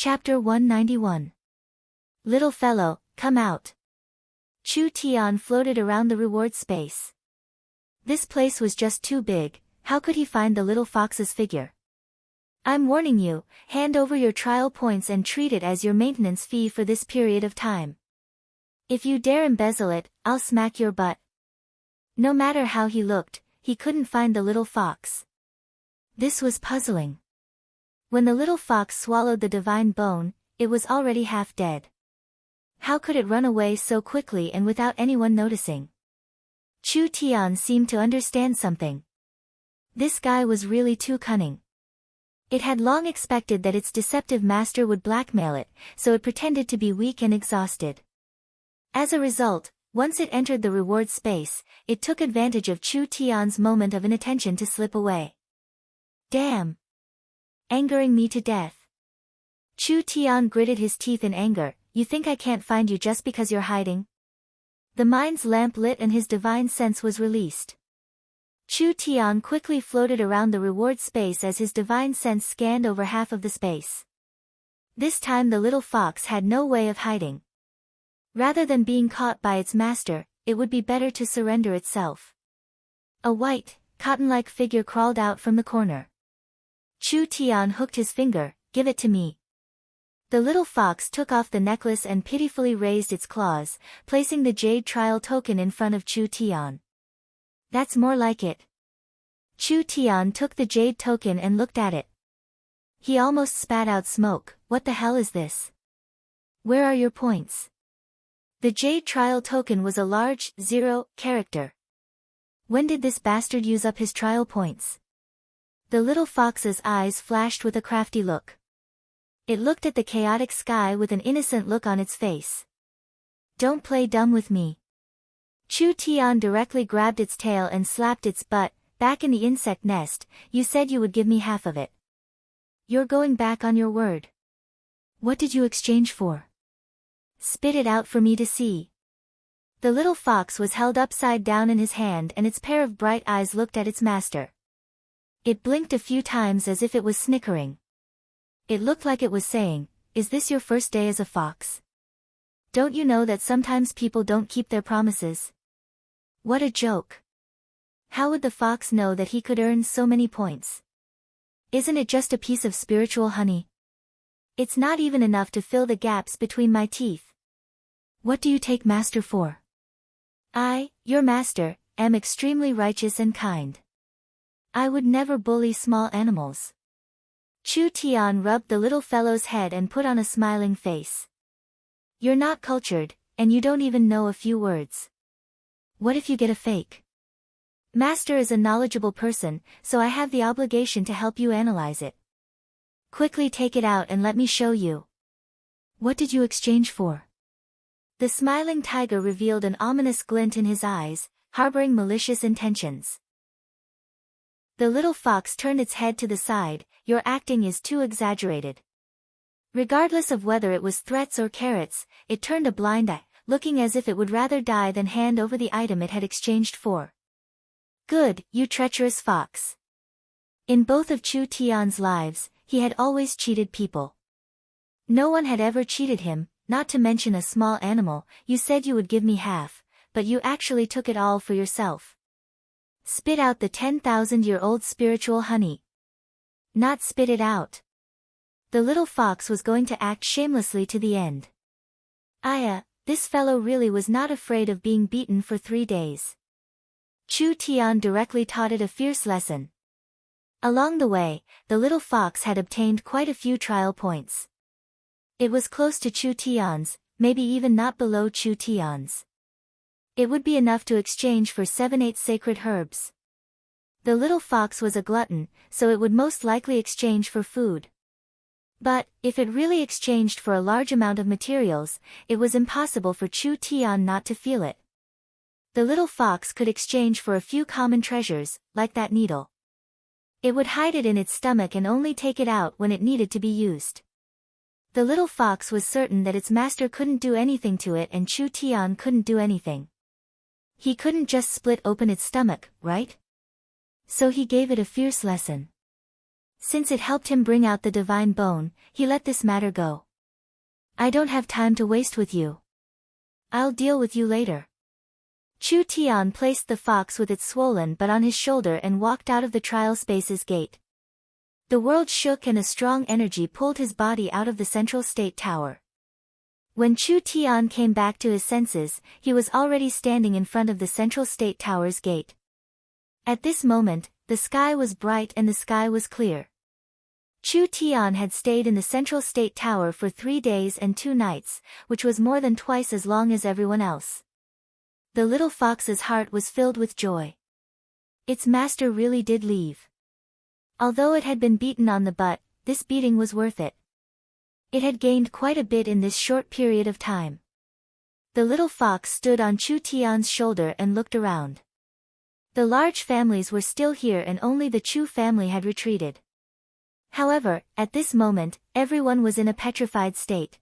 Chapter 191. Little fellow, come out. Chu Tian floated around the reward space. This place was just too big. How could he find the little fox's figure? I'm warning you, hand over your trial points and treat it as your maintenance fee for this period of time. If you dare embezzle it, I'll smack your butt. No matter how he looked, he couldn't find the little fox. This was puzzling. When the little fox swallowed the divine bone, it was already half dead. How could it run away so quickly and without anyone noticing? Chu Tian seemed to understand something. This guy was really too cunning. It had long expected that its deceptive master would blackmail it, so it pretended to be weak and exhausted. As a result, once it entered the reward space, it took advantage of Chu Tian's moment of inattention to slip away. Damn! Angering me to death. Chu Tian gritted his teeth in anger. You think I can't find you just because you're hiding? The mind's lamp lit and his divine sense was released. Chu Tian quickly floated around the reward space as his divine sense scanned over half of the space. This time the little fox had no way of hiding. Rather than being caught by its master, it would be better to surrender itself. A white, cotton-like figure crawled out from the corner. Chu Tian hooked his finger. Give it to me. The little fox took off the necklace and pitifully raised its claws, placing the jade trial token in front of Chu Tian. That's more like it. Chu Tian took the jade token and looked at it. He almost spat out smoke. What the hell is this? Where are your points? The jade trial token was a large, 0 character. When did this bastard use up his trial points? The little fox's eyes flashed with a crafty look. It looked at the chaotic sky with an innocent look on its face. Don't play dumb with me. Chu Tian directly grabbed its tail and slapped its butt. Back in the insect nest, you said you would give me half of it. You're going back on your word. What did you exchange for? Spit it out for me to see. The little fox was held upside down in his hand and its pair of bright eyes looked at its master. It blinked a few times as if it was snickering. It looked like it was saying, is this your first day as a fox? Don't you know that sometimes people don't keep their promises? What a joke. How would the fox know that he could earn so many points? Isn't it just a piece of spiritual honey? It's not even enough to fill the gaps between my teeth. What do you take master for? I, your master, am extremely righteous and kind. I would never bully small animals. Chu Tian rubbed the little fellow's head and put on a smiling face. You're not cultured, and you don't even know a few words. What if you get a fake? Master is a knowledgeable person, so I have the obligation to help you analyze it. Quickly take it out and let me show you. What did you exchange for? The smiling tiger revealed an ominous glint in his eyes, harboring malicious intentions. The little fox turned its head to the side. Your acting is too exaggerated. Regardless of whether it was threats or carrots, it turned a blind eye, looking as if it would rather die than hand over the item it had exchanged for. Good, you treacherous fox. In both of Chu Tian's lives, he had always cheated people. No one had ever cheated him, not to mention a small animal. You said you would give me half, but you actually took it all for yourself. Spit out the 10,000-year-old spiritual honey. Not spit it out. The little fox was going to act shamelessly to the end. This fellow really was not afraid of being beaten for 3 days. Chu Tian directly taught it a fierce lesson. Along the way, the little fox had obtained quite a few trial points. It was close to Chu Tian's, maybe even not below Chu Tian's. It would be enough to exchange for 7-8 sacred herbs. The little fox was a glutton, so it would most likely exchange for food. But, if it really exchanged for a large amount of materials, it was impossible for Chu Tian not to feel it. The little fox could exchange for a few common treasures, like that needle. It would hide it in its stomach and only take it out when it needed to be used. The little fox was certain that its master couldn't do anything to it and Chu Tian couldn't do anything. He couldn't just split open its stomach, right? So he gave it a fierce lesson. Since it helped him bring out the divine bone, he let this matter go. I don't have time to waste with you. I'll deal with you later. Chu Tian placed the fox with its swollen butt on his shoulder and walked out of the trial space's gate. The world shook and a strong energy pulled his body out of the central state tower. When Chu Tian came back to his senses, he was already standing in front of the central state tower's gate. At this moment, the sky was bright and the sky was clear. Chu Tian had stayed in the central state tower for 3 days and 2 nights, which was more than twice as long as everyone else. The little fox's heart was filled with joy. Its master really did leave. Although it had been beaten on the butt, this beating was worth it. It had gained quite a bit in this short period of time. The little fox stood on Chu Tian's shoulder and looked around. The large families were still here and only the Chu family had retreated. However, at this moment, everyone was in a petrified state.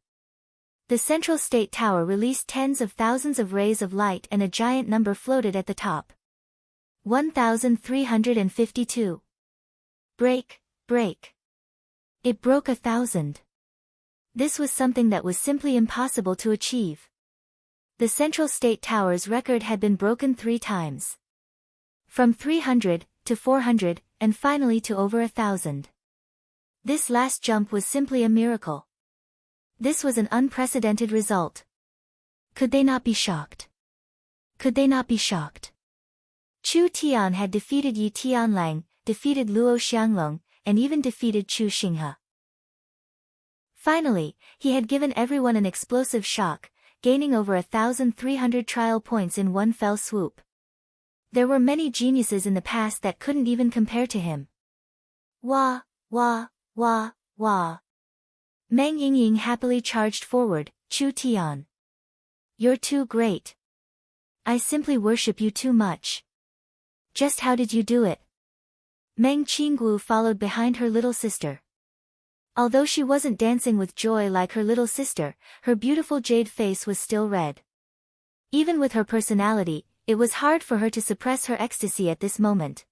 The central state tower released tens of thousands of rays of light and a giant number floated at the top. 1352. Break, break. It broke 1,000. This was something that was simply impossible to achieve. The central state tower's record had been broken 3 times. From 300 to 400, and finally to over 1,000. This last jump was simply a miracle. This was an unprecedented result. Could they not be shocked? Could they not be shocked? Chu Tian had defeated Yi Tianlang, defeated Luo Xianglong, and even defeated Chu Xinghe. Finally, he had given everyone an explosive shock, gaining over 1,300 trial points in one fell swoop. There were many geniuses in the past that couldn't even compare to him. Wah, wah, wah, wah. Meng Yingying happily charged forward. Chu Tian. You're too great. I simply worship you too much. Just how did you do it? Meng Qinggu followed behind her little sister. Although she wasn't dancing with joy like her little sister, her beautiful jade face was still red. Even with her personality, it was hard for her to suppress her ecstasy at this moment.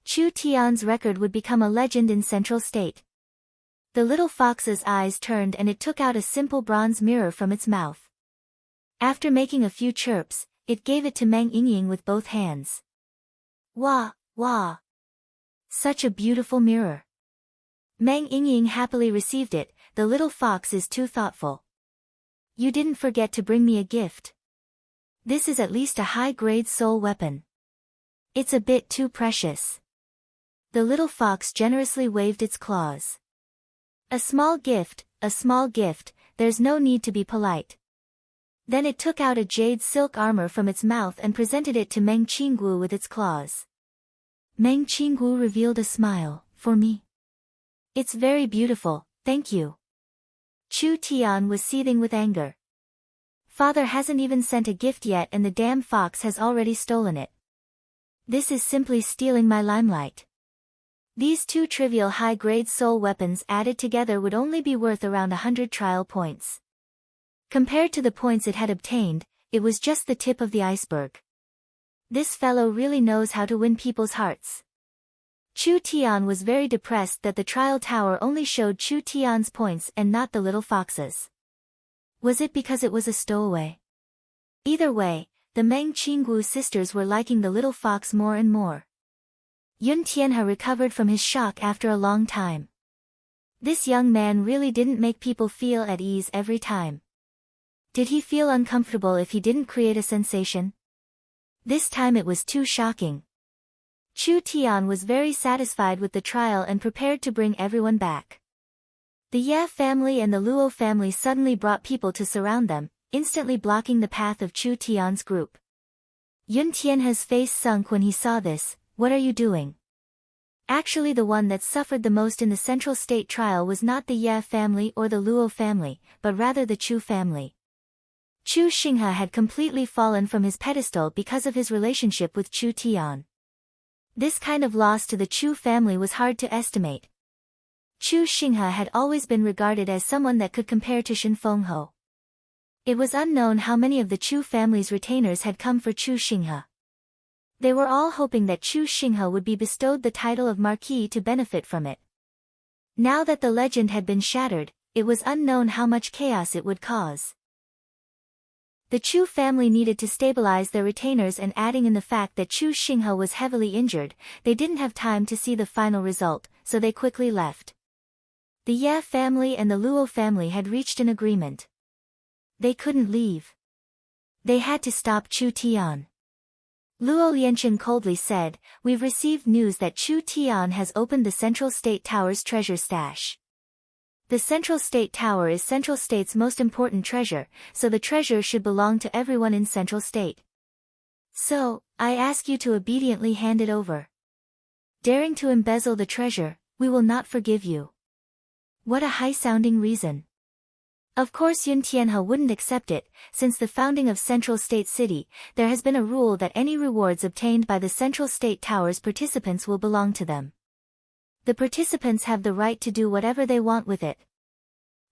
Chu Tian's record would become a legend in Central State. The little fox's eyes turned and it took out a simple bronze mirror from its mouth. After making a few chirps, it gave it to Meng Yingying with both hands. Wah, wah. Such a beautiful mirror. Meng Yingying happily received it. The little fox is too thoughtful. You didn't forget to bring me a gift. This is at least a high-grade soul weapon. It's a bit too precious. The little fox generously waved its claws. A small gift, there's no need to be polite. Then it took out a jade silk armor from its mouth and presented it to Meng Qinggu with its claws. Meng Qinggu revealed a smile. For me? It's very beautiful, thank you. Chu Tian was seething with anger. Father hasn't even sent a gift yet and the damn fox has already stolen it. This is simply stealing my limelight. These 2 trivial high-grade soul weapons added together would only be worth around 100 trial points. Compared to the points it had obtained, it was just the tip of the iceberg. This fellow really knows how to win people's hearts. Chu Tian was very depressed that the trial tower only showed Chu Tian's points and not the little fox's. Was it because it was a stowaway? Either way, the Meng Qinggu sisters were liking the little fox more and more. Yun Tianhe recovered from his shock after a long time. This young man really didn't make people feel at ease every time. Did he feel uncomfortable if he didn't create a sensation? This time it was too shocking. Chu Tian was very satisfied with the trial and prepared to bring everyone back. The Ye family and the Luo family suddenly brought people to surround them, instantly blocking the path of Chu Tian's group. Yun Tianhe's face sunk when he saw this. What are you doing? Actually, the one that suffered the most in the central state trial was not the Ye family or the Luo family, but rather the Chu family. Chu Xinghe had completely fallen from his pedestal because of his relationship with Chu Tian. This kind of loss to the Chu family was hard to estimate. Chu Xinghe had always been regarded as someone that could compare to Shen Fenghe. It was unknown how many of the Chu family's retainers had come for Chu Xinghe. They were all hoping that Chu Xinghe would be bestowed the title of Marquis to benefit from it. Now that the legend had been shattered, it was unknown how much chaos it would cause. The Chu family needed to stabilize their retainers, and adding in the fact that Chu Xinghe was heavily injured, they didn't have time to see the final result, so they quickly left. The Ye family and the Luo family had reached an agreement. They couldn't leave. They had to stop Chu Tian. Luo Lianchen coldly said, "We've received news that Chu Tian has opened the Central State Tower's treasure stash. The Central State Tower is Central State's most important treasure, so the treasure should belong to everyone in Central State. So, I ask you to obediently hand it over. Daring to embezzle the treasure, we will not forgive you." What a high-sounding reason. Of course Yun Tianhe wouldn't accept it. Since the founding of Central State City, there has been a rule that any rewards obtained by the Central State Tower's participants will belong to them. The participants have the right to do whatever they want with it.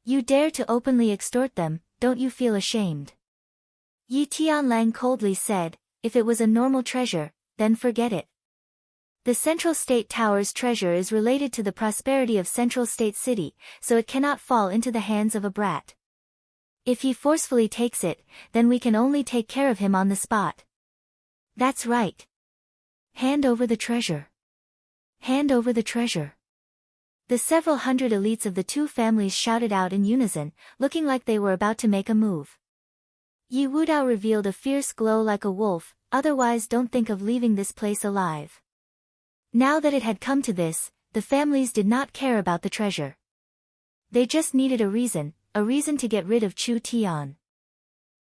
You dare to openly extort them, don't you feel ashamed? Yi Tianlang coldly said, "If it was a normal treasure, then forget it. The Central State Tower's treasure is related to the prosperity of Central State City, so it cannot fall into the hands of a brat. If he forcefully takes it, then we can only take care of him on the spot. That's right. Hand over the treasure. Hand over the treasure." The several hundred elites of the two families shouted out in unison, looking like they were about to make a move. Yi Wudao revealed a fierce glow like a wolf, "Otherwise don't think of leaving this place alive." Now that it had come to this, the families did not care about the treasure. They just needed a reason to get rid of Chu Tian.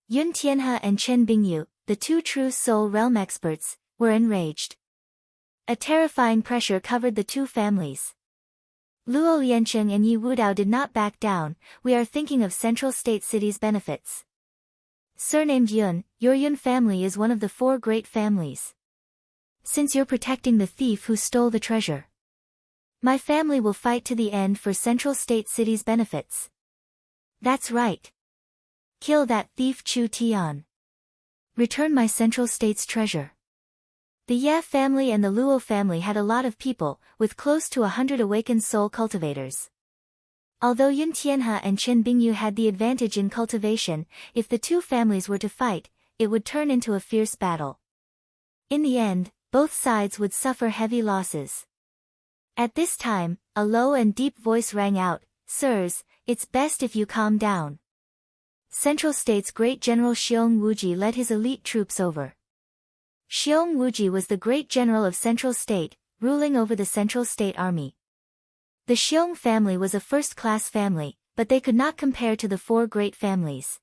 Yun Tianhe and Chen Bingyu, the two true soul realm experts, were enraged. A terrifying pressure covered the two families. Luo Liancheng and Yi Wudao did not back down. "We are thinking of Central State City's benefits. Surnamed Yun, your Yun family is one of the 4 great families. Since you're protecting the thief who stole the treasure, my family will fight to the end for Central State City's benefits." "That's right. Kill that thief Chu Tian. Return my Central State's treasure." The Ye family and the Luo family had a lot of people, with close to 100 awakened soul cultivators. Although Yun Tianhe and Chen Bingyu had the advantage in cultivation, if the two families were to fight, it would turn into a fierce battle. In the end, both sides would suffer heavy losses. At this time, a low and deep voice rang out, "Sirs, it's best if you calm down." Central State's great general Xiong Wuji led his elite troops over. Xiong Wuji was the great general of Central State, ruling over the Central State Army. The Xiong family was a first-class family, but they could not compare to the 4 great families.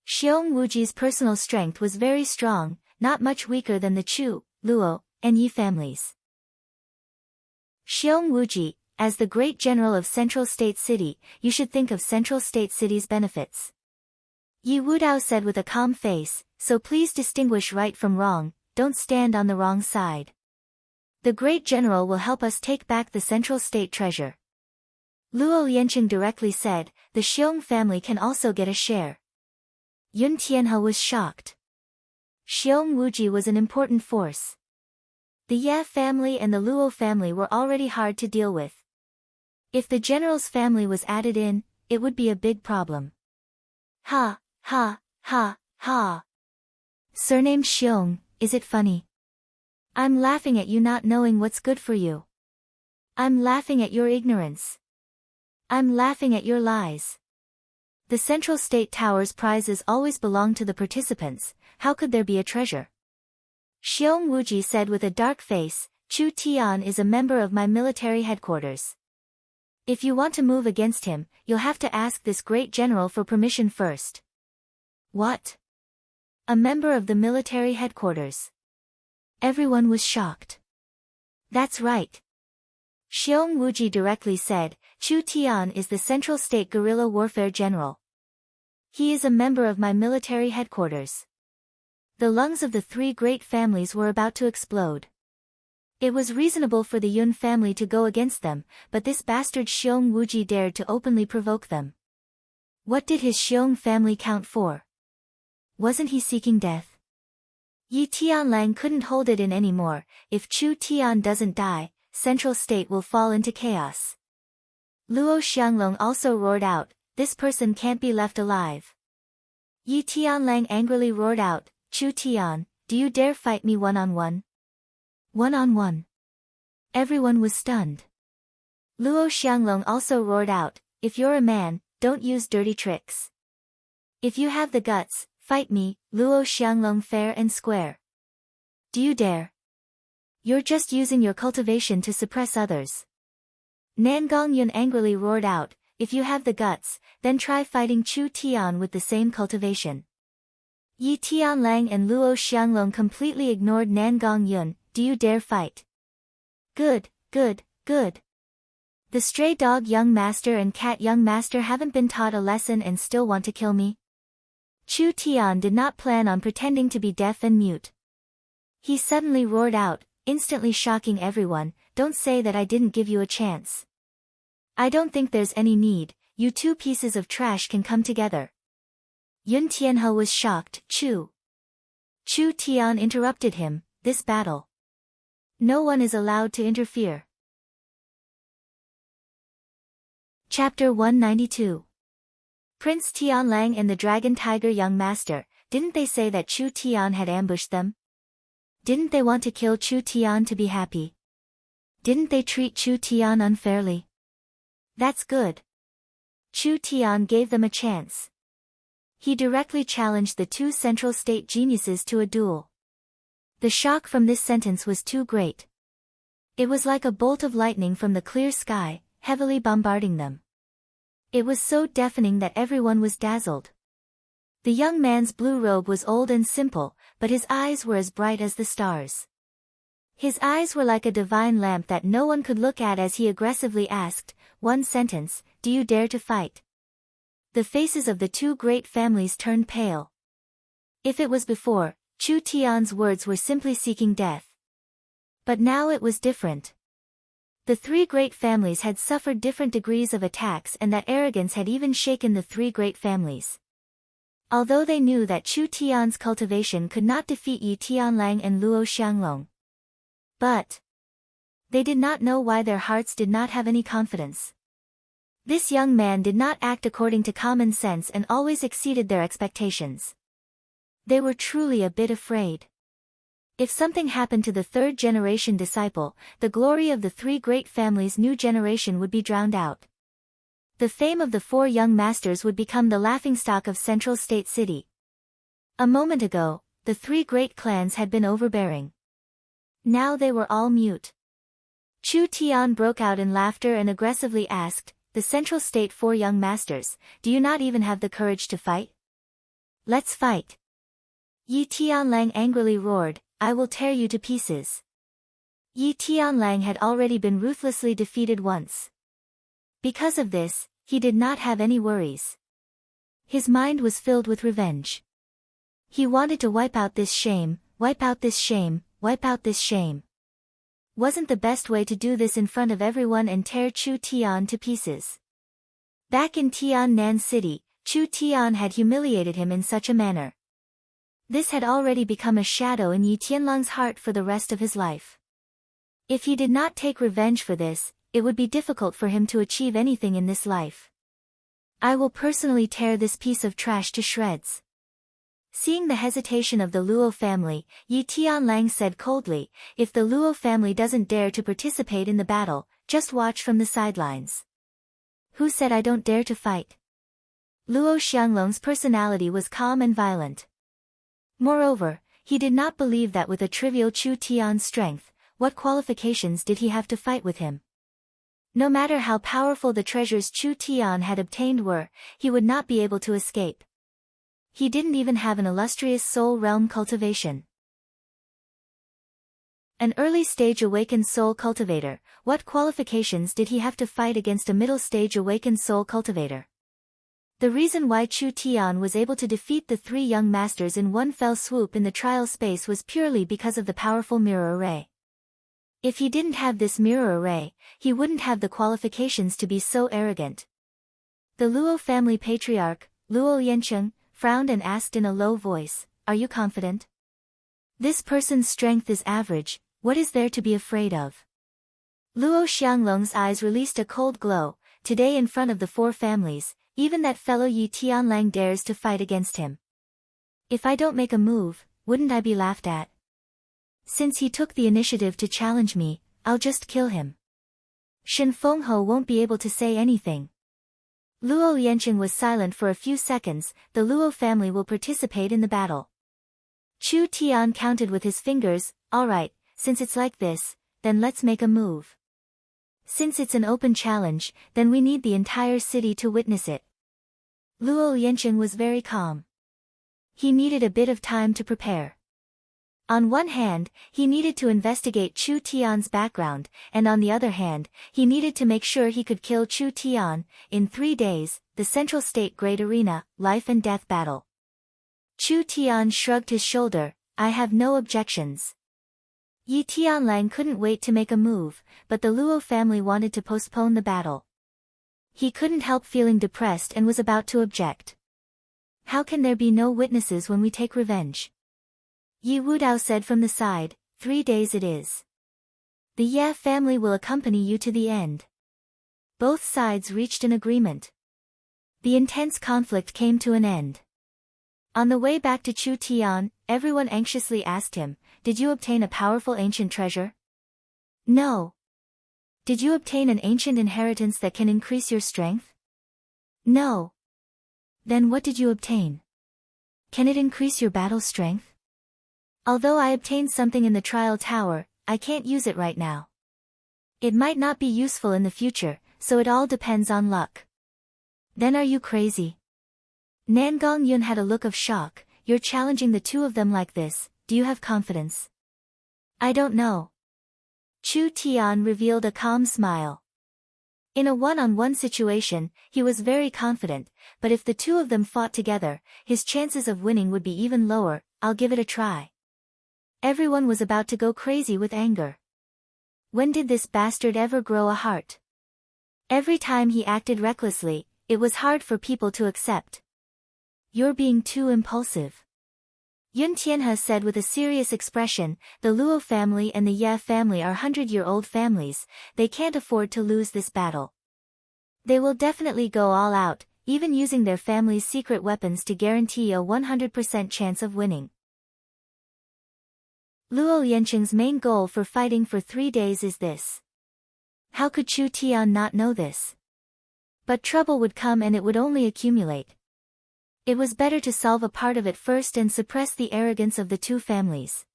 Xiong Wuji's personal strength was very strong, not much weaker than the Chu, Luo, and Yi families. Xiong Wuji, as the great general of Central State City, you should think of Central State City's benefits. Yi Wudao said with a calm face, "So please distinguish right from wrong, don't stand on the wrong side. The great general will help us take back the Central State treasure." Luo Liancheng directly said, "The Xiong family can also get a share." Yun Tianhe was shocked. Xiong Wuji was an important force. The Ye family and the Luo family were already hard to deal with. If the general's family was added in, it would be a big problem. "Ha, ha, ha, ha. Surnamed Xiong, is it funny? I'm laughing at you not knowing what's good for you. I'm laughing at your ignorance. I'm laughing at your lies. The Central State Tower's prizes always belong to the participants, how could there be a treasure?" Xiong Wuji said with a dark face, "Chu Tian is a member of my military headquarters. If you want to move against him, you'll have to ask this great general for permission first." "What? A member of the military headquarters?" Everyone was shocked. "That's right." Xiong Wuji directly said, "Chu Tian is the Central State Guerrilla Warfare General. He is a member of my military headquarters." The lungs of the 3 great families were about to explode. It was reasonable for the Yun family to go against them, but this bastard Xiong Wuji dared to openly provoke them. What did his Xiong family count for? Wasn't he seeking death? Yi Tianlang couldn't hold it in anymore. If Chu Tian doesn't die, Central State will fall into chaos. Luo Xianglong also roared out, "This person can't be left alive." Yi Tianlang angrily roared out, "Chu Tian, do you dare fight me one-on-one?" One-on-one. Everyone was stunned. Luo Xianglong also roared out, "If you're a man, don't use dirty tricks. If you have the guts, fight me, Luo Xianglong fair and square. Do you dare? You're just using your cultivation to suppress others." Nan Gongyun angrily roared out, "If you have the guts, then try fighting Chu Tian with the same cultivation." Yi Tianlang and Luo Xianglong completely ignored Nan Gongyun. "Do you dare fight?" "Good, good, good. The stray dog young master and cat young master haven't been taught a lesson and still want to kill me?" Chu Tian did not plan on pretending to be deaf and mute. He suddenly roared out, instantly shocking everyone, "Don't say that I didn't give you a chance. I don't think there's any need, you two pieces of trash can come together." Yun Tianhe was shocked. Chu Tian interrupted him, "This battle. No one is allowed to interfere." Chapter 192. Prince Tianlang and the Dragon Tiger young master, didn't they say that Chu Tian had ambushed them? Didn't they want to kill Chu Tian to be happy? Didn't they treat Chu Tian unfairly? That's good. Chu Tian gave them a chance. He directly challenged the two Central State geniuses to a duel. The shock from this sentence was too great. It was like a bolt of lightning from the clear sky, heavily bombarding them. It was so deafening that everyone was dazzled. The young man's blue robe was old and simple, but his eyes were as bright as the stars. His eyes were like a divine lamp that no one could look at as he aggressively asked, one sentence, "Do you dare to fight?" The faces of the two great families turned pale. If it was before, Chu Tian's words were simply seeking death. But now it was different. The three great families had suffered different degrees of attacks and that arrogance had even shaken the three great families. Although they knew that Chu Tian's cultivation could not defeat Yi Tianlang and Luo Xianglong. But they did not know why their hearts did not have any confidence. This young man did not act according to common sense and always exceeded their expectations. They were truly a bit afraid. If something happened to the third-generation disciple, the glory of the three great families' new generation would be drowned out. The fame of the four young masters would become the laughingstock of Central State City. A moment ago, the three great clans had been overbearing. Now they were all mute. Chu Tian broke out in laughter and aggressively asked, "The Central State four young masters, do you not even have the courage to fight? Let's fight." Yi Tianlang angrily roared, "I will tear you to pieces." Yi Tianlang had already been ruthlessly defeated once. Because of this, he did not have any worries. His mind was filled with revenge. He wanted to wipe out this shame, wipe out this shame, wipe out this shame. Wasn't the best way to do this in front of everyone and tear Chu Tian to pieces? Back in Tiannan City, Chu Tian had humiliated him in such a manner. This had already become a shadow in Yi Tianlang's heart for the rest of his life. If he did not take revenge for this, it would be difficult for him to achieve anything in this life. "I will personally tear this piece of trash to shreds." Seeing the hesitation of the Luo family, Yi Tianlang said coldly, "If the Luo family doesn't dare to participate in the battle, just watch from the sidelines." "Who said I don't dare to fight?" Luo Xianglong's personality was calm and violent. Moreover, he did not believe that with a trivial Chu Tian's strength, what qualifications did he have to fight with him? No matter how powerful the treasures Chu Tian had obtained were, he would not be able to escape. He didn't even have an illustrious soul realm cultivation. An early-stage awakened soul cultivator, what qualifications did he have to fight against a middle-stage awakened soul cultivator? The reason why Chu Tian was able to defeat the three young masters in one fell swoop in the trial space was purely because of the powerful mirror array. If he didn't have this mirror array, he wouldn't have the qualifications to be so arrogant. The Luo family patriarch, Luo Yancheng, frowned and asked in a low voice, "Are you confident? This person's strength is average, what is there to be afraid of?" Luo Xianglong's eyes released a cold glow, today in front of the 4 families, even that fellow Yi Tianlang dares to fight against him. If I don't make a move, wouldn't I be laughed at? Since he took the initiative to challenge me, I'll just kill him. Shen Fenghe won't be able to say anything. Luo Yanqing was silent for a few seconds. The Luo family will participate in the battle. Chu Tian counted with his fingers. All right, since it's like this, then let's make a move. Since it's an open challenge, then we need the entire city to witness it. Luo Yanqing was very calm. He needed a bit of time to prepare. On one hand, he needed to investigate Chu Tian's background, and on the other hand, he needed to make sure he could kill Chu Tian. In 3 days, the Central State Great Arena, life and death battle. Chu Tian shrugged his shoulder. I have no objections. Yi Tianlang couldn't wait to make a move, but the Luo family wanted to postpone the battle. He couldn't help feeling depressed and was about to object. How can there be no witnesses when we take revenge? Yi Wudao said from the side, 3 days it is. The Ye family will accompany you to the end. Both sides reached an agreement. The intense conflict came to an end. On the way back to Chu Tian, everyone anxiously asked him, did you obtain a powerful ancient treasure? No. Did you obtain an ancient inheritance that can increase your strength? No. Then what did you obtain? Can it increase your battle strength? Although I obtained something in the trial tower, I can't use it right now. It might not be useful in the future, so it all depends on luck. Then are you crazy? Nangong Yun had a look of shock. You're challenging the 2 of them like this, do you have confidence? I don't know. Chu Tian revealed a calm smile. In a one-on-one situation, he was very confident, but if the 2 of them fought together, his chances of winning would be even lower. I'll give it a try. Everyone was about to go crazy with anger. When did this bastard ever grow a heart? Every time he acted recklessly, it was hard for people to accept. You're being too impulsive. Yun Tianhe said with a serious expression, the Luo family and the Ye family are 100-year-old families, they can't afford to lose this battle. They will definitely go all out, even using their family's secret weapons to guarantee a 100% chance of winning. Luo Yanqing's main goal for fighting for 3 days is this. How could Chu Tian not know this? But trouble would come and it would only accumulate. It was better to solve a part of it first and suppress the arrogance of the 2 families.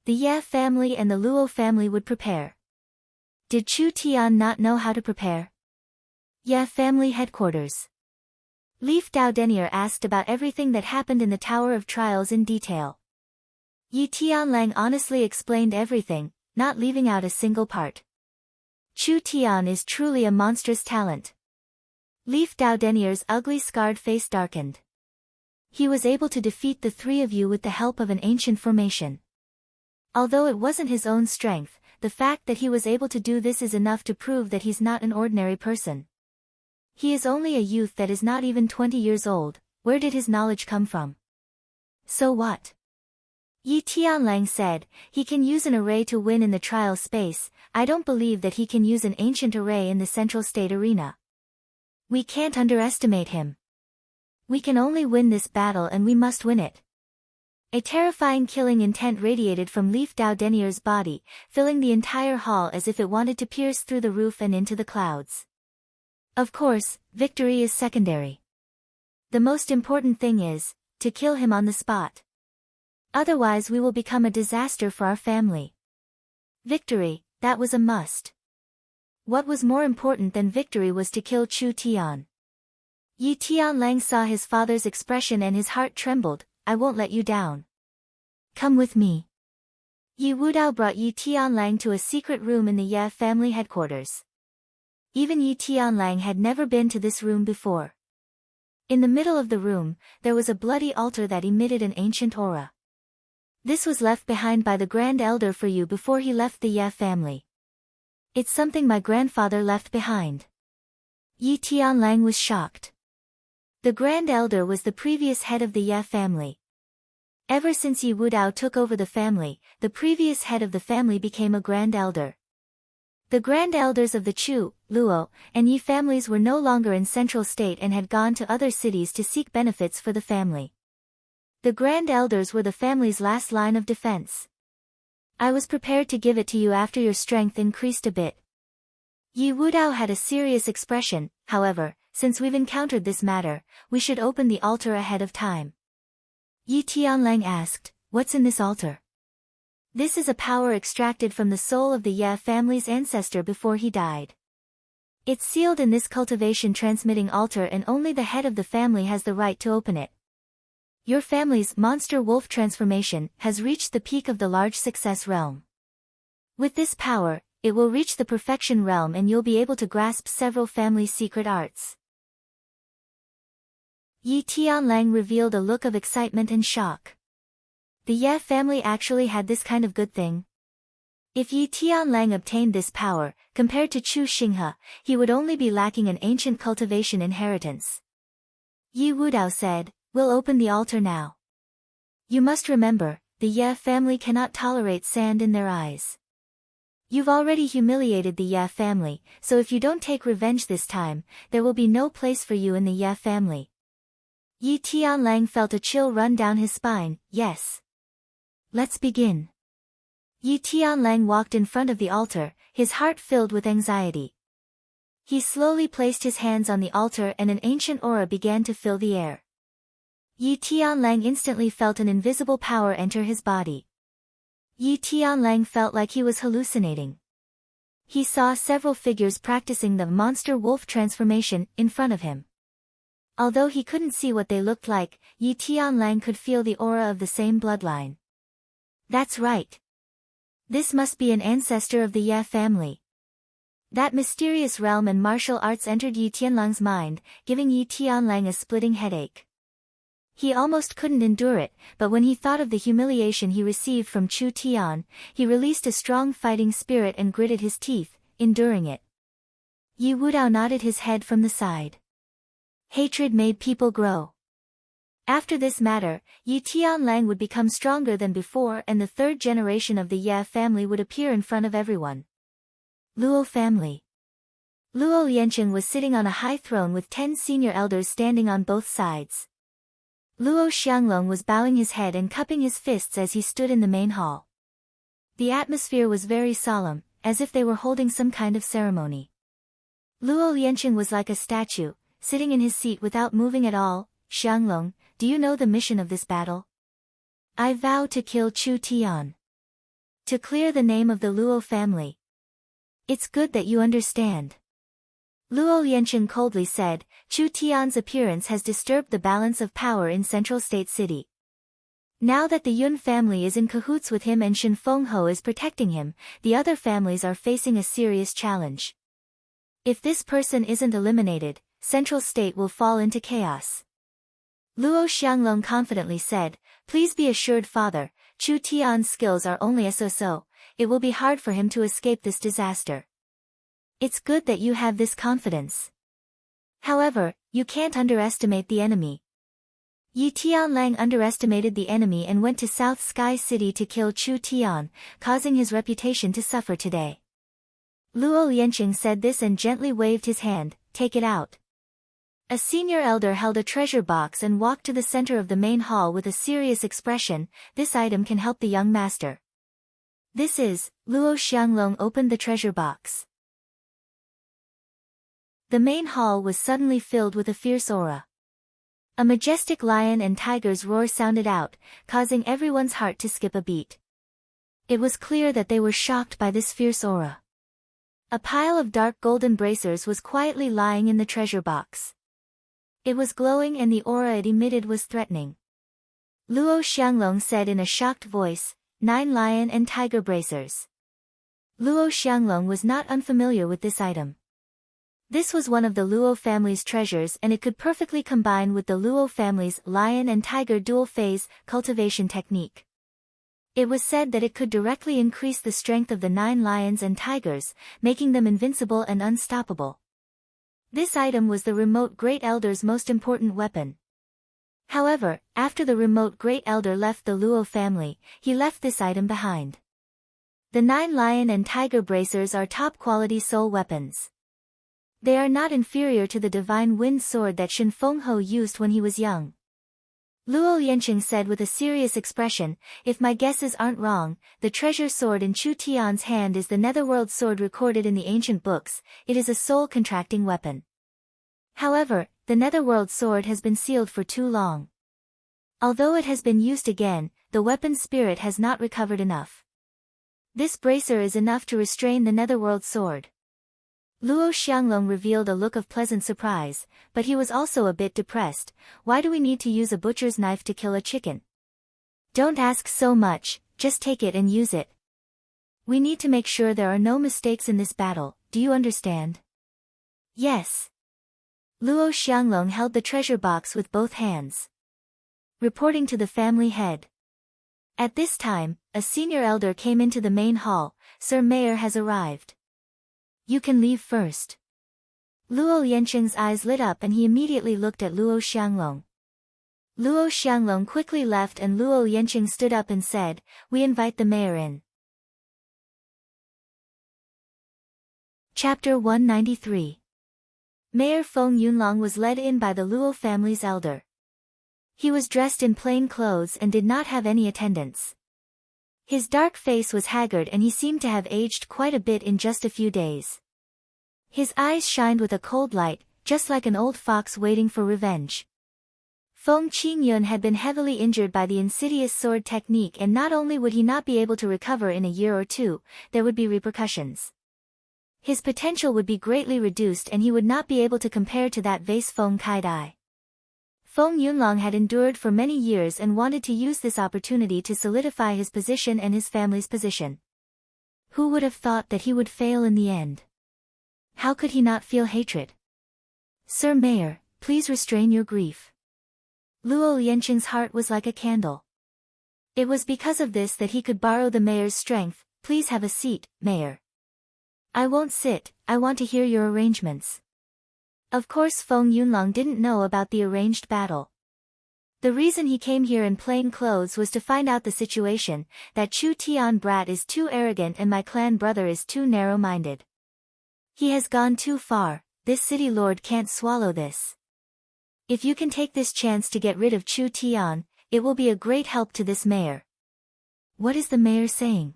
The Ye family and the Luo family would prepare. Did Chu Tian not know how to prepare? Ye family headquarters. Leaf Dao Denier asked about everything that happened in the Tower of Trials in detail. Yi Tianlang honestly explained everything, not leaving out a single part. Chu Tian is truly a monstrous talent. Leaf Dao Denier's ugly scarred face darkened. He was able to defeat the 3 of you with the help of an ancient formation. Although it wasn't his own strength, the fact that he was able to do this is enough to prove that he's not an ordinary person. He is only a youth that is not even 20 years old. Where did his knowledge come from? So what? Yi Tianlang said, he can use an array to win in the trial space. I don't believe that he can use an ancient array in the Central State Arena. We can't underestimate him. We can only win this battle and we must win it. A terrifying killing intent radiated from Leaf Dao Denier's body, filling the entire hall as if it wanted to pierce through the roof and into the clouds. Of course, victory is secondary. The most important thing is, to kill him on the spot. Otherwise we will become a disaster for our family. Victory, that was a must. What was more important than victory was to kill Chu Tian. Yi Tianlang saw his father's expression and his heart trembled. I won't let you down. Come with me. Yi Wudao brought Yi Tianlang to a secret room in the Ye family headquarters. Even Yi Tianlang had never been to this room before. In the middle of the room, there was a bloody altar that emitted an ancient aura. This was left behind by the Grand Elder for you before he left the Ye family. It's something my grandfather left behind. Yi Tianlang was shocked. The Grand Elder was the previous head of the Ye family. Ever since Yi Wudao took over the family, the previous head of the family became a Grand Elder. The grand elders of the Chu, Luo, and Yi families were no longer in Central State and had gone to other cities to seek benefits for the family. The grand elders were the family's last line of defense. I was prepared to give it to you after your strength increased a bit. Yi Wudao had a serious expression. However, since we've encountered this matter, we should open the altar ahead of time. Yi Tianlang asked, what's in this altar? This is a power extracted from the soul of the Ye family's ancestor before he died. It's sealed in this cultivation transmitting altar and only the head of the family has the right to open it. Your family's monster wolf transformation has reached the peak of the large success realm. With this power, it will reach the perfection realm and you'll be able to grasp several family secret arts. Yi Tianlang revealed a look of excitement and shock. The Ye family actually had this kind of good thing. If Yi Tianlang obtained this power, compared to Chu Xinghe, he would only be lacking an ancient cultivation inheritance. Yi Wudao said, we'll open the altar now. You must remember, the Ye family cannot tolerate sand in their eyes. You've already humiliated the Ye family, so if you don't take revenge this time, there will be no place for you in the Ye family. Yi Tianlang felt a chill run down his spine. Yes. Let's begin. Yi Tianlang walked in front of the altar, his heart filled with anxiety. He slowly placed his hands on the altar and an ancient aura began to fill the air. Yi Tianlang instantly felt an invisible power enter his body. Yi Tianlang felt like he was hallucinating. He saw several figures practicing the monster wolf transformation in front of him. Although he couldn't see what they looked like, Yi Tianlang could feel the aura of the same bloodline. That's right. This must be an ancestor of the Ye family. That mysterious realm and martial arts entered Yi Tianlang's mind, giving Yi Tianlang a splitting headache. He almost couldn't endure it, but when he thought of the humiliation he received from Chu Tian, he released a strong fighting spirit and gritted his teeth, enduring it. Yi Wudao nodded his head from the side. Hatred made people grow. After this matter, Yi Tianlang would become stronger than before and the third generation of the Ye family would appear in front of everyone. Luo family. Luo Liancheng was sitting on a high throne with 10 senior elders standing on both sides. Luo Xianglong was bowing his head and cupping his fists as he stood in the main hall. The atmosphere was very solemn, as if they were holding some kind of ceremony. Luo Liancheng was like a statue, sitting in his seat without moving at all. Xianglong, do you know the mission of this battle? I vow to kill Chu Tian. To clear the name of the Luo family. It's good that you understand. Luo Liancheng coldly said, Chu Tian's appearance has disturbed the balance of power in Central State City. Now that the Yun family is in cahoots with him and Shen Fengho is protecting him, the other families are facing a serious challenge. If this person isn't eliminated, Central State will fall into chaos. Luo Xianglong confidently said, please be assured father, Chu Tian's skills are only so-so, it will be hard for him to escape this disaster. It's good that you have this confidence. However, you can't underestimate the enemy. Yi Tianlang underestimated the enemy and went to South Sky City to kill Chu Tian, causing his reputation to suffer today. Luo Liancheng said this and gently waved his hand, take it out. A senior elder held a treasure box and walked to the center of the main hall with a serious expression, this item can help the young master. This is, Luo Xianglong opened the treasure box. The main hall was suddenly filled with a fierce aura. A majestic lion and tiger's roar sounded out, causing everyone's heart to skip a beat. It was clear that they were shocked by this fierce aura. A pile of dark golden bracers was quietly lying in the treasure box. It was glowing and the aura it emitted was threatening. Luo Xianglong said in a shocked voice, 9 lion and tiger bracers. Luo Xianglong was not unfamiliar with this item. This was one of the Luo family's treasures and it could perfectly combine with the Luo family's lion and tiger dual-phase cultivation technique. It was said that it could directly increase the strength of the 9 lions and tigers, making them invincible and unstoppable. This item was the remote Great Elder's most important weapon. However, after the remote Great Elder left the Luo family, he left this item behind. The 9 lion and tiger bracers are top-quality soul weapons. They are not inferior to the divine wind sword that Shen Fengho used when he was young. Luo Yanqing said with a serious expression, if my guesses aren't wrong, the treasure sword in Chu Tian's hand is the netherworld sword recorded in the ancient books. It is a soul-contracting weapon. However, the netherworld sword has been sealed for too long. Although it has been used again, the weapon's spirit has not recovered enough. This bracer is enough to restrain the netherworld sword. Luo Xianglong revealed a look of pleasant surprise, but he was also a bit depressed. Why do we need to use a butcher's knife to kill a chicken? Don't ask so much, just take it and use it. We need to make sure there are no mistakes in this battle, do you understand? Yes. Luo Xianglong held the treasure box with both hands. Reporting to the family head. At this time, a senior elder came into the main hall. Sir Mayor has arrived. You can leave first. Luo Yanqing's eyes lit up and he immediately looked at Luo Xianglong. Luo Xianglong quickly left and Luo Yanqing stood up and said, we invite the mayor in. Chapter 193. Mayor Feng Yunlong was led in by the Luo family's elder. He was dressed in plain clothes and did not have any attendants. His dark face was haggard and he seemed to have aged quite a bit in just a few days. His eyes shined with a cold light, just like an old fox waiting for revenge. Feng Qingyun had been heavily injured by the insidious sword technique, and not only would he not be able to recover in a year or two, there would be repercussions. His potential would be greatly reduced and he would not be able to compare to that vase Feng Kaidai. Feng Yunlong had endured for many years and wanted to use this opportunity to solidify his position and his family's position. Who would have thought that he would fail in the end? How could he not feel hatred? Sir Mayor, please restrain your grief. Luo Yanqing's heart was like a candle. It was because of this that he could borrow the mayor's strength. Please have a seat, Mayor. I won't sit, I want to hear your arrangements. Of course Feng Yunlong didn't know about the arranged battle. The reason he came here in plain clothes was to find out the situation, that Chu Tian brat is too arrogant and my clan brother is too narrow-minded. He has gone too far, this city lord can't swallow this. If you can take this chance to get rid of Chu Tian, it will be a great help to this mayor. What is the mayor saying?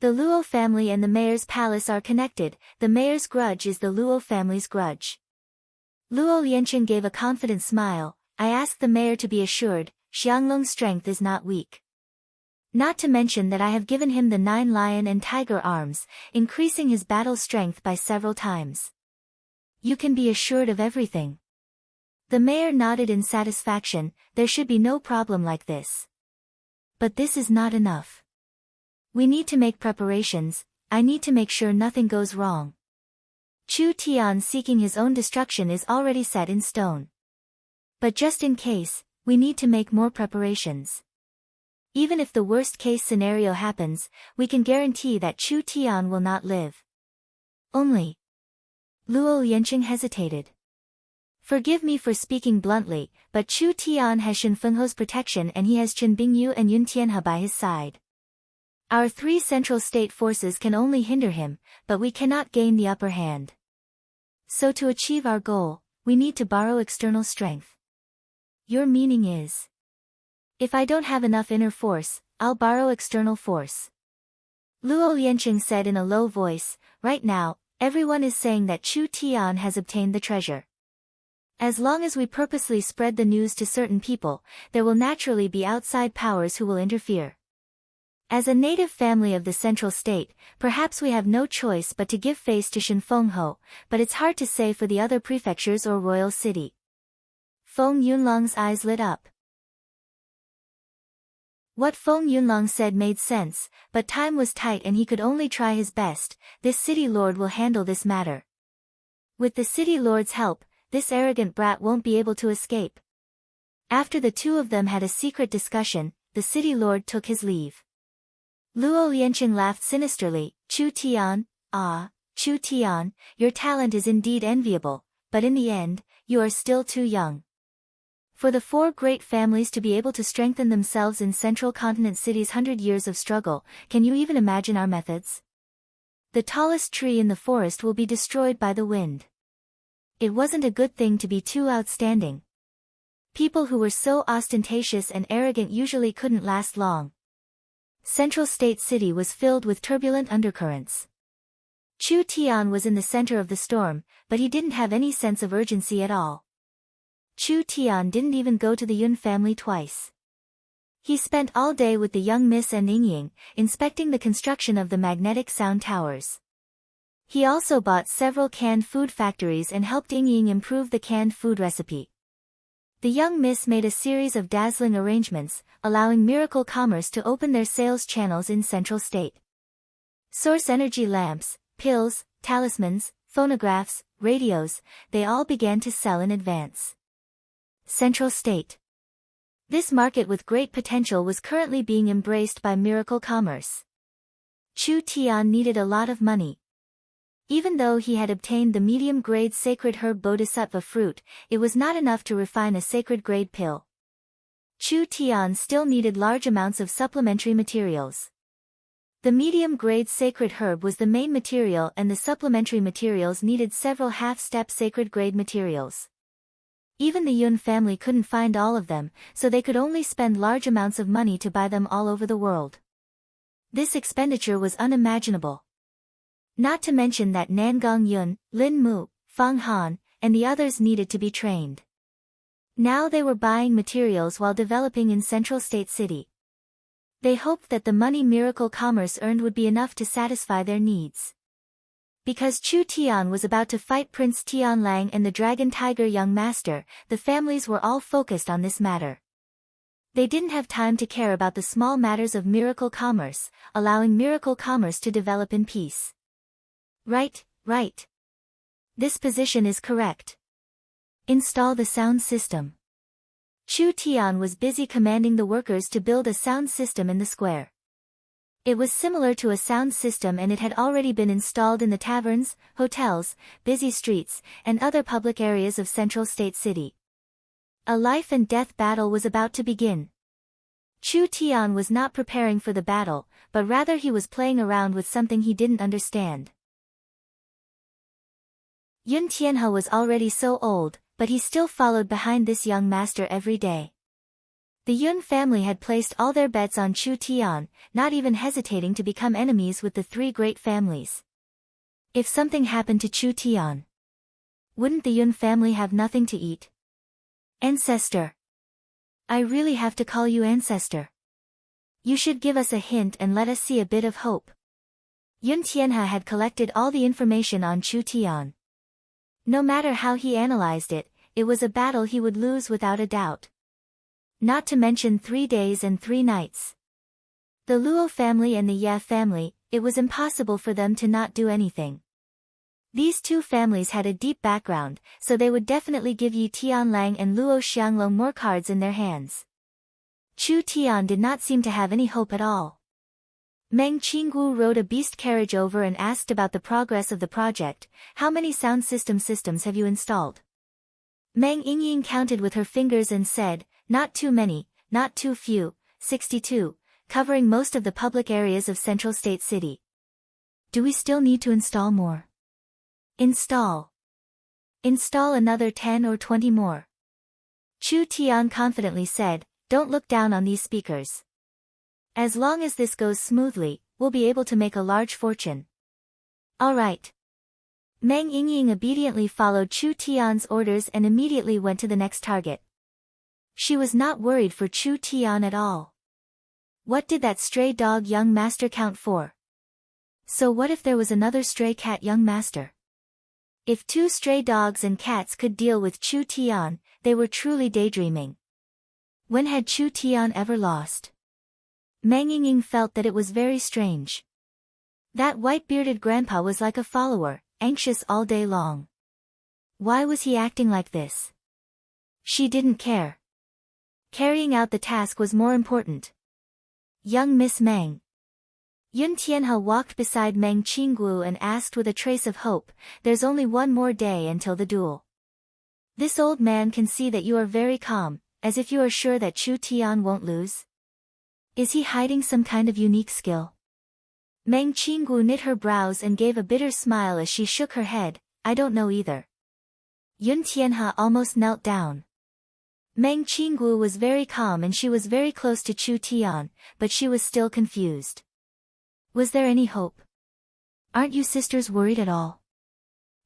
The Luo family and the mayor's palace are connected. The mayor's grudge is the Luo family's grudge. Luo Yanqing gave a confident smile. I asked the mayor to be assured, Xianglong's strength is not weak. Not to mention that I have given him the 9 lion and tiger arms, increasing his battle strength by several times. You can be assured of everything. The mayor nodded in satisfaction. There should be no problem like this. But this is not enough. We need to make preparations. I need to make sure nothing goes wrong. Chu Tian seeking his own destruction is already set in stone. But just in case, we need to make more preparations. Even if the worst-case scenario happens, we can guarantee that Chu Tian will not live. Only. Luo Yanqing hesitated. Forgive me for speaking bluntly, but Chu Tian has Shen Fengho's protection and he has Chen Bingyu and Yun Tianhe by his side. Our 3 central state forces can only hinder him, but we cannot gain the upper hand. So to achieve our goal, we need to borrow external strength. Your meaning is? If I don't have enough inner force, I'll borrow external force. Luo Yanqing said in a low voice, right now, everyone is saying that Chu Tian has obtained the treasure. As long as we purposely spread the news to certain people, there will naturally be outside powers who will interfere. As a native family of the central state, perhaps we have no choice but to give face to Shen Fengho, but it's hard to say for the other prefectures or royal city. Feng Yunlong's eyes lit up. What Feng Yunlong said made sense, but time was tight and he could only try his best. This city lord will handle this matter. With the city lord's help, this arrogant brat won't be able to escape. After the two of them had a secret discussion, the city lord took his leave. Luo Yanqing laughed sinisterly. Chu Tian, Chu Tian, your talent is indeed enviable, but in the end, you are still too young. For the four great families to be able to strengthen themselves in Central Continent City's 100 years of struggle, can you even imagine our methods? The tallest tree in the forest will be destroyed by the wind. It wasn't a good thing to be too outstanding. People who were so ostentatious and arrogant usually couldn't last long. Central State City was filled with turbulent undercurrents. Chu Tian was in the center of the storm, but he didn't have any sense of urgency at all. Chu Tian didn't even go to the Yun family twice. He spent all day with the young Miss and Yingying, inspecting the construction of the magnetic sound towers. He also bought several canned food factories and helped Yingying improve the canned food recipe. The young Miss made a series of dazzling arrangements, allowing Miracle Commerce to open their sales channels in Central State. Source energy lamps, pills, talismans, phonographs, radios, they all began to sell in advance. Central State. This market with great potential was currently being embraced by Miracle Commerce. Chu Tian needed a lot of money. Even though he had obtained the medium-grade sacred herb bodhisattva fruit, it was not enough to refine a sacred-grade pill. Chu Tian still needed large amounts of supplementary materials. The medium-grade sacred herb was the main material and the supplementary materials needed several half-step sacred-grade materials. Even the Yun family couldn't find all of them, so they could only spend large amounts of money to buy them all over the world. This expenditure was unimaginable. Not to mention that Nangong Yun, Lin Mu, Fang Han, and the others needed to be trained. Now they were buying materials while developing in Central State City. They hoped that the money Miracle Commerce earned would be enough to satisfy their needs. Because Chu Tian was about to fight Prince Tianlang and the Dragon Tiger young master, the families were all focused on this matter. They didn't have time to care about the small matters of Miracle Commerce, allowing Miracle Commerce to develop in peace. Right. This position is correct. Install the sound system. Chu Tian was busy commanding the workers to build a sound system in the square. It was similar to a sound system and it had already been installed in the taverns, hotels, busy streets, and other public areas of Central State City. A life and death battle was about to begin. Chu Tian was not preparing for the battle, but rather he was playing around with something he didn't understand. Yun Tianhe was already so old, but he still followed behind this young master every day. The Yun family had placed all their bets on Chu Tian, not even hesitating to become enemies with the three great families. If something happened to Chu Tian, wouldn't the Yun family have nothing to eat? Ancestor. I really have to call you Ancestor. You should give us a hint and let us see a bit of hope. Yun Tianhe had collected all the information on Chu Tian. No matter how he analyzed it, it was a battle he would lose without a doubt. Not to mention 3 days and 3 nights. The Luo family and the Ye family, it was impossible for them to not do anything. These two families had a deep background, so they would definitely give Yi Tianlang and Luo Xianglong more cards in their hands. Chu Tian did not seem to have any hope at all. Meng Qinggu rode a beast carriage over and asked about the progress of the project. How many sound systems have you installed? Meng Yingying counted with her fingers and said, not too many, not too few, 62, covering most of the public areas of Central State City. Do we still need to install more? Install another 10 or 20 more. Chu Tian confidently said, don't look down on these speakers. As long as this goes smoothly, we'll be able to make a large fortune. All right. Meng Yingying obediently followed Chu Tian's orders and immediately went to the next target. She was not worried for Chu Tian at all. What did that stray dog young master count for? So what if there was another stray cat young master? If 2 stray dogs and cats could deal with Chu Tian, they were truly daydreaming. When had Chu Tian ever lost? Meng Yingying felt that it was very strange. That white-bearded grandpa was like a follower, anxious all day long. Why was he acting like this? She didn't care. Carrying out the task was more important. Young Miss Meng. Yun Tianhe walked beside Meng Qinggu and asked with a trace of hope, there's only 1 more day until the duel. This old man can see that you are very calm, as if you are sure that Chu Tian won't lose? Is he hiding some kind of unique skill? Meng Qinggu knit her brows and gave a bitter smile as she shook her head. I don't know either. Yun Tianhe almost knelt down. Meng Qinggu was very calm and she was very close to Chu Tian, but she was still confused. Was there any hope? Aren't you sisters worried at all?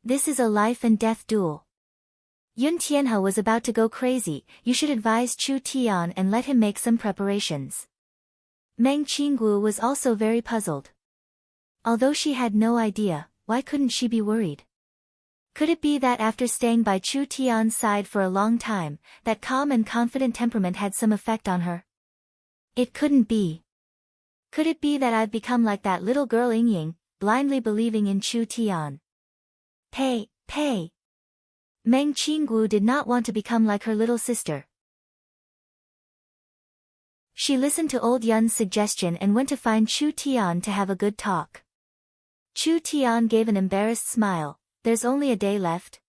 This is a life and death duel. Yun Tianhe was about to go crazy. You should advise Chu Tian and let him make some preparations. Meng Qinggu was also very puzzled. Although she had no idea, why couldn't she be worried? Could it be that after staying by Chu Tian's side for a long time, that calm and confident temperament had some effect on her? It couldn't be. Could it be that I've become like that little girl Yingying, blindly believing in Chu Tian? Pei. Meng Qinggu did not want to become like her little sister. She listened to old Yun's suggestion and went to find Chu Tian to have a good talk. Chu Tian gave an embarrassed smile. There's only a day left.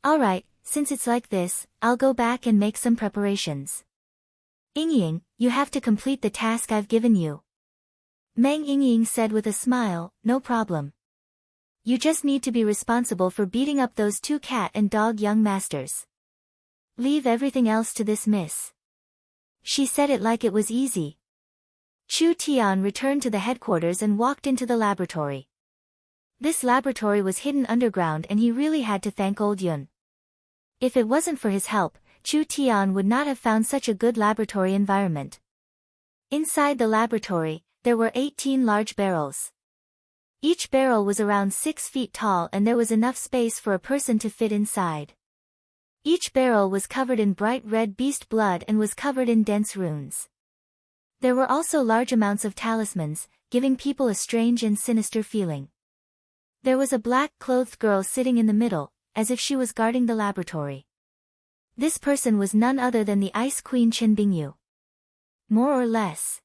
Alright, since it's like this, I'll go back and make some preparations. Yingying, you have to complete the task I've given you. Meng Yingying said with a smile, no problem. You just need to be responsible for beating up those two cat and dog young masters. Leave everything else to this miss. She said it like it was easy. Chu Tian returned to the headquarters and walked into the laboratory. This laboratory was hidden underground and he really had to thank old Yun. If it wasn't for his help, Chu Tian would not have found such a good laboratory environment. Inside the laboratory, there were 18 large barrels. Each barrel was around 6 feet tall and there was enough space for a person to fit inside. Each barrel was covered in bright red beast blood and was covered in dense runes. There were also large amounts of talismans, giving people a strange and sinister feeling. There was a black-clothed girl sitting in the middle, as if she was guarding the laboratory. This person was none other than the Ice Queen Chen Bingyu. More or less.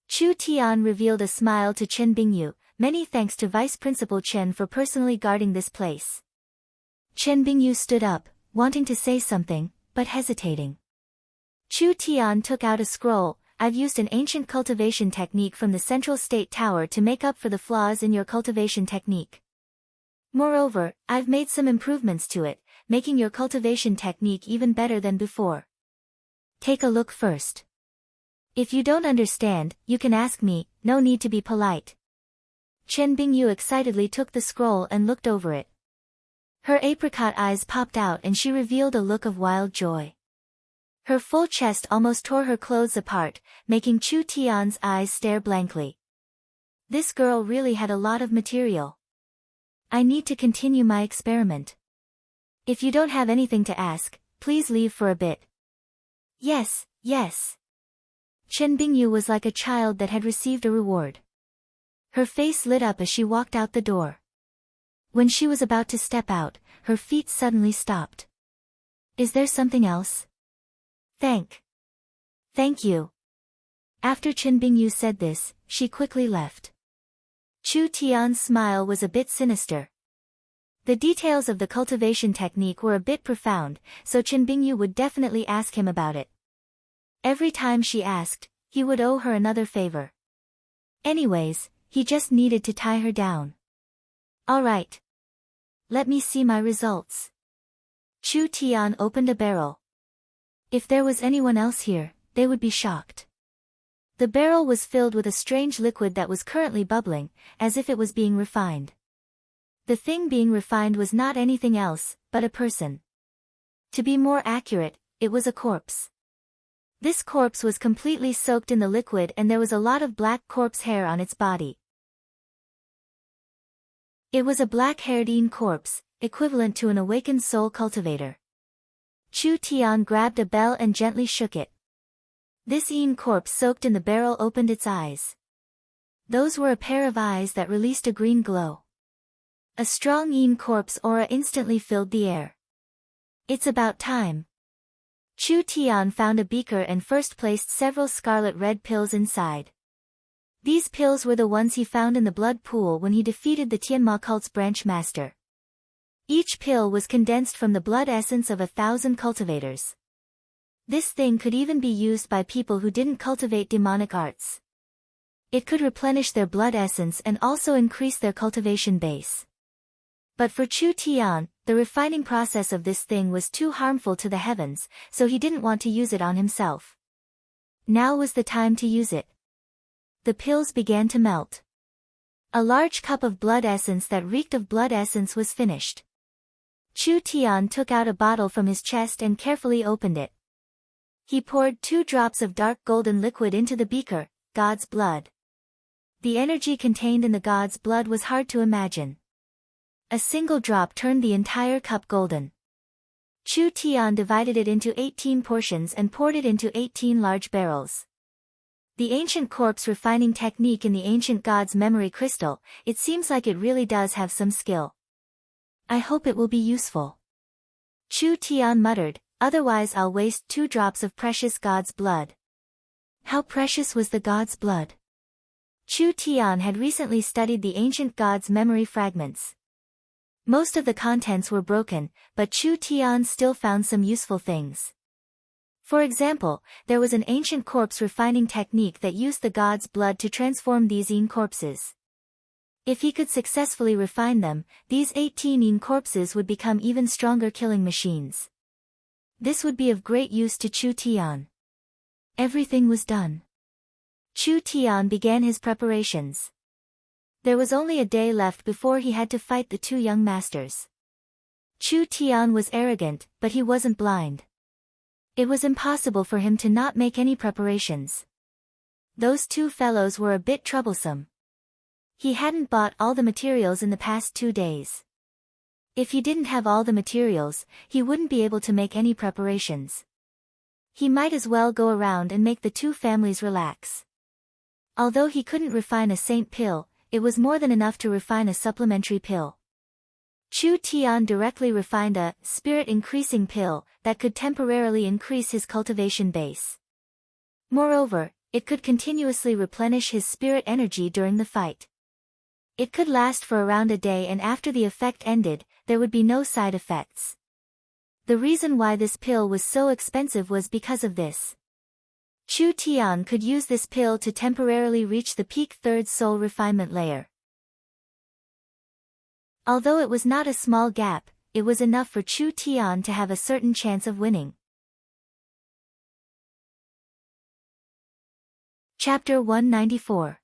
Chu Tian revealed a smile to Chen Bingyu. Many thanks to Vice Principal Chen for personally guarding this place. Chen Bingyu stood up, wanting to say something, but hesitating. Chu Tian took out a scroll. I've used an ancient cultivation technique from the Central State Tower to make up for the flaws in your cultivation technique. Moreover, I've made some improvements to it, making your cultivation technique even better than before. Take a look first. If you don't understand, you can ask me, no need to be polite. Chen Bingyu excitedly took the scroll and looked over it. Her apricot eyes popped out and she revealed a look of wild joy. Her full chest almost tore her clothes apart, making Chu Tian's eyes stare blankly. This girl really had a lot of material. I need to continue my experiment. If you don't have anything to ask, please leave for a bit. Yes. Chen Bingyu was like a child that had received a reward. Her face lit up as she walked out the door. When she was about to step out, her feet suddenly stopped. Is there something else? Thank you. After Chen Bingyu said this, she quickly left. Chu Tian's smile was a bit sinister. The details of the cultivation technique were a bit profound, so Chen Bingyu would definitely ask him about it. Every time she asked, he would owe her another favor. Anyways, he just needed to tie her down. Alright. Let me see my results. Chu Tian opened a barrel. If there was anyone else here, they would be shocked. The barrel was filled with a strange liquid that was currently bubbling, as if it was being refined. The thing being refined was not anything else, but a person. To be more accurate, it was a corpse. This corpse was completely soaked in the liquid and there was a lot of black corpse hair on its body. It was a black-haired Yin corpse, equivalent to an awakened soul cultivator. Chu Tian grabbed a bell and gently shook it. This Yin corpse soaked in the barrel opened its eyes. Those were a pair of eyes that released a green glow. A strong Yin corpse aura instantly filled the air. It's about time. Chu Tian found a beaker and first placed several scarlet red pills inside. These pills were the ones he found in the blood pool when he defeated the Tianma cult's branch master. Each pill was condensed from the blood essence of 1,000 cultivators. This thing could even be used by people who didn't cultivate demonic arts. It could replenish their blood essence and also increase their cultivation base. But for Chu Tian, the refining process of this thing was too harmful to the heavens, so he didn't want to use it on himself. Now was the time to use it. The pills began to melt. A large cup of blood essence that reeked of blood essence was finished. Chu Tian took out a bottle from his chest and carefully opened it. He poured 2 drops of dark golden liquid into the beaker, God's blood. The energy contained in the God's blood was hard to imagine. A single drop turned the entire cup golden. Chu Tian divided it into 18 portions and poured it into 18 large barrels. The ancient corpse refining technique in the ancient god's memory crystal, it seems like it really does have some skill. I hope it will be useful. Chu Tian muttered, otherwise I'll waste 2 drops of precious god's blood. How precious was the god's blood? Chu Tian had recently studied the ancient god's memory fragments. Most of the contents were broken, but Chu Tian still found some useful things. For example, there was an ancient corpse refining technique that used the god's blood to transform these Yin corpses. If he could successfully refine them, these 18 Yin corpses would become even stronger killing machines. This would be of great use to Chu Tian. Everything was done. Chu Tian began his preparations. There was only a day left before he had to fight the 2 young masters. Chu Tian was arrogant, but he wasn't blind. It was impossible for him to not make any preparations. Those 2 fellows were a bit troublesome. He hadn't bought all the materials in the past 2 days. If he didn't have all the materials, he wouldn't be able to make any preparations. He might as well go around and make the 2 families relax. Although he couldn't refine a saint pill, it was more than enough to refine a supplementary pill. Chu Tian directly refined a spirit-increasing pill that could temporarily increase his cultivation base. Moreover, it could continuously replenish his spirit energy during the fight. It could last for around a day, and after the effect ended, there would be no side effects. The reason why this pill was so expensive was because of this. Chu Tian could use this pill to temporarily reach the peak 3rd soul refinement layer. Although it was not a small gap, it was enough for Chu Tian to have a certain chance of winning. Chapter 194.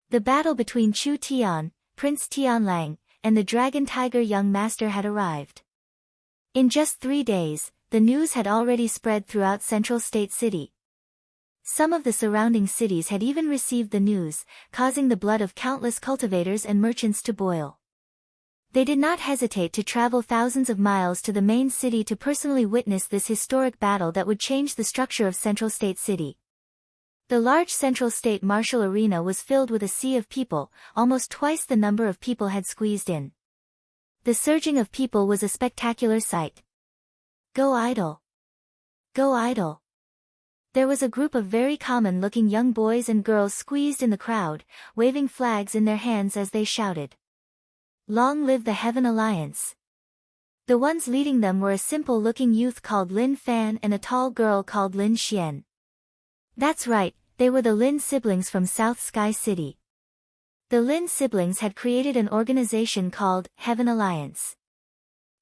The battle between Chu Tian, Prince Tianlang, and the Dragon Tiger young master had arrived. In just 3 days, the news had already spread throughout Central State City. Some of the surrounding cities had even received the news, causing the blood of countless cultivators and merchants to boil. They did not hesitate to travel thousands of miles to the main city to personally witness this historic battle that would change the structure of Central State City. The large Central State Martial Arena was filled with a sea of people, almost twice the number of people had squeezed in. The surging of people was a spectacular sight. Go idle! Go idle! There was a group of very common-looking young boys and girls squeezed in the crowd, waving flags in their hands as they shouted, "Long live the Heaven Alliance!" The ones leading them were a simple-looking youth called Lin Fan and a tall girl called Lin Xian. That's right, they were the Lin siblings from South Sky City. The Lin siblings had created an organization called Heaven Alliance.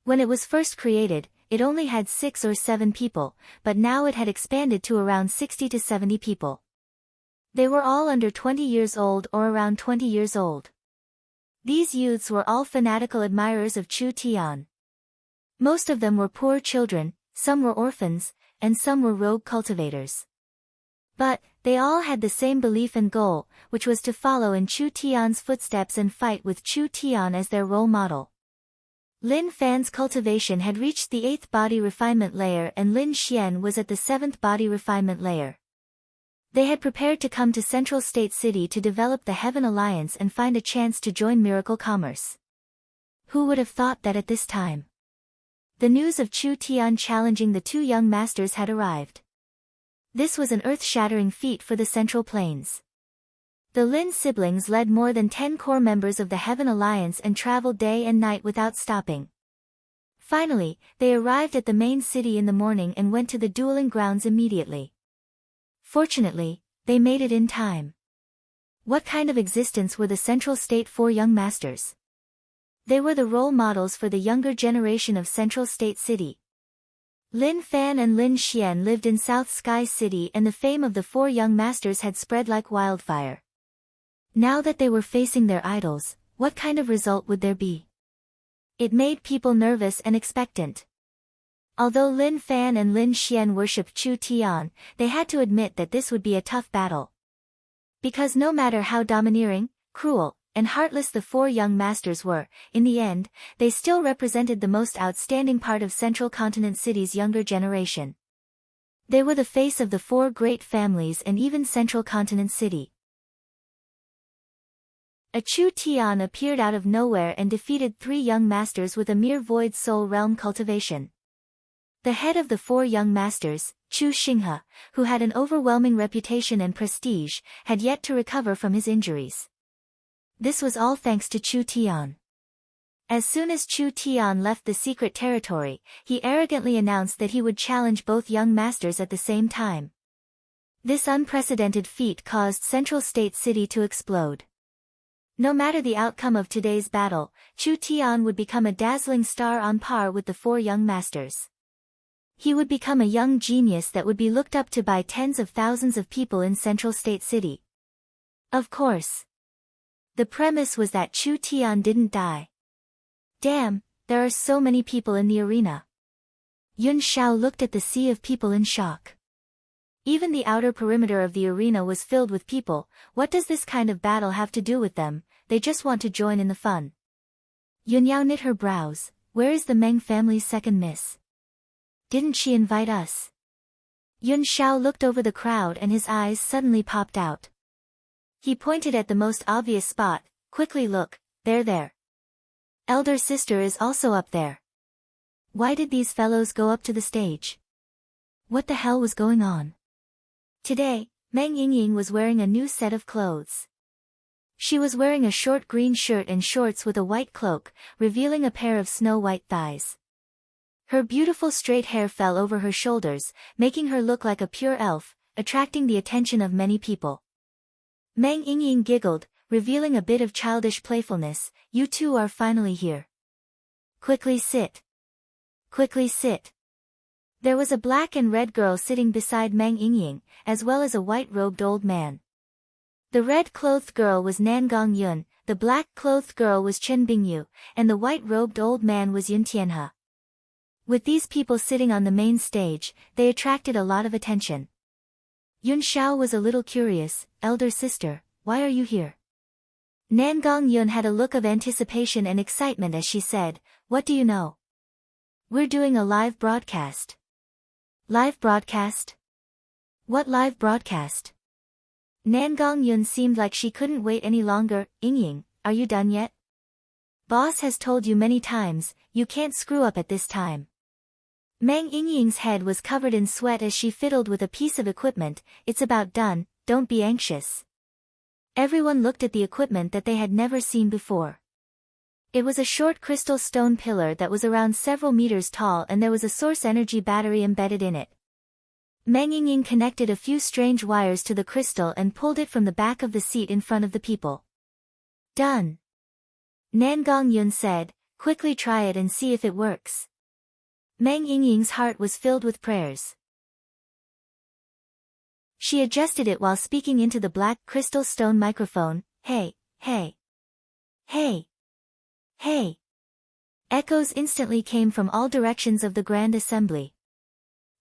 When it was first created, it only had 6 or 7 people, but now it had expanded to around 60 to 70 people. They were all under 20 years old or around 20 years old. These youths were all fanatical admirers of Chu Tian. Most of them were poor children, some were orphans, and some were rogue cultivators. But, they all had the same belief and goal, which was to follow in Chu Tian's footsteps and fight with Chu Tian as their role model. Lin Fan's cultivation had reached the 8th body refinement layer and Lin Xian was at the 7th body refinement layer. They had prepared to come to Central State City to develop the Heaven Alliance and find a chance to join Miracle Commerce. Who would have thought that at this time? The news of Chu Tian challenging the 2 young masters had arrived. This was an earth-shattering feat for the Central Plains. The Lin siblings led more than 10 core members of the Heaven Alliance and traveled day and night without stopping. Finally, they arrived at the main city in the morning and went to the dueling grounds immediately. Fortunately, they made it in time. What kind of existence were the Central State Four Young Masters? They were the role models for the younger generation of Central State City. Lin Fan and Lin Xian lived in South Sky City, and the fame of the four young masters had spread like wildfire. Now that they were facing their idols, what kind of result would there be? It made people nervous and expectant. Although Lin Fan and Lin Xian worshipped Chu Tian, they had to admit that this would be a tough battle. Because no matter how domineering, cruel, and heartless the four young masters were, in the end, they still represented the most outstanding part of Central Continent City's younger generation. They were the face of the four great families and even Central Continent City. A Chu Tian appeared out of nowhere and defeated three young masters with a mere void soul realm cultivation. The head of the four young masters, Chu Xinghe, who had an overwhelming reputation and prestige, had yet to recover from his injuries. This was all thanks to Chu Tian. As soon as Chu Tian left the secret territory, he arrogantly announced that he would challenge both young masters at the same time. This unprecedented feat caused Central State City to explode. No matter the outcome of today's battle, Chu Tian would become a dazzling star on par with the four young masters. He would become a young genius that would be looked up to by tens of thousands of people in Central State City. Of course. The premise was that Chu Tian didn't die. Damn, there are so many people in the arena. Yun Xiao looked at the sea of people in shock. Even the outer perimeter of the arena was filled with people. What does this kind of battle have to do with them? They just want to join in the fun. Yun Yao knit her brows. Where is the Meng family's second miss? Didn't she invite us? Yun Xiao looked over the crowd and his eyes suddenly popped out. He pointed at the most obvious spot. Quickly look, there. Elder sister is also up there. Why did these fellows go up to the stage? What the hell was going on? Today, Meng Yingying was wearing a new set of clothes. She was wearing a short green shirt and shorts with a white cloak, revealing a pair of snow-white thighs. Her beautiful straight hair fell over her shoulders, making her look like a pure elf, attracting the attention of many people. Meng Yingying giggled, revealing a bit of childish playfulness. You two are finally here. Quickly sit. Quickly sit. There was a black and red girl sitting beside Meng Yingying, as well as a white-robed old man. The red-clothed girl was Nangong Yun, the black-clothed girl was Chen Bingyu, and the white-robed old man was Yun Tianhe. With these people sitting on the main stage, they attracted a lot of attention. Yun Xiao was a little curious. Elder sister, why are you here? Nangong Yun had a look of anticipation and excitement as she said, what do you know? We're doing a live broadcast. Live broadcast? What live broadcast? Nangong Yun seemed like she couldn't wait any longer. Yingying, are you done yet? Boss has told you many times, you can't screw up at this time. Meng Yingying's head was covered in sweat as she fiddled with a piece of equipment. It's about done, don't be anxious. Everyone looked at the equipment that they had never seen before. It was a short crystal stone pillar that was around several meters tall, and there was a source energy battery embedded in it. Meng Yingying connected a few strange wires to the crystal and pulled it from the back of the seat in front of the people. Done. Nangong Yun said, quickly try it and see if it works. Meng Yingying's heart was filled with prayers. She adjusted it while speaking into the black crystal stone microphone. Hey. Echoes instantly came from all directions of the Grand Assembly.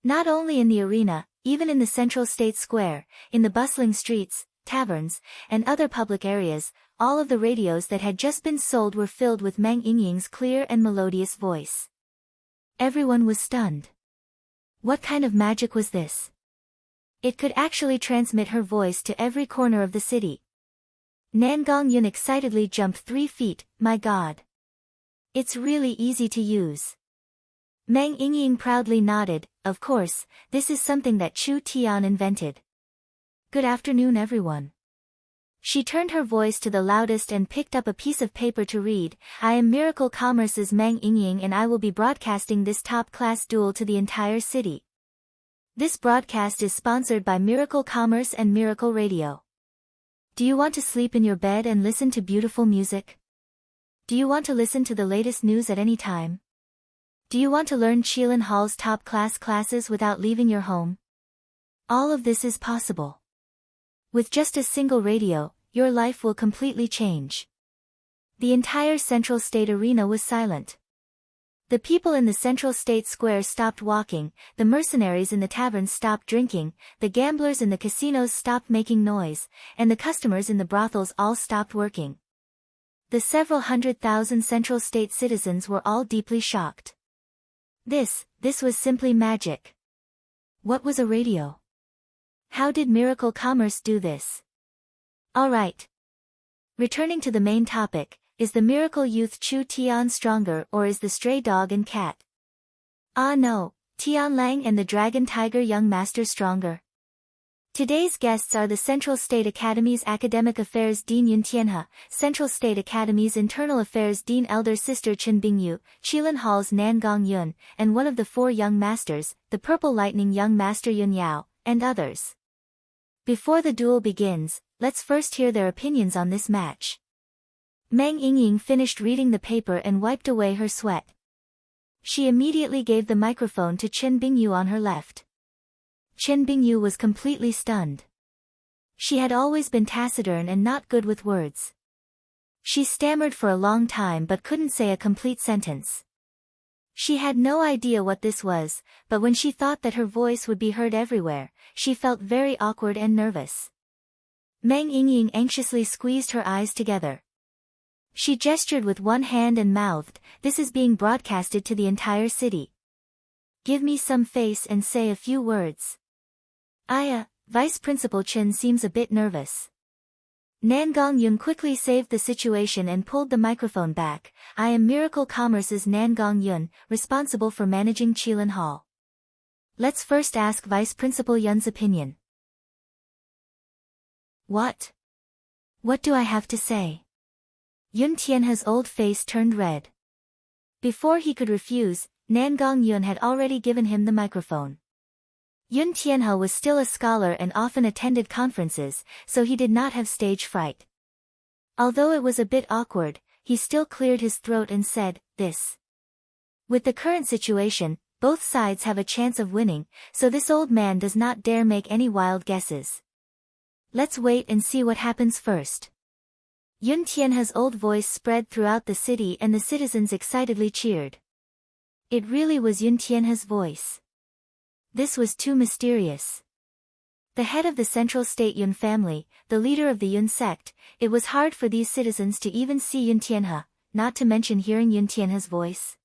Not only in the arena, even in the Central State Square, in the bustling streets, taverns, and other public areas, all of the radios that had just been sold were filled with Meng Yingying's clear and melodious voice. Everyone was stunned. What kind of magic was this? It could actually transmit her voice to every corner of the city. Nangong Yun excitedly jumped 3 feet. My God. It's really easy to use. Meng Yingying proudly nodded. Of course, this is something that Chu Tian invented. Good afternoon everyone. She turned her voice to the loudest and picked up a piece of paper to read. I am Miracle Commerce's Meng Yingying and I will be broadcasting this top-class duel to the entire city. This broadcast is sponsored by Miracle Commerce and Miracle Radio. Do you want to sleep in your bed and listen to beautiful music? Do you want to listen to the latest news at any time? Do you want to learn Qilin Hall's top-class classes without leaving your home? All of this is possible. With just a single radio, your life will completely change. The entire Central State Arena was silent. The people in the Central State Square stopped walking, the mercenaries in the taverns stopped drinking, the gamblers in the casinos stopped making noise, and the customers in the brothels all stopped working. The several 100,000 Central State citizens were all deeply shocked. This was simply magic. What was a radio? How did Miracle Commerce do this? Alright. Returning to the main topic, is the miracle youth Chu Tian stronger or is the stray dog and cat? Ah no, Tian Lang and the dragon tiger young master stronger. Today's guests are the Central State Academy's Academic Affairs Dean Yun Tianhe, Central State Academy's Internal Affairs Dean elder sister Chen Bingyu, Qilin Hall's Nan Gong Yun, and one of the 4 young masters, the Purple Lightning young master Yun Yao, and others. Before the duel begins, let's first hear their opinions on this match. Meng Yingying finished reading the paper and wiped away her sweat. She immediately gave the microphone to Chen Bingyu on her left. Chen Bingyu was completely stunned. She had always been taciturn and not good with words. She stammered for a long time but couldn't say a complete sentence. She had no idea what this was, but when she thought that her voice would be heard everywhere, she felt very awkward and nervous. Meng Yingying anxiously squeezed her eyes together. She gestured with one hand and mouthed, "This is being broadcasted to the entire city. Give me some face and say a few words." Vice Principal Chen seems a bit nervous. Nan Gong Yun quickly saved the situation and pulled the microphone back. I am Miracle Commerce's Nan Gong Yun, responsible for managing Qilin Hall. Let's first ask Vice Principal Yun's opinion. What? What do I have to say? Yun Tianhe's old face turned red. Before he could refuse, Nan Gong Yun had already given him the microphone. Yun Tianhe was still a scholar and often attended conferences, so he did not have stage fright. Although it was a bit awkward, he still cleared his throat and said, "This. With the current situation, both sides have a chance of winning, so this old man does not dare make any wild guesses. Let's wait and see what happens first." Yun Tianhe's old voice spread throughout the city and the citizens excitedly cheered. It really was Yun Tianhe's voice. This was too mysterious. The head of the Central State Yun family, the leader of the Yun sect, it was hard for these citizens to even see Yun Tianhe, not to mention hearing Yun Tianhe's voice.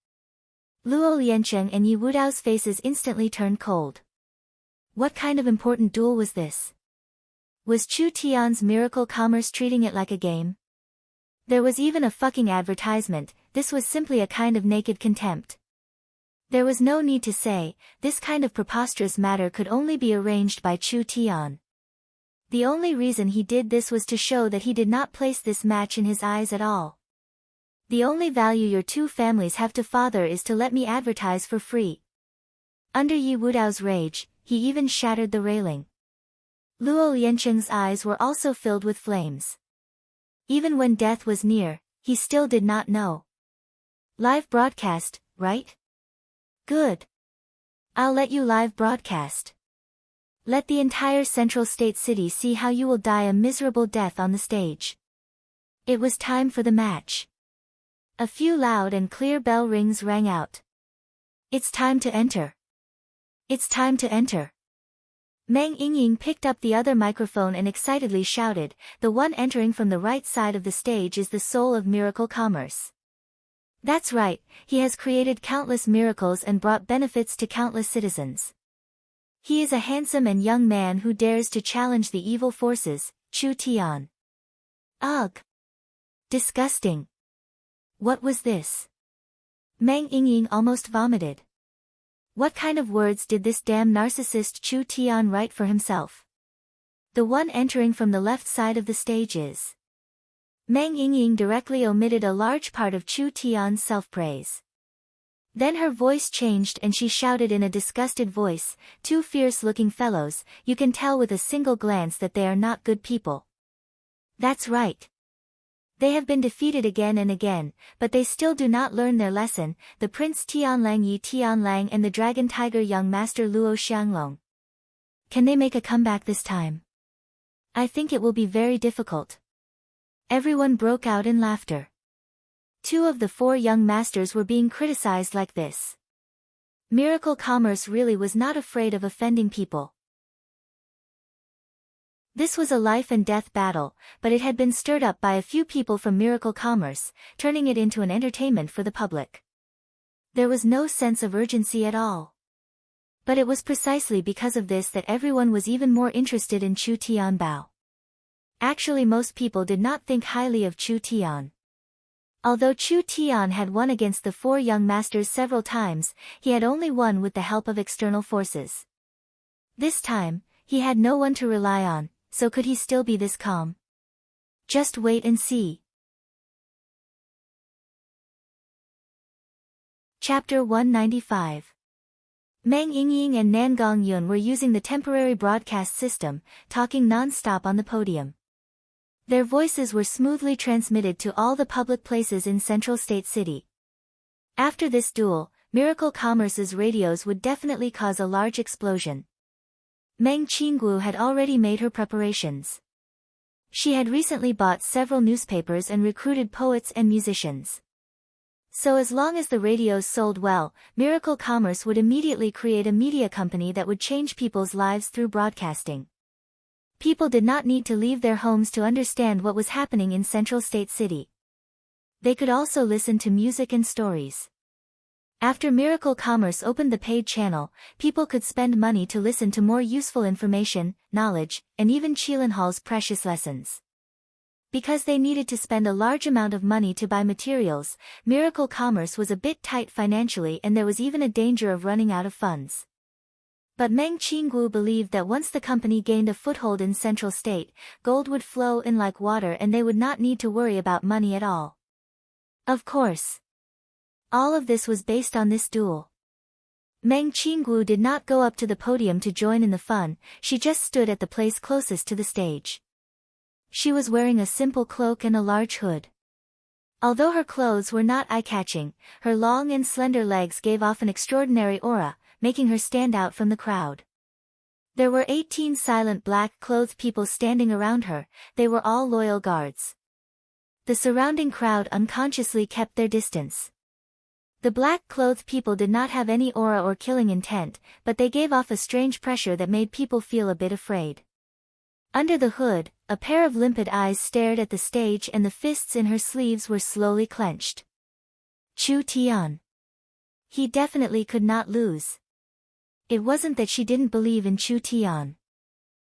Luo Liancheng and Yi Wudao's faces instantly turned cold. What kind of important duel was this? Was Chu Tian's Miracle Commerce treating it like a game? There was even a fucking advertisement. This was simply a kind of naked contempt. There was no need to say, this kind of preposterous matter could only be arranged by Chu Tian. The only reason he did this was to show that he did not place this match in his eyes at all. The only value your 2 families have to father is to let me advertise for free. Under Yi Wudao's rage, he even shattered the railing. Luo Liancheng's eyes were also filled with flames. Even when death was near, he still did not know. Live broadcast, right? Good. I'll let you live broadcast. Let the entire Central State City see how you will die a miserable death on the stage. It was time for the match. A few loud and clear bell rings rang out. It's time to enter. It's time to enter. Meng Yingying picked up the other microphone and excitedly shouted, the one entering from the right side of the stage is the soul of Miracle Commerce. That's right, he has created countless miracles and brought benefits to countless citizens. He is a handsome and young man who dares to challenge the evil forces, Chu Tian. Ugh! Disgusting! What was this? Meng Yingying almost vomited. What kind of words did this damn narcissist Chu Tian write for himself? The one entering from the left side of the stage is. Meng Yingying directly omitted a large part of Chu Tian's self-praise. Then her voice changed and she shouted in a disgusted voice, "Two fierce-looking fellows, you can tell with a single glance that they are not good people." That's right. They have been defeated again and again, but they still do not learn their lesson, the Prince Tianlang Yi Tianlang and the Dragon Tiger young Master Luo Xianglong. Can they make a comeback this time? I think it will be very difficult. Everyone broke out in laughter. 2 of the 4 young masters were being criticized like this. Miracle Commerce really was not afraid of offending people. This was a life and death battle, but it had been stirred up by a few people from Miracle Commerce, turning it into an entertainment for the public. There was no sense of urgency at all. But it was precisely because of this that everyone was even more interested in Chu Tianbao. Actually, most people did not think highly of Chu Tian. Although Chu Tian had won against the 4 young masters several times, he had only won with the help of external forces. This time, he had no one to rely on. So could he still be this calm? Just wait and see. Chapter 195. Meng Yingying and Nangong Yun were using the temporary broadcast system, talking non-stop on the podium. Their voices were smoothly transmitted to all the public places in Central State City. After this duel, Miracle Commerce's radios would definitely cause a large explosion. Meng Qinggu had already made her preparations. She had recently bought several newspapers and recruited poets and musicians. So as long as the radios sold well, Miracle Commerce would immediately create a media company that would change people's lives through broadcasting. People did not need to leave their homes to understand what was happening in Central State City. They could also listen to music and stories. After Miracle Commerce opened the paid channel, people could spend money to listen to more useful information, knowledge, and even Chilanhal's precious lessons. Because they needed to spend a large amount of money to buy materials, Miracle Commerce was a bit tight financially and there was even a danger of running out of funds. But Meng Qinggu believed that once the company gained a foothold in Central State, gold would flow in like water and they would not need to worry about money at all. Of course. All of this was based on this duel. Meng Qinggu did not go up to the podium to join in the fun, she just stood at the place closest to the stage. She was wearing a simple cloak and a large hood. Although her clothes were not eye-catching, her long and slender legs gave off an extraordinary aura, making her stand out from the crowd. There were 18 silent black-clothed people standing around her, they were all loyal guards. The surrounding crowd unconsciously kept their distance. The black-clothed people did not have any aura or killing intent, but they gave off a strange pressure that made people feel a bit afraid. Under the hood, a pair of limpid eyes stared at the stage and the fists in her sleeves were slowly clenched. Chu Tian. He definitely could not lose. It wasn't that she didn't believe in Chu Tian.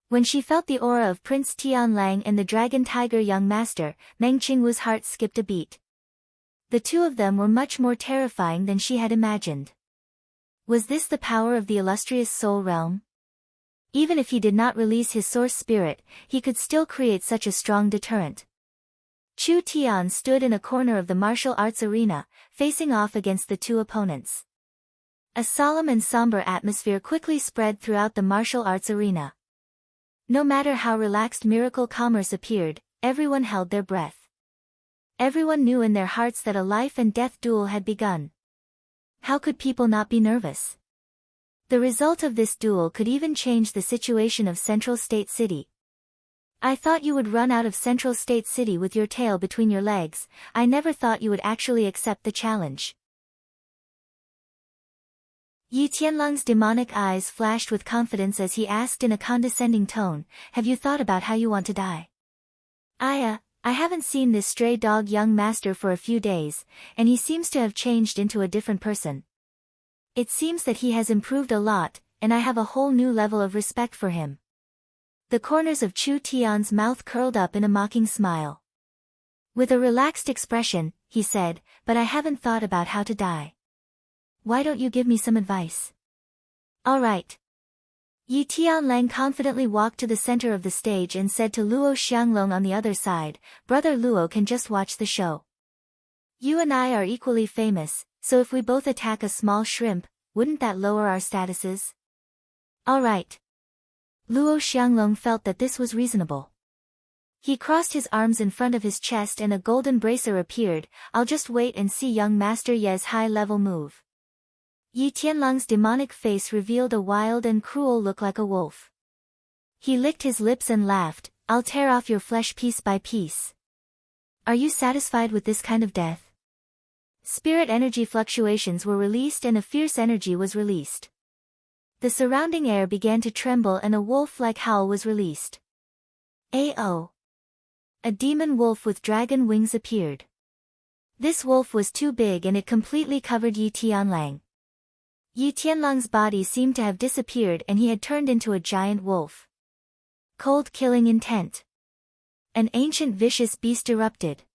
When she felt the aura of Prince Tianlang and the Dragon Tiger young master, Meng Qinggu's heart skipped a beat. The 2 of them were much more terrifying than she had imagined. Was this the power of the illustrious soul realm? Even if he did not release his source spirit, he could still create such a strong deterrent. Chu Tian stood in a corner of the martial arts arena, facing off against the 2 opponents. A solemn and somber atmosphere quickly spread throughout the martial arts arena. No matter how relaxed Miracle Commerce appeared, everyone held their breath. Everyone knew in their hearts that a life and death duel had begun. How could people not be nervous? The result of this duel could even change the situation of Central State City. I thought you would run out of Central State City with your tail between your legs, I never thought you would actually accept the challenge. Yi Tianlang's demonic eyes flashed with confidence as he asked in a condescending tone, have you thought about how you want to die? I haven't seen this stray dog young master for a few days, and he seems to have changed into a different person. It seems that he has improved a lot, and I have a whole new level of respect for him. The corners of Chu Tian's mouth curled up in a mocking smile. With a relaxed expression, he said, but I haven't thought about how to die. Why don't you give me some advice? All right. Yi Tianlang confidently walked to the center of the stage and said to Luo Xianglong on the other side, "Brother Luo can just watch the show. You and I are equally famous, so if we both attack a small shrimp, wouldn't that lower our statuses?" "All right." Luo Xianglong felt that this was reasonable. He crossed his arms in front of his chest and a golden bracer appeared. "I'll just wait and see young Master Ye's high-level move." Yi Tianlang's demonic face revealed a wild and cruel look like a wolf. He licked his lips and laughed, "I'll tear off your flesh piece by piece. Are you satisfied with this kind of death?" Spirit energy fluctuations were released and a fierce energy was released. The surrounding air began to tremble and a wolf-like howl was released. "Ao!" A demon wolf with dragon wings appeared. This wolf was too big and it completely covered Yi Tianlang. Yi Tianlang's body seemed to have disappeared and he had turned into a giant wolf. Cold killing intent. An ancient vicious beast erupted.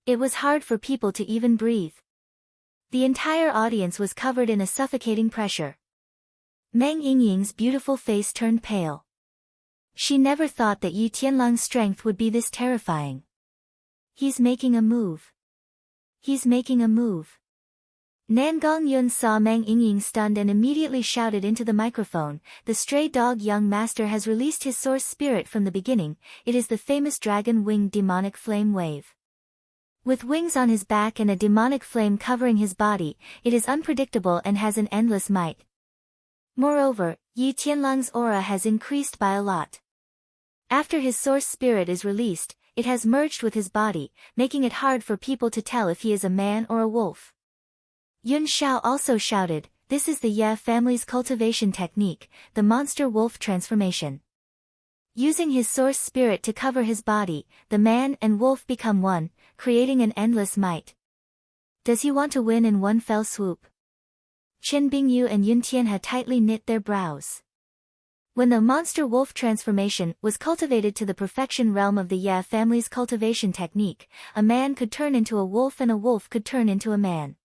It was hard for people to even breathe. The entire audience was covered in a suffocating pressure. Meng Yingying's beautiful face turned pale. She never thought that Yi Tianlang's strength would be this terrifying. He's making a move. He's making a move. Nan Gongyun saw Meng Yingying stunned and immediately shouted into the microphone, "The stray dog young master has released his source spirit from the beginning, it is the famous dragon-winged demonic flame wave. With wings on his back and a demonic flame covering his body, it is unpredictable and has an endless might. Moreover, Yi Tianlang's aura has increased by a lot. After his source spirit is released, it has merged with his body, making it hard for people to tell if he is a man or a wolf." Yun Xiao also shouted, "This is the Ye family's cultivation technique, the monster wolf transformation. Using his source spirit to cover his body, the man and wolf become one, creating an endless might. Does he want to win in one fell swoop?" Chen Bingyu and Yun Tianhe tightly knit their brows. When the monster wolf transformation was cultivated to the perfection realm of the Ye family's cultivation technique, a man could turn into a wolf and a wolf could turn into a man.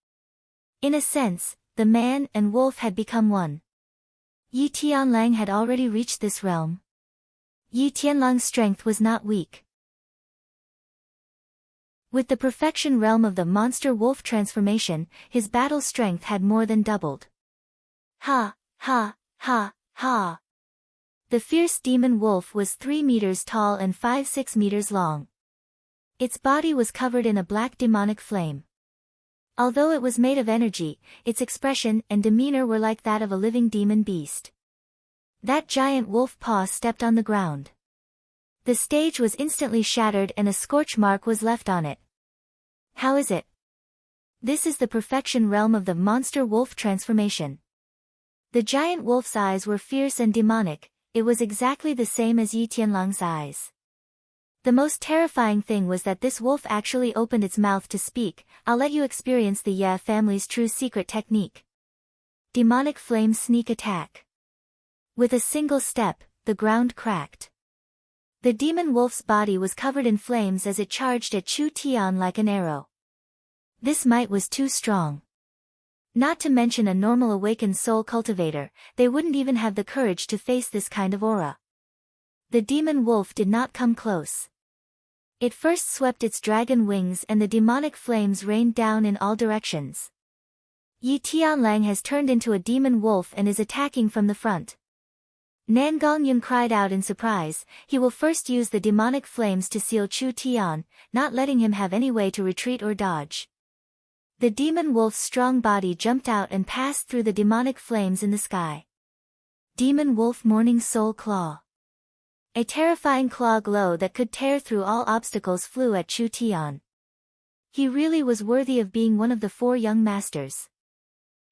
In a sense, the man and wolf had become one. Yi Tianlang had already reached this realm. Yi Tianlang's strength was not weak. With the perfection realm of the monster wolf transformation, his battle strength had more than doubled. Ha, ha, ha, ha. The fierce demon wolf was 3 meters tall and 5-6 meters long. Its body was covered in a black demonic flame. Although it was made of energy, its expression and demeanor were like that of a living demon beast. That giant wolf paw stepped on the ground. The stage was instantly shattered and a scorch mark was left on it. How is it? This is the perfection realm of the monster wolf transformation. The giant wolf's eyes were fierce and demonic, it was exactly the same as Yi Tianlang's eyes. The most terrifying thing was that this wolf actually opened its mouth to speak. "I'll let you experience the Ye family's true secret technique. Demonic flame sneak attack." With a single step, the ground cracked. The demon wolf's body was covered in flames as it charged at Chu Tian like an arrow. This might was too strong. Not to mention a normal awakened soul cultivator, they wouldn't even have the courage to face this kind of aura. The demon wolf did not come close. It first swept its dragon wings and the demonic flames rained down in all directions. Yi Tianlang has turned into a demon wolf and is attacking from the front. Nan Gongyun cried out in surprise, "He will first use the demonic flames to seal Chu Tian, not letting him have any way to retreat or dodge." The demon wolf's strong body jumped out and passed through the demonic flames in the sky. Demon wolf morning soul claw. A terrifying claw glow that could tear through all obstacles flew at Chu Tian. He really was worthy of being one of the 4 young masters.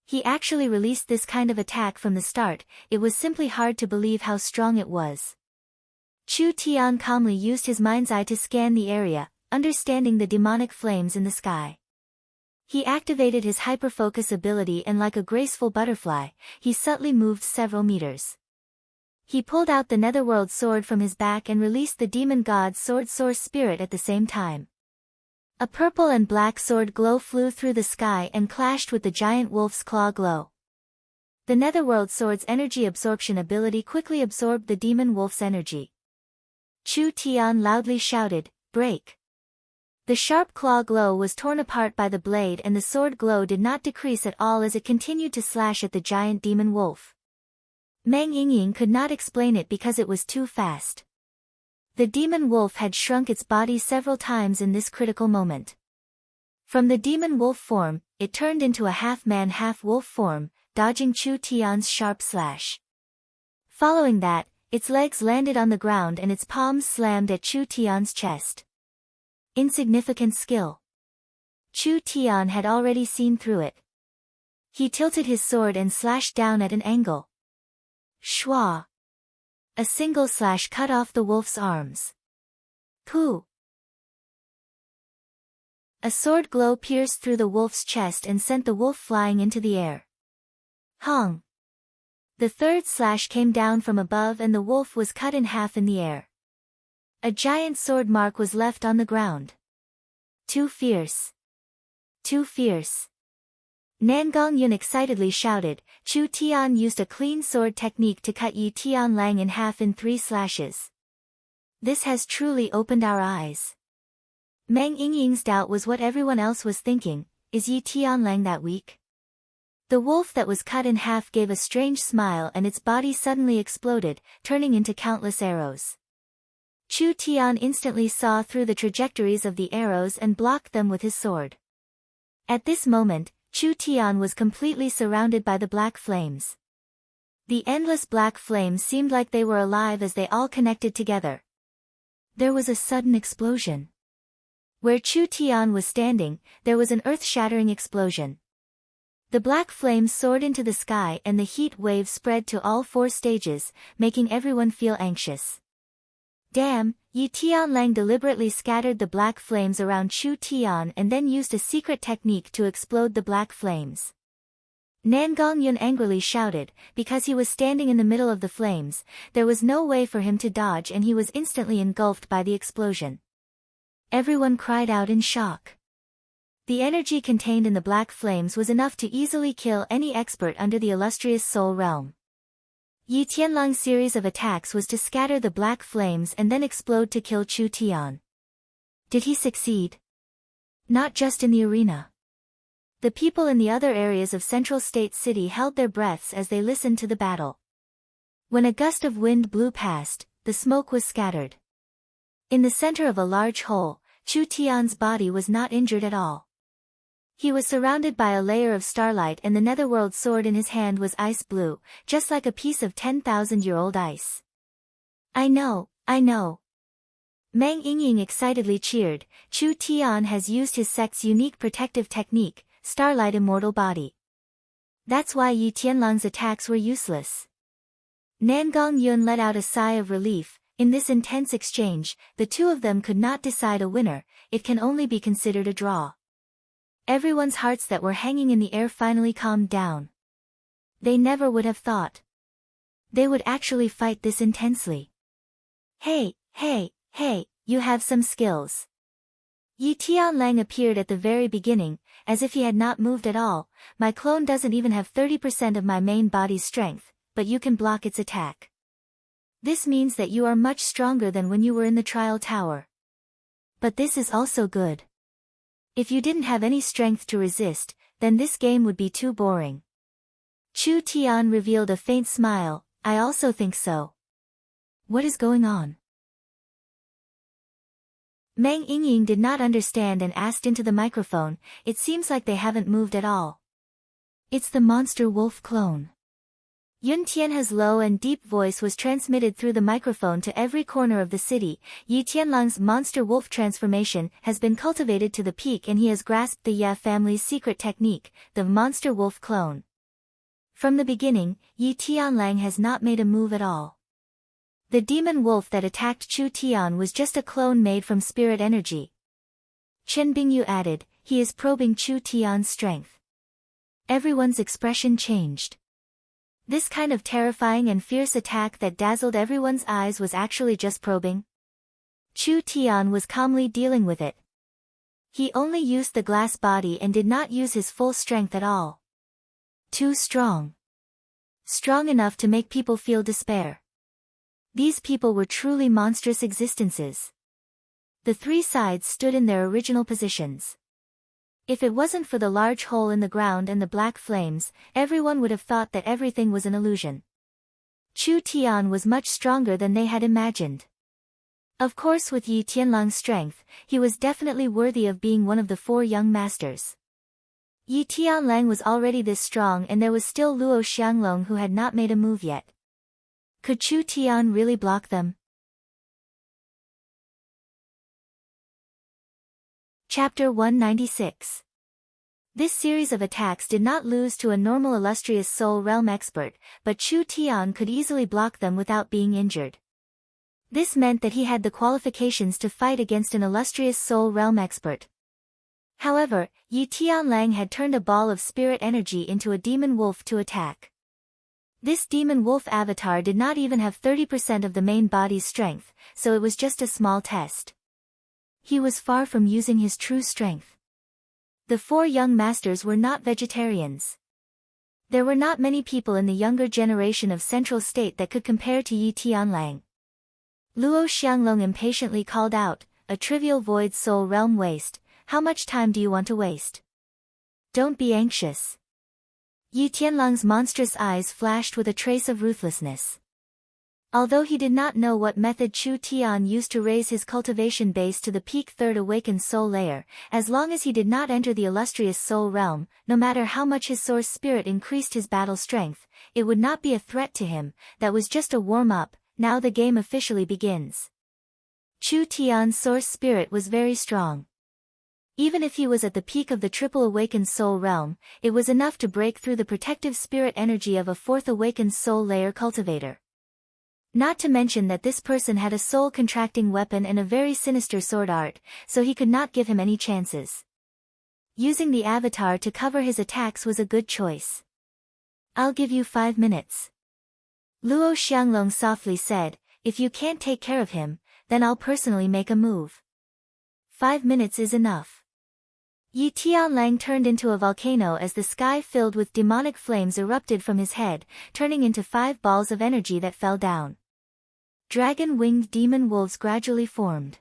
He actually released this kind of attack from the start, it was simply hard to believe how strong it was. Chu Tian calmly used his mind's eye to scan the area, understanding the demonic flames in the sky. He activated his hyperfocus ability and like a graceful butterfly, he subtly moved several meters. He pulled out the netherworld sword from his back and released the demon god's sword source spirit at the same time. A purple and black sword glow flew through the sky and clashed with the giant wolf's claw glow. The Netherworld Sword's energy absorption ability quickly absorbed the demon wolf's energy. Chu Tian loudly shouted, "Break!" The sharp claw glow was torn apart by the blade, and the sword glow did not decrease at all as it continued to slash at the giant demon wolf. Meng Yingying could not explain it because it was too fast. The demon wolf had shrunk its body several times in this critical moment. From the demon wolf form, it turned into a half-man half-wolf form, dodging Chu Tian's sharp slash. Following that, its legs landed on the ground and its palms slammed at Chu Tian's chest. Insignificant skill. Chu Tian had already seen through it. He tilted his sword and slashed down at an angle. Schwa! A single slash cut off the wolf's arms. Pooh! A sword glow pierced through the wolf's chest and sent the wolf flying into the air. Hong! The third slash came down from above and the wolf was cut in half in the air. A giant sword mark was left on the ground. Too fierce. Too fierce. Nan Gongyun excitedly shouted. Chu Tian used a clean sword technique to cut Yi Tianlang in half in 3 slashes. This has truly opened our eyes. Meng Yingying's doubt was what everyone else was thinking: is Yi Tianlang that weak? The wolf that was cut in half gave a strange smile and its body suddenly exploded, turning into countless arrows. Chu Tian instantly saw through the trajectories of the arrows and blocked them with his sword. At this moment, Chu Tian was completely surrounded by the black flames. The endless black flames seemed like they were alive as they all connected together. There was a sudden explosion. Where Chu Tian was standing, there was an earth-shattering explosion. The black flames soared into the sky and the heat wave spread to all 4 stages, making everyone feel anxious. Damn! Yi Tianlang deliberately scattered the black flames around Chu Tian and then used a secret technique to explode the black flames. Nan Gongyun angrily shouted. Because he was standing in the middle of the flames, there was no way for him to dodge and he was instantly engulfed by the explosion. Everyone cried out in shock. The energy contained in the black flames was enough to easily kill any expert under the illustrious Soul Realm. Yi Tianlang's series of attacks was to scatter the black flames and then explode to kill Chu Tian. Did he succeed? Not just in the arena. The people in the other areas of Central State City held their breaths as they listened to the battle. When a gust of wind blew past, the smoke was scattered. In the center of a large hole, Chu Tian's body was not injured at all. He was surrounded by a layer of starlight and the netherworld sword in his hand was ice blue, just like a piece of 10,000-year-old ice. I know, I know. Meng Yingying excitedly cheered. Chu Tian has used his sect's unique protective technique, Starlight Immortal Body. That's why Yi Tianlang's attacks were useless. Nan Gongyun let out a sigh of relief. In this intense exchange, the two of them could not decide a winner, it can only be considered a draw. Everyone's hearts that were hanging in the air finally calmed down. They never would have thought they would actually fight this intensely. Hey, you have some skills. Yi Tianlang appeared at the very beginning, as if he had not moved at all. My clone doesn't even have 30% of my main body's strength, but you can block its attack. This means that you are much stronger than when you were in the trial tower. But this is also good. If you didn't have any strength to resist, then this game would be too boring. Chu Tian revealed a faint smile. I also think so. What is going on? Meng Yingying did not understand and asked into the microphone. It seems like they haven't moved at all. It's the monster wolf clone. Yun Tianhe's low and deep voice was transmitted through the microphone to every corner of the city. Yi Tianlang's monster wolf transformation has been cultivated to the peak and he has grasped the Ya family's secret technique, the monster wolf clone. From the beginning, Yi Tianlang has not made a move at all. The demon wolf that attacked Chu Tian was just a clone made from spirit energy. Chen Bingyu added, he is probing Chu Tian's strength. Everyone's expression changed. This kind of terrifying and fierce attack that dazzled everyone's eyes was actually just probing. Chu Tian was calmly dealing with it. He only used the glass body and did not use his full strength at all. Too strong. strong enough to make people feel despair. These people were truly monstrous existences. The three sides stood in their original positions. If it wasn't for the large hole in the ground and the black flames, everyone would have thought that everything was an illusion. Chu Tian was much stronger than they had imagined. Of course, with Yi Tianlang's strength, he was definitely worthy of being one of the four young masters. Yi Tianlang was already this strong, and there was still Luo Xianglong who had not made a move yet. Could Chu Tian really block them? Chapter 196. This series of attacks did not lose to a normal illustrious soul realm expert, but Chu Tian could easily block them without being injured. This meant that he had the qualifications to fight against an illustrious soul realm expert. However, Yi Tianlang had turned a ball of spirit energy into a demon wolf to attack. This demon wolf avatar did not even have 30% of the main body's strength, so it was just a small test. He was far from using his true strength. The four young masters were not vegetarians. There were not many people in the younger generation of Central State that could compare to Yi Tianlang. Luo Xianglong impatiently called out, "A trivial void soul realm waste, how much time do you want to waste? Don't be anxious." Yi Tianlang's monstrous eyes flashed with a trace of ruthlessness. Although he did not know what method Chu Tian used to raise his cultivation base to the peak third awakened soul layer, as long as he did not enter the illustrious soul realm, no matter how much his source spirit increased his battle strength, it would not be a threat to him. That was just a warm-up. Now the game officially begins. Chu Tian's source spirit was very strong. Even if he was at the peak of the triple awakened soul realm, it was enough to break through the protective spirit energy of a fourth awakened soul layer cultivator. Not to mention that this person had a soul-contracting weapon and a very sinister sword art, so he could not give him any chances. Using the avatar to cover his attacks was a good choice. "I'll give you 5 minutes. Luo Xianglong softly said, "If you can't take care of him, then I'll personally make a move." 5 minutes is enough. Yi Tianlang turned into a volcano as the sky filled with demonic flames erupted from his head, turning into 5 balls of energy that fell down. Dragon-winged demon wolves gradually formed.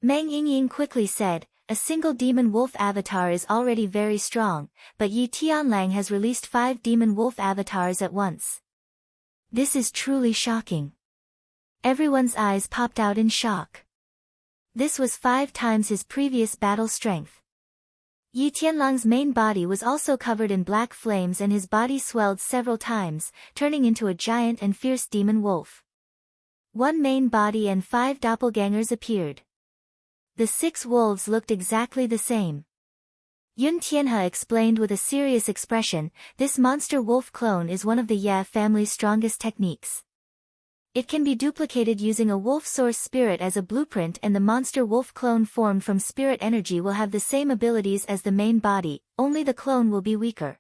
Meng Yingying quickly said, "A single demon wolf avatar is already very strong, but Yi Tianlang has released 5 demon wolf avatars at once. This is truly shocking." Everyone's eyes popped out in shock. This was 5 times his previous battle strength. Yi Tianlang's main body was also covered in black flames and his body swelled several times, turning into a giant and fierce demon wolf. 1 main body and 5 doppelgangers appeared. The 6 wolves looked exactly the same. Yun Tianhe explained with a serious expression, "This monster wolf clone is one of the Ye family's strongest techniques. It can be duplicated using a wolf source spirit as a blueprint, and the monster wolf clone formed from spirit energy will have the same abilities as the main body, only the clone will be weaker.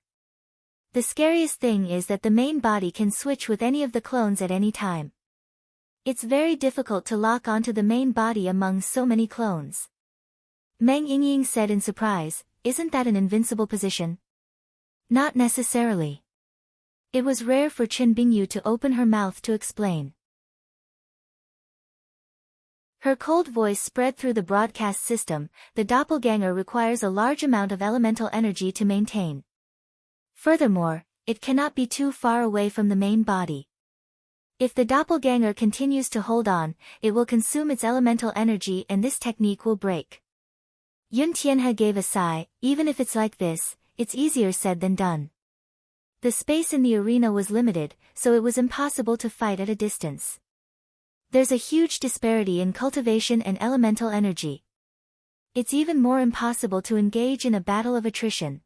The scariest thing is that the main body can switch with any of the clones at any time. It's very difficult to lock onto the main body among so many clones." Meng Yingying said in surprise, "Isn't that an invincible position?" "Not necessarily." It was rare for Qin Bingyu to open her mouth to explain. Her cold voice spread through the broadcast system. "The doppelganger requires a large amount of elemental energy to maintain. Furthermore, it cannot be too far away from the main body. If the doppelganger continues to hold on, it will consume its elemental energy and this technique will break." Yun Tianhe gave a sigh. "Even if it's like this, it's easier said than done." The space in the arena was limited, so it was impossible to fight at a distance. There's a huge disparity in cultivation and elemental energy. It's even more impossible to engage in a battle of attrition.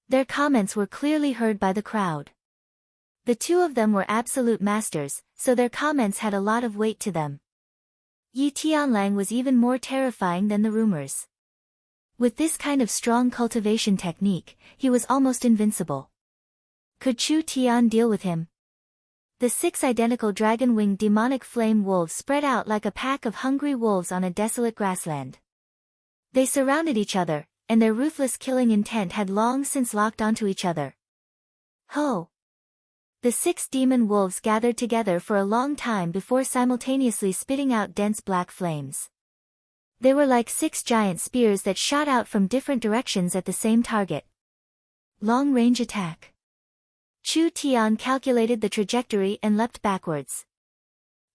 Their comments were clearly heard by the crowd. The 2 of them were absolute masters, so their comments had a lot of weight to them. Yi Tianlang was even more terrifying than the rumors. With this kind of strong cultivation technique, he was almost invincible. Could Chu Tian deal with him? The 6 identical dragon-winged demonic flame wolves spread out like a pack of hungry wolves on a desolate grassland. They surrounded each other, and their ruthless killing intent had long since locked onto each other. "Ho! The 6 demon wolves gathered together for a long time before simultaneously spitting out dense black flames. They were like 6 giant spears that shot out from different directions at the same target. Long-range attack. Chu Tian calculated the trajectory and leapt backwards.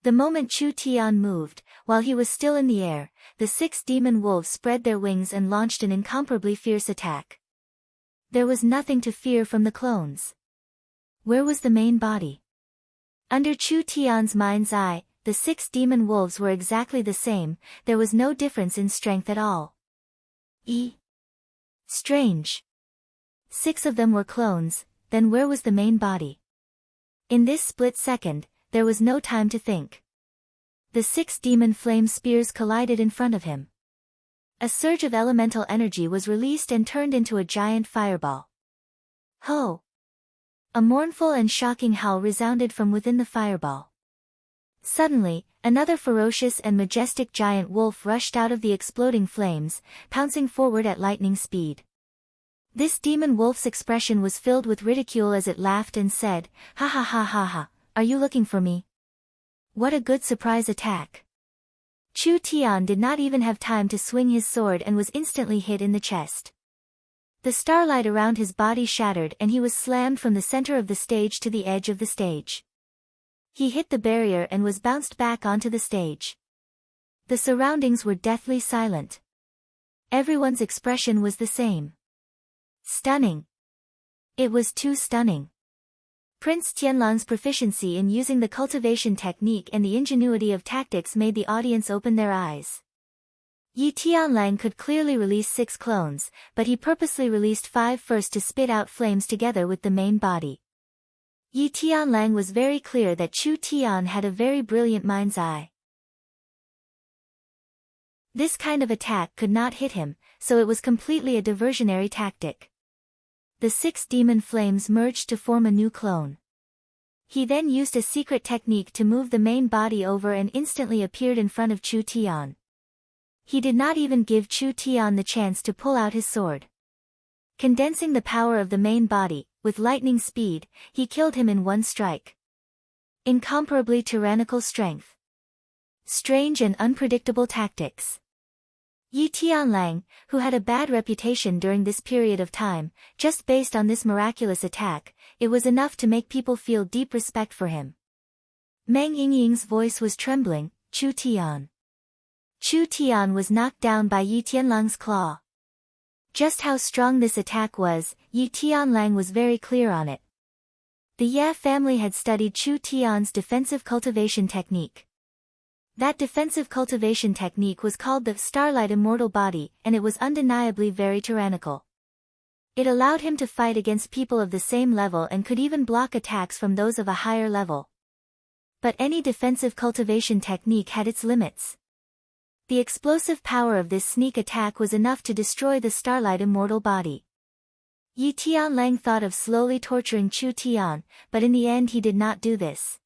The moment Chu Tian moved, while he was still in the air, the 6 demon wolves spread their wings and launched an incomparably fierce attack. There was nothing to fear from the clones. Where was the main body? Under Chu Tian's mind's eye, the 6 demon wolves were exactly the same, there was no difference in strength at all. Strange. 6 of them were clones, then where was the main body? In this split second, there was no time to think. The 6 demon flame spears collided in front of him. A surge of elemental energy was released and turned into a giant fireball. Ho! A mournful and shocking howl resounded from within the fireball. Suddenly, another ferocious and majestic giant wolf rushed out of the exploding flames, pouncing forward at lightning speed. This demon wolf's expression was filled with ridicule as it laughed and said, "Ha ha ha ha ha, are you looking for me? What a good surprise attack." Chu Tian did not even have time to swing his sword and was instantly hit in the chest. The starlight around his body shattered and he was slammed from the center of the stage to the edge of the stage. He hit the barrier and was bounced back onto the stage. The surroundings were deathly silent. Everyone's expression was the same. Stunning. It was too stunning. Prince Tianlang's proficiency in using the cultivation technique and the ingenuity of tactics made the audience open their eyes. Yi Tianlang could clearly release 6 clones, but he purposely released 5 first to spit out flames together with the main body. Yi Tianlang was very clear that Chu Tian had a very brilliant mind's eye. This kind of attack could not hit him, so it was completely a diversionary tactic. The 6 demon flames merged to form a new clone. He then used a secret technique to move the main body over and instantly appeared in front of Chu Tian. He did not even give Chu Tian the chance to pull out his sword. Condensing the power of the main body, with lightning speed, he killed him in one strike. Incomparably tyrannical strength. Strange and unpredictable tactics. Yi Tianlang, who had a bad reputation during this period of time, just based on this miraculous attack, it was enough to make people feel deep respect for him. Meng Yingying's voice was trembling. Chu Tian. Chu Tian was knocked down by Yi Tianlang's claw. Just how strong this attack was, Yi Tianlang was very clear on it. The Ye family had studied Chu Tian's defensive cultivation technique. That defensive cultivation technique was called the Starlight Immortal Body, and it was undeniably very tyrannical. It allowed him to fight against people of the same level and could even block attacks from those of a higher level. But any defensive cultivation technique had its limits. The explosive power of this sneak attack was enough to destroy the Starlight Immortal Body. Yi Tianlang thought of slowly torturing Chu Tian, but in the end he did not do this.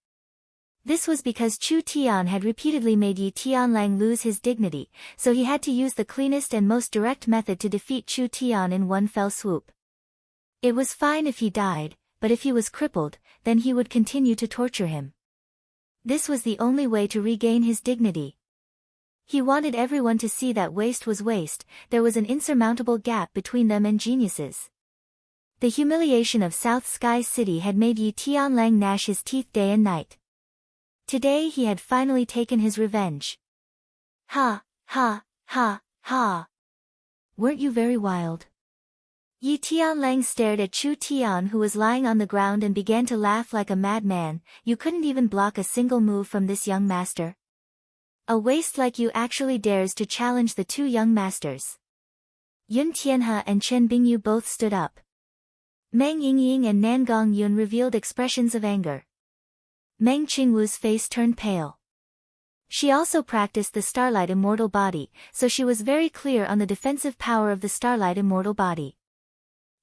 This was because Chu Tian had repeatedly made Yi Tianlang lose his dignity, so he had to use the cleanest and most direct method to defeat Chu Tian in one fell swoop. It was fine if he died, but if he was crippled, then he would continue to torture him. This was the only way to regain his dignity. He wanted everyone to see that waste was waste, there was an insurmountable gap between them and geniuses. The humiliation of South Sky City had made Yi Tianlang gnash his teeth day and night. Today he had finally taken his revenge. Ha, ha, ha, ha. Weren't you very wild? Yi Tianlang stared at Chu Tian, who was lying on the ground, and began to laugh like a madman. You couldn't even block a single move from this young master? A waste like you actually dares to challenge the 2 young masters. Yun Tianhe and Chen Bingyu both stood up. Meng Yingying and Nangong Yun revealed expressions of anger. Meng Qingwu's face turned pale. She also practiced the Starlight Immortal Body, so she was very clear on the defensive power of the Starlight Immortal Body.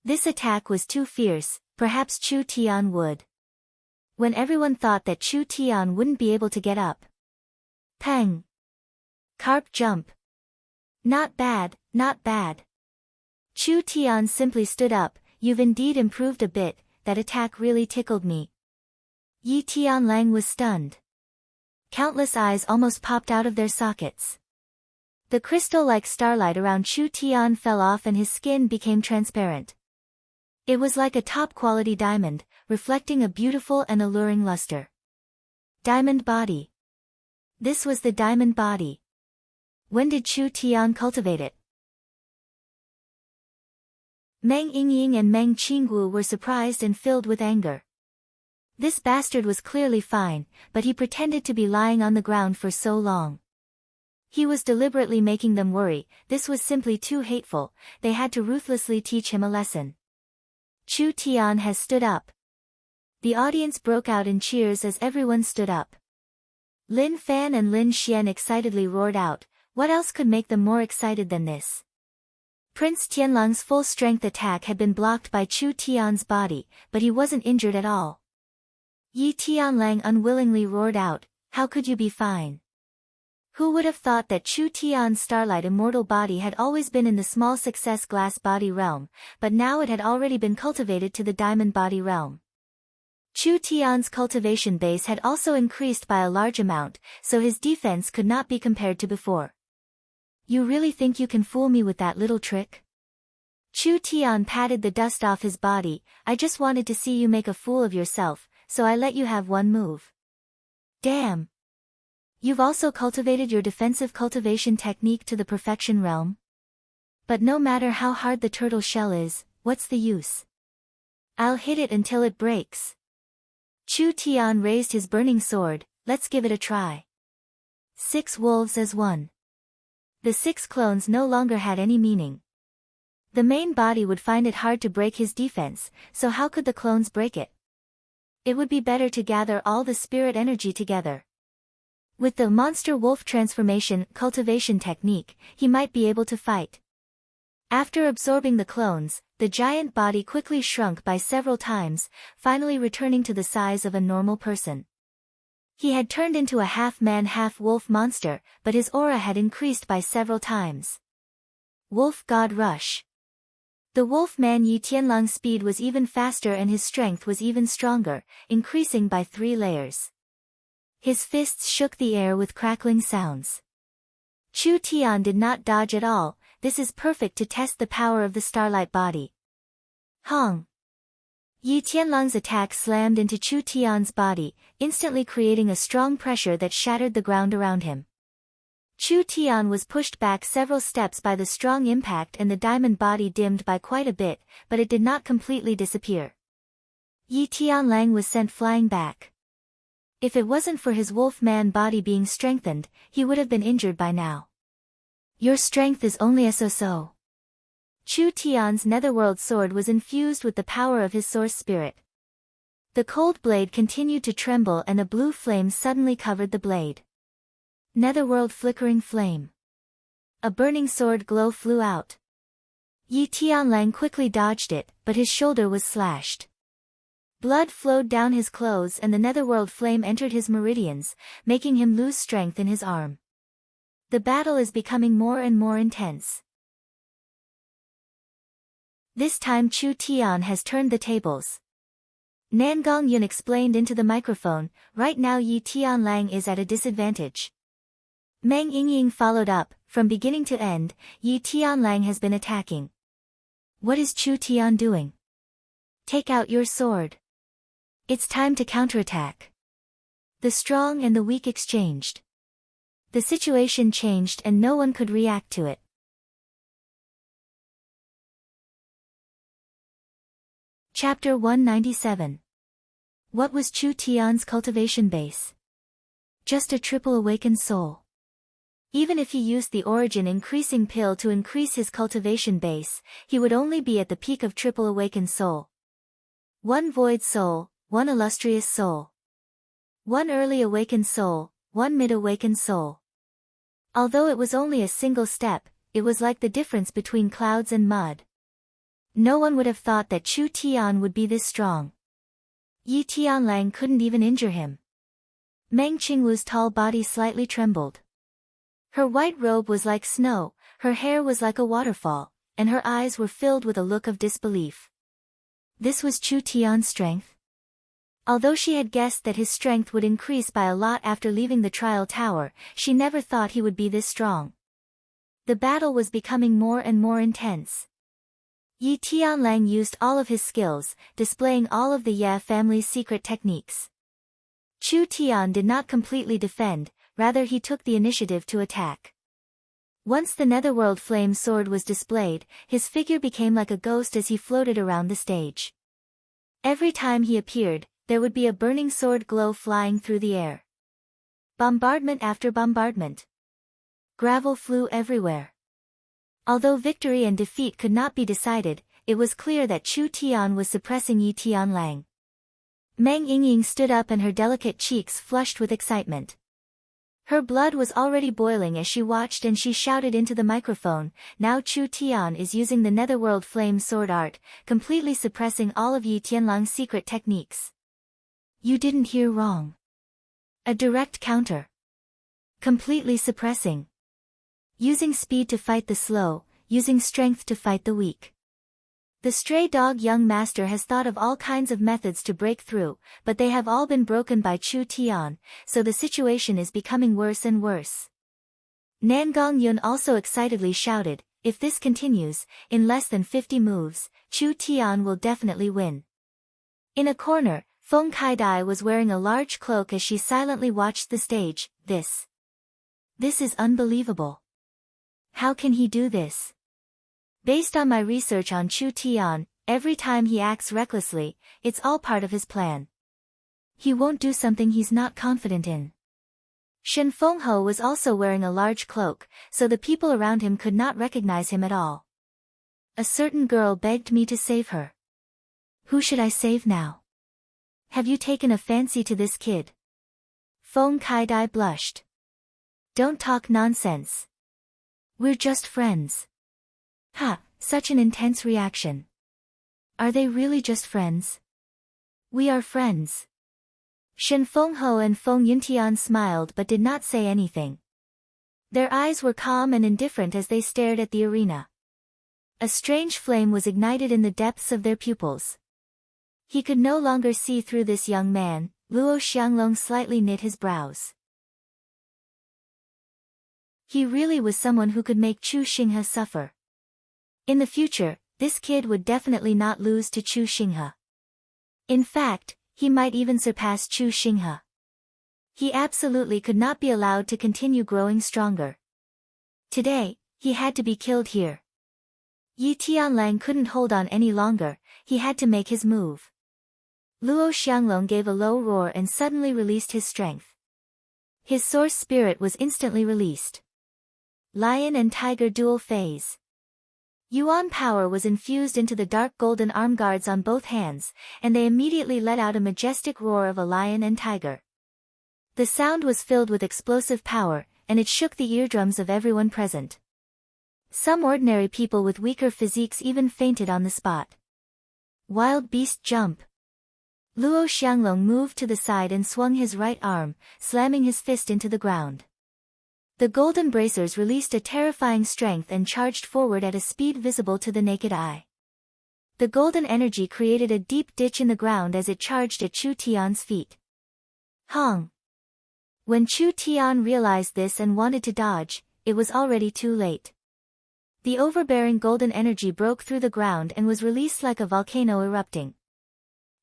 This attack was too fierce, perhaps Chu Tian would. When everyone thought that Chu Tian wouldn't be able to get up. Peng. Carp jump. Not bad, not bad. Chu Tian simply stood up. You've indeed improved a bit, that attack really tickled me. Yi Tianlang was stunned. Countless eyes almost popped out of their sockets. The crystal-like starlight around Chu Tian fell off and his skin became transparent. It was like a top-quality diamond, reflecting a beautiful and alluring luster. Diamond body. This was the diamond body. When did Chu Tian cultivate it? Meng Yingying and Meng Qingwu were surprised and filled with anger. This bastard was clearly fine, but he pretended to be lying on the ground for so long. He was deliberately making them worry. This was simply too hateful. They had to ruthlessly teach him a lesson. Chu Tian has stood up. The audience broke out in cheers as everyone stood up. Lin Fan and Lin Xian excitedly roared out, what else could make them more excited than this? Prince Tianlang's full-strength attack had been blocked by Chu Tian's body, but he wasn't injured at all. Yi Tianlang unwillingly roared out, how could you be fine? Who would have thought that Chu Tian's starlight immortal body had always been in the small success glass body realm, but now it had already been cultivated to the diamond body realm. Chu Tian's cultivation base had also increased by a large amount, so his defense could not be compared to before. You really think you can fool me with that little trick? Chu Tian patted the dust off his body, I just wanted to see you make a fool of yourself, so I let you have one move. Damn! You've also cultivated your defensive cultivation technique to the perfection realm? But no matter how hard the turtle shell is, what's the use? I'll hit it until it breaks. Chu Tian raised his burning sword, let's give it a try. 6 wolves as one. The 6 clones no longer had any meaning. The main body would find it hard to break his defense, so how could the clones break it? It would be better to gather all the spirit energy together. With the monster wolf transformation cultivation technique, he might be able to fight. After absorbing the clones, the giant body quickly shrunk by several times, finally returning to the size of a normal person. He had turned into a half-man half-wolf monster, but his aura had increased by several times. Wolf God Rush. The wolf-man Yi Tianlang's speed was even faster and his strength was even stronger, increasing by 3 layers. His fists shook the air with crackling sounds. Chu Tian did not dodge at all, this is perfect to test the power of the starlight body. Hong! Yi Tianlang's attack slammed into Chu Tian's body, instantly creating a strong pressure that shattered the ground around him. Chu Tian was pushed back several steps by the strong impact and the diamond body dimmed by quite a bit, but it did not completely disappear. Yi Tianlang was sent flying back. If it wasn't for his wolf-man body being strengthened, he would have been injured by now. Your strength is only a so-so. Chu Tian's netherworld sword was infused with the power of his source spirit. The cold blade continued to tremble and a blue flame suddenly covered the blade. Netherworld flickering flame. A burning sword glow flew out. Yi Tianlang quickly dodged it, but his shoulder was slashed. Blood flowed down his clothes and the netherworld flame entered his meridians, making him lose strength in his arm. The battle is becoming more and more intense. This time Chu Tian has turned the tables. Nangong Yun explained into the microphone, right now Yi Tianlang is at a disadvantage. Meng Yingying followed up, from beginning to end, Yi Tianlang has been attacking. What is Chu Tian doing? Take out your sword. It's time to counterattack. The strong and the weak exchanged. The situation changed and no one could react to it. Chapter 197. What was Chu Tian's cultivation base? Just a triple awakened soul. Even if he used the origin increasing pill to increase his cultivation base, he would only be at the peak of triple awakened soul. 1 void soul, 1 illustrious soul. 1 early awakened soul, 1 mid-awakened soul. Although it was only a single step, it was like the difference between clouds and mud. No one would have thought that Chu Tian would be this strong. Yi Tianlang couldn't even injure him. Meng Qingwu's tall body slightly trembled. Her white robe was like snow, her hair was like a waterfall, and her eyes were filled with a look of disbelief. This was Chu Tian's strength? Although she had guessed that his strength would increase by a lot after leaving the trial tower, she never thought he would be this strong. The battle was becoming more and more intense. Yi Tianlang used all of his skills, displaying all of the Ye family's secret techniques. Chu Tian did not completely defend, rather he took the initiative to attack. Once the Netherworld Flame Sword was displayed, his figure became like a ghost as he floated around the stage. Every time he appeared, there would be a burning sword glow flying through the air. Bombardment after bombardment. Gravel flew everywhere. Although victory and defeat could not be decided, it was clear that Chu Tian was suppressing Yi Tianlang. Meng Yingying stood up and her delicate cheeks flushed with excitement. Her blood was already boiling as she watched, and she shouted into the microphone, "Now Chu Tian is using the Netherworld Flame Sword art, completely suppressing all of Yi Tianlang's secret techniques." You didn't hear wrong. A direct counter. Completely suppressing. Using speed to fight the slow, using strength to fight the weak. The stray dog young master has thought of all kinds of methods to break through, but they have all been broken by Chu Tian, so the situation is becoming worse and worse. Nangong Yun also excitedly shouted, "If this continues, in less than 50 moves, Chu Tian will definitely win." In a corner, Feng Kaidai was wearing a large cloak as she silently watched the stage. This is unbelievable. How can he do this? Based on my research on Chu Tian, every time he acts recklessly, it's all part of his plan. He won't do something he's not confident in. Shen Fengho was also wearing a large cloak, so the people around him could not recognize him at all. A certain girl begged me to save her. Who should I save now? Have you taken a fancy to this kid? Feng Kaidai blushed. Don't talk nonsense. We're just friends. Ha, such an intense reaction. Are they really just friends? We are friends. Shen Fengho and Feng Yuntian smiled but did not say anything. Their eyes were calm and indifferent as they stared at the arena. A strange flame was ignited in the depths of their pupils. He could no longer see through this young man. Luo Xianglong slightly knit his brows. He really was someone who could make Chu Xinghe suffer. In the future, this kid would definitely not lose to Chu Xinghe. In fact, he might even surpass Chu Xinghe. He absolutely could not be allowed to continue growing stronger. Today, he had to be killed here. Yi Tianlang couldn't hold on any longer, he had to make his move. Luo Xianglong gave a low roar and suddenly released his strength. His source spirit was instantly released. Lion and Tiger Dual Phase. Yuan power was infused into the dark golden arm guards on both hands, and they immediately let out a majestic roar of a lion and tiger. The sound was filled with explosive power, and it shook the eardrums of everyone present. Some ordinary people with weaker physiques even fainted on the spot. Wild beast jump. Luo Xianglong moved to the side and swung his right arm, slamming his fist into the ground. The golden bracers released a terrifying strength and charged forward at a speed visible to the naked eye. The golden energy created a deep ditch in the ground as it charged at Chu Tian's feet. Hong! When Chu Tian realized this and wanted to dodge, it was already too late. The overbearing golden energy broke through the ground and was released like a volcano erupting.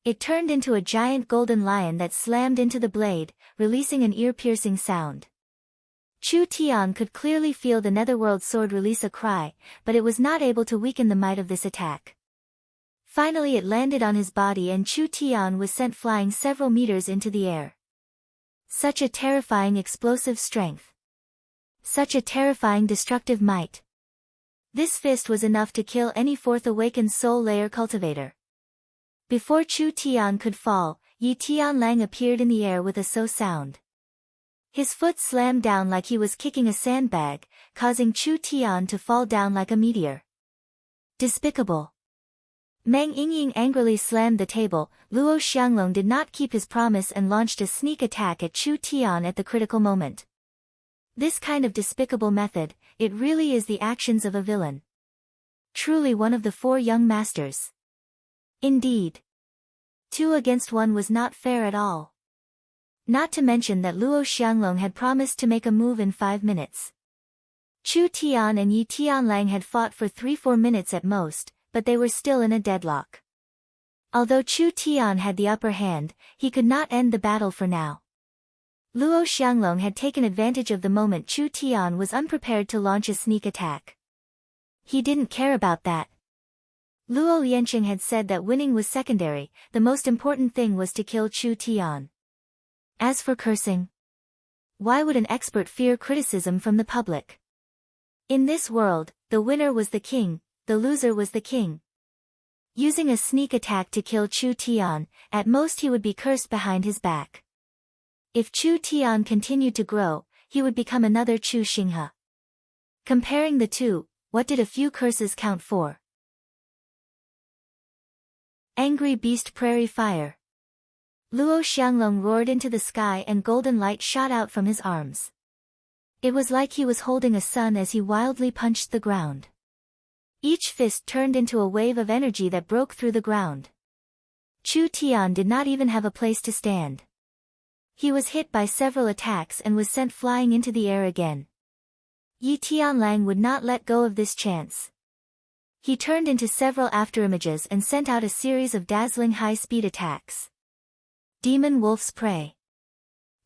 It turned into a giant golden lion that slammed into the blade, releasing an ear-piercing sound. Chu Tian could clearly feel the netherworld sword release a cry, but it was not able to weaken the might of this attack. Finally it landed on his body and Chu Tian was sent flying several meters into the air. Such a terrifying explosive strength. Such a terrifying destructive might. This fist was enough to kill any fourth awakened soul layer cultivator. Before Chu Tian could fall, Yi Tianlang appeared in the air with a so sound. His foot slammed down like he was kicking a sandbag, causing Chu Tian to fall down like a meteor. Despicable. Meng Yingying angrily slammed the table. Luo Xianglong did not keep his promise and launched a sneak attack at Chu Tian at the critical moment. This kind of despicable method, it really is the actions of a villain. Truly one of the four young masters. Indeed. 2 against 1 was not fair at all. Not to mention that Luo Xianglong had promised to make a move in 5 minutes. Chu Tian and Yi Tianlang had fought for 3-4 minutes at most, but they were still in a deadlock. Although Chu Tian had the upper hand, he could not end the battle for now. Luo Xianglong had taken advantage of the moment Chu Tian was unprepared to launch a sneak attack. He didn't care about that. Luo Lianqing had said that winning was secondary, the most important thing was to kill Chu Tian. As for cursing, why would an expert fear criticism from the public? In this world, the winner was the king, the loser was the king. Using a sneak attack to kill Chu Tian, at most he would be cursed behind his back. If Chu Tian continued to grow, he would become another Chu Xinghe. Comparing the two, what did a few curses count for? Angry Beast Prairie Fire. Luo Xianglong roared into the sky and golden light shot out from his arms. It was like he was holding a sun as he wildly punched the ground. Each fist turned into a wave of energy that broke through the ground. Chu Tian did not even have a place to stand. He was hit by several attacks and was sent flying into the air again. Yi Tianlang would not let go of this chance. He turned into several afterimages and sent out a series of dazzling high-speed attacks. Demon Wolf's Prey.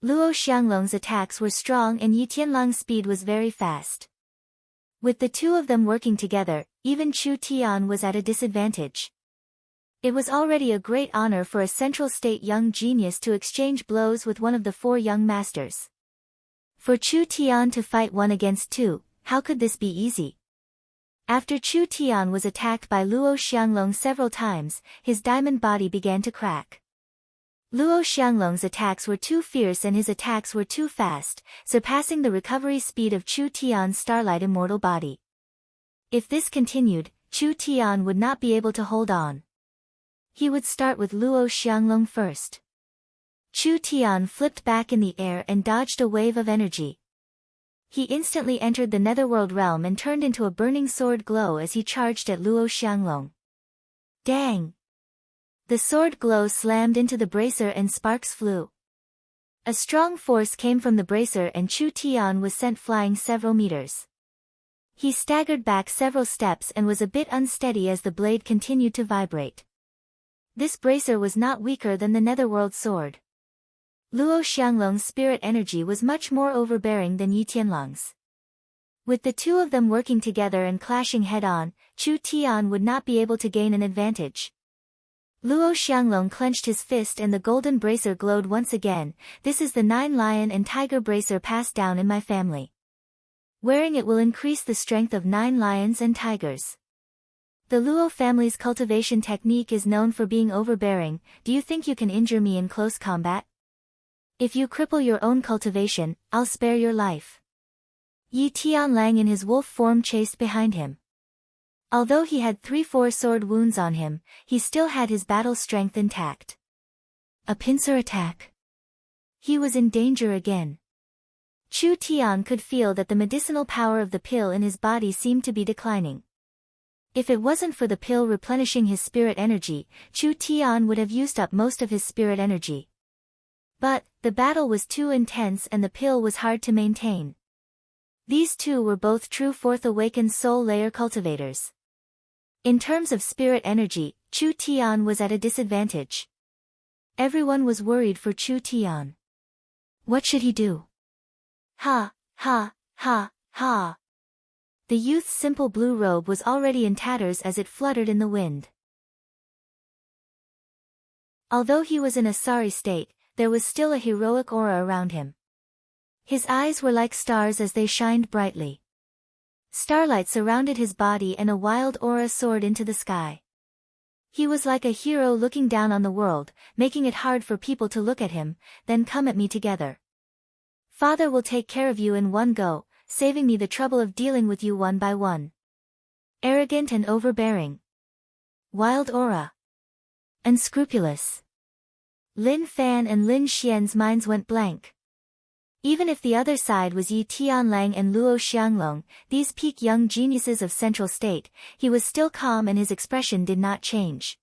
Luo Xianglong's attacks were strong and Yi Tianlang's speed was very fast. With the two of them working together, even Chu Tian was at a disadvantage. It was already a great honor for a Central State young genius to exchange blows with one of the 4 young masters. For Chu Tian to fight 1 against 2, how could this be easy? After Chu Tian was attacked by Luo Xianglong several times, his diamond body began to crack. Luo Xianglong's attacks were too fierce and his attacks were too fast, surpassing the recovery speed of Chu Tian's starlight immortal body. If this continued, Chu Tian would not be able to hold on. He would start with Luo Xianglong first. Chu Tian flipped back in the air and dodged a wave of energy. He instantly entered the netherworld realm and turned into a burning sword glow as he charged at Luo Xianglong. Dang! The sword glow slammed into the bracer and sparks flew. A strong force came from the bracer and Chu Tian was sent flying several meters. He staggered back several steps and was a bit unsteady as the blade continued to vibrate. This bracer was not weaker than the netherworld sword. Luo Xianglong's spirit energy was much more overbearing than Yi Tianlang's. With the two of them working together and clashing head-on, Chu Tian would not be able to gain an advantage. Luo Xianglong clenched his fist and the golden bracer glowed once again. This is the 9 lion and tiger bracer passed down in my family. Wearing it will increase the strength of 9 lions and tigers. The Luo family's cultivation technique is known for being overbearing. Do you think you can injure me in close combat? If you cripple your own cultivation, I'll spare your life. Yi Tianlang in his wolf form chased behind him. Although he had 3-4 sword wounds on him, he still had his battle strength intact. A pincer attack. He was in danger again. Chu Tian could feel that the medicinal power of the pill in his body seemed to be declining. If it wasn't for the pill replenishing his spirit energy, Chu Tian would have used up most of his spirit energy. But, the battle was too intense and the pill was hard to maintain. These two were both true 4th awakened soul layer cultivators. In terms of spirit energy, Chu Tian was at a disadvantage. Everyone was worried for Chu Tian. What should he do? Ha, ha, ha, ha. The youth's simple blue robe was already in tatters as it fluttered in the wind. Although he was in a sorry state, there was still a heroic aura around him. His eyes were like stars as they shined brightly. Starlight surrounded his body and a wild aura soared into the sky. He was like a hero looking down on the world, making it hard for people to look at him. Then come at me together. Father will take care of you in one go, saving me the trouble of dealing with you one by one. Arrogant and overbearing. Wild aura. Unscrupulous. Lin Fan and Lin Xian's minds went blank. Even if the other side was Yi Tianlang and Luo Xianglong, these peak young geniuses of Central State, he was still calm and his expression did not change.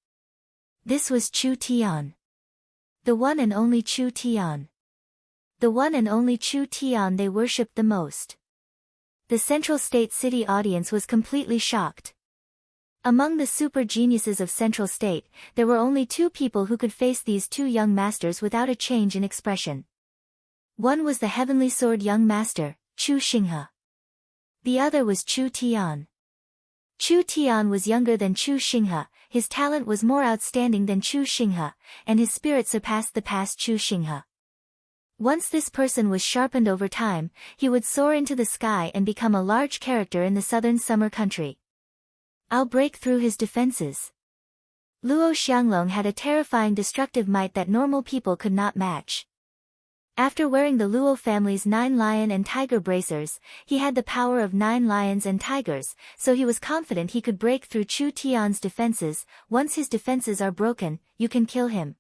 This was Chu Tian. The one and only Chu Tian. The one and only Chu Tian they worshipped the most. The Central State City audience was completely shocked. Among the super geniuses of Central State, there were only two people who could face these two young masters without a change in expression. One was the Heavenly Sword young master, Chu Xinghe. The other was Chu Tian. Chu Tian was younger than Chu Xinghe, his talent was more outstanding than Chu Xinghe, and his spirit surpassed the past Chu Xinghe. Once this person was sharpened over time, he would soar into the sky and become a large character in the southern summer country. I'll break through his defenses. Luo Xianglong had a terrifying destructive might that normal people could not match. After wearing the Luo family's 9 lion and tiger bracers, he had the power of 9 lions and tigers, so he was confident he could break through Chu Tian's defenses. Once his defenses are broken, you can kill him.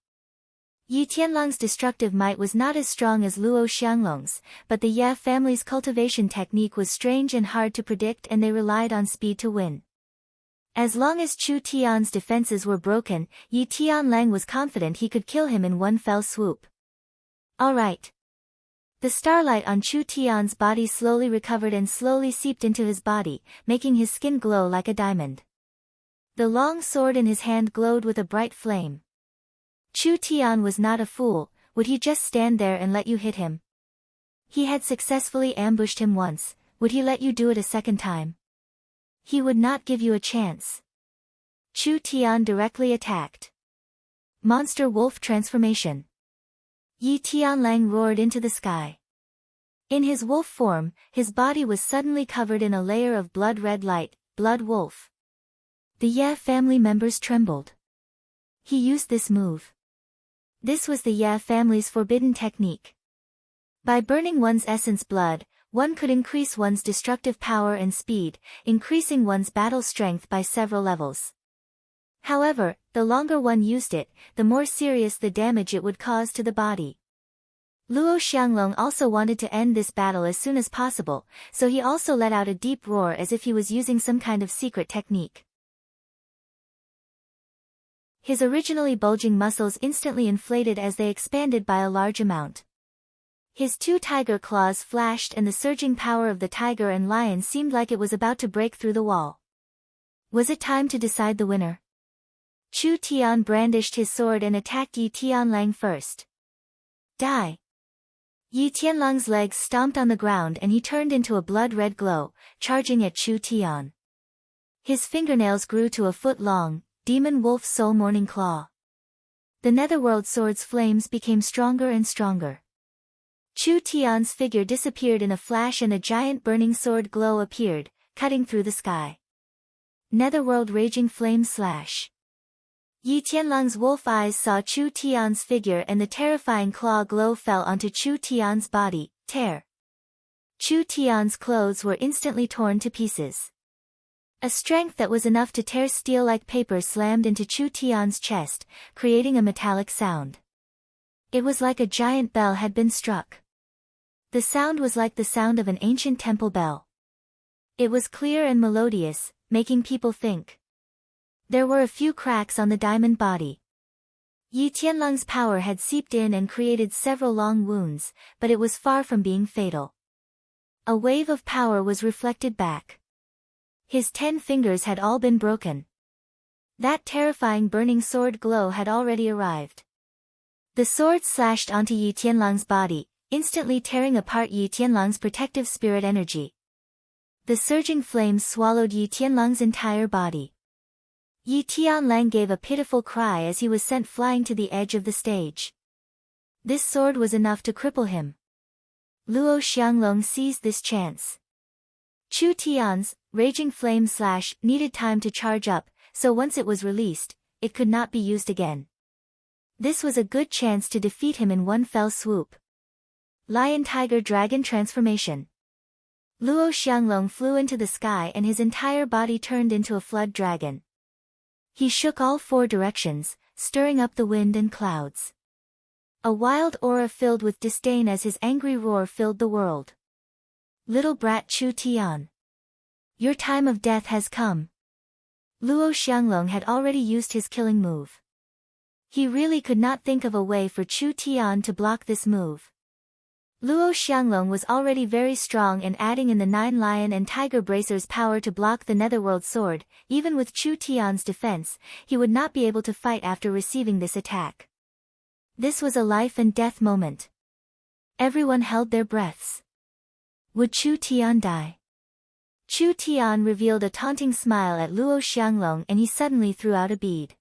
Yi Tianlang's destructive might was not as strong as Luo Xianglong's, but the Ye family's cultivation technique was strange and hard to predict, and they relied on speed to win. As long as Chu Tian's defenses were broken, Yi Tianlang was confident he could kill him in one fell swoop. Alright. The starlight on Chu Tian's body slowly recovered and slowly seeped into his body, making his skin glow like a diamond. The long sword in his hand glowed with a bright flame. Chu Tian was not a fool, would he just stand there and let you hit him? He had successfully ambushed him once, would he let you do it a second time? He would not give you a chance. Chu Tian directly attacked. Monster Wolf Transformation. Yi Tianlang roared into the sky. In his wolf form, his body was suddenly covered in a layer of blood-red light, blood wolf. The Ye family members trembled. He used this move. This was the Ye family's forbidden technique. By burning one's essence blood, one could increase one's destructive power and speed, increasing one's battle strength by several levels. However, the longer one used it, the more serious the damage it would cause to the body. Luo Xianglong also wanted to end this battle as soon as possible, so he also let out a deep roar as if he was using some kind of secret technique. His originally bulging muscles instantly inflated as they expanded by a large amount. His 2 tiger claws flashed and the surging power of the tiger and lion seemed like it was about to break through the wall. Was it time to decide the winner? Chu Tian brandished his sword and attacked Yi Tianlang first. Die! Yi Tianlang's legs stomped on the ground and he turned into a blood-red glow, charging at Chu Tian. His fingernails grew to a foot long, demon wolf soul morning claw. The netherworld sword's flames became stronger and stronger. Chu Tian's figure disappeared in a flash and a giant burning sword glow appeared, cutting through the sky. Netherworld raging flame slash. Yi Tianlang's wolf eyes saw Chu Tian's figure and the terrifying claw glow fell onto Chu Tian's body, tear. Chu Tian's clothes were instantly torn to pieces. A strength that was enough to tear steel like paper slammed into Chu Tian's chest, creating a metallic sound. It was like a giant bell had been struck. The sound was like the sound of an ancient temple bell. It was clear and melodious, making people think. There were a few cracks on the diamond body. Yi Tianlang's power had seeped in and created several long wounds, but it was far from being fatal. A wave of power was reflected back. His 10 fingers had all been broken. That terrifying burning sword glow had already arrived. The sword slashed onto Yi Tianlang's body, instantly tearing apart Yi Tianlang's protective spirit energy. The surging flames swallowed Yi Tianlang's entire body. Yi Tianlang gave a pitiful cry as he was sent flying to the edge of the stage. This sword was enough to cripple him. Luo Xianglong seized this chance. Chu Tian's raging flame slash needed time to charge up, so once it was released, it could not be used again. This was a good chance to defeat him in one fell swoop. Lion Tiger Dragon Transformation. Luo Xianglong flew into the sky and his entire body turned into a flood dragon. He shook all 4 directions, stirring up the wind and clouds. A wild aura filled with disdain as his angry roar filled the world. Little brat Chu Tian. Your time of death has come. Luo Xianglong had already used his killing move. He really could not think of a way for Chu Tian to block this move. Luo Xianglong was already very strong, and adding in the 9 lion and tiger bracers' power to block the netherworld sword, even with Chu Tian's defense, he would not be able to fight after receiving this attack. This was a life and death moment. Everyone held their breaths. Would Chu Tian die? Chu Tian revealed a taunting smile at Luo Xianglong, and he suddenly threw out a bead.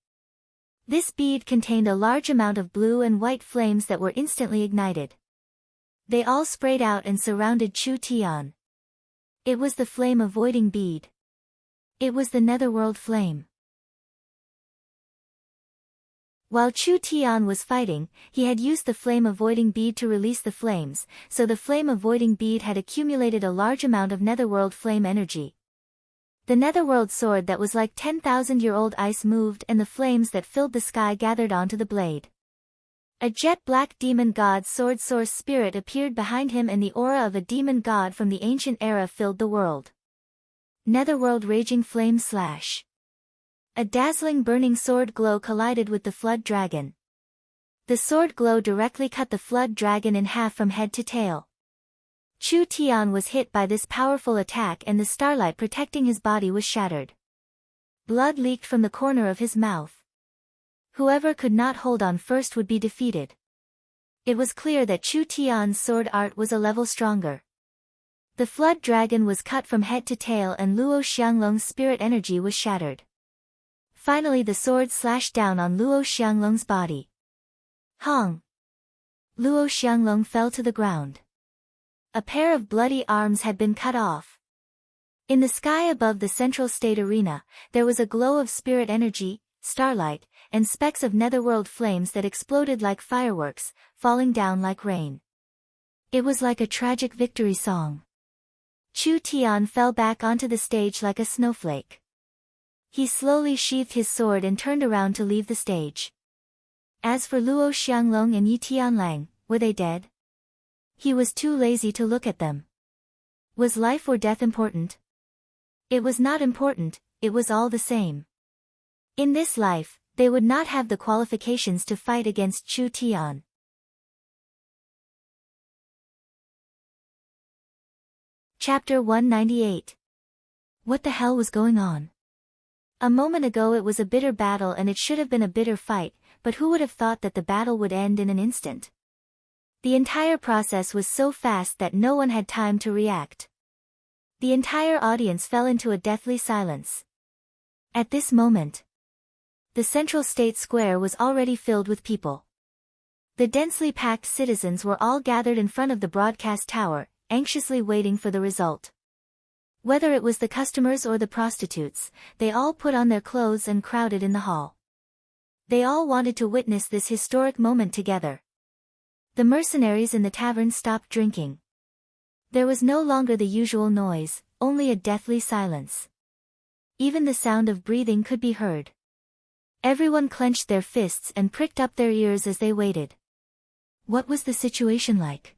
This bead contained a large amount of blue and white flames that were instantly ignited. They all sprayed out and surrounded Chu Tian. It was the flame-avoiding bead. It was the netherworld flame. While Chu Tian was fighting, he had used the flame-avoiding bead to release the flames, so the flame-avoiding bead had accumulated a large amount of netherworld flame energy. The netherworld sword that was like 10,000-year-old ice moved, and the flames that filled the sky gathered onto the blade. A jet-black demon god sword source spirit appeared behind him, and the aura of a demon god from the ancient era filled the world. Netherworld raging flame slash. A dazzling burning sword glow collided with the flood dragon. The sword glow directly cut the flood dragon in half from head to tail. Chu Tian was hit by this powerful attack, and the starlight protecting his body was shattered. Blood leaked from the corner of his mouth. Whoever could not hold on first would be defeated. It was clear that Chu Tian's sword art was a level stronger. The flood dragon was cut from head to tail, and Luo Xianglong's spirit energy was shattered. Finally the sword slashed down on Luo Xianglong's body. Hong! Luo Xianglong fell to the ground. A pair of bloody arms had been cut off. In the sky above the central state arena, there was a glow of spirit energy, starlight, and specks of netherworld flames that exploded like fireworks, falling down like rain. It was like a tragic victory song. Chu Tian fell back onto the stage like a snowflake. He slowly sheathed his sword and turned around to leave the stage. As for Luo Xianglong and Yi Tianlang, were they dead? He was too lazy to look at them. Was life or death important? It was not important, it was all the same. In this life, they would not have the qualifications to fight against Chu Tian. Chapter 198. What the hell was going on? A moment ago it was a bitter battle, and it should have been a bitter fight, but who would have thought that the battle would end in an instant? The entire process was so fast that no one had time to react. The entire audience fell into a deathly silence. At this moment, the central state square was already filled with people. The densely packed citizens were all gathered in front of the broadcast tower, anxiously waiting for the result. Whether it was the customers or the prostitutes, they all put on their clothes and crowded in the hall. They all wanted to witness this historic moment together. The mercenaries in the tavern stopped drinking. There was no longer the usual noise, only a deathly silence. Even the sound of breathing could be heard. Everyone clenched their fists and pricked up their ears as they waited. What was the situation like?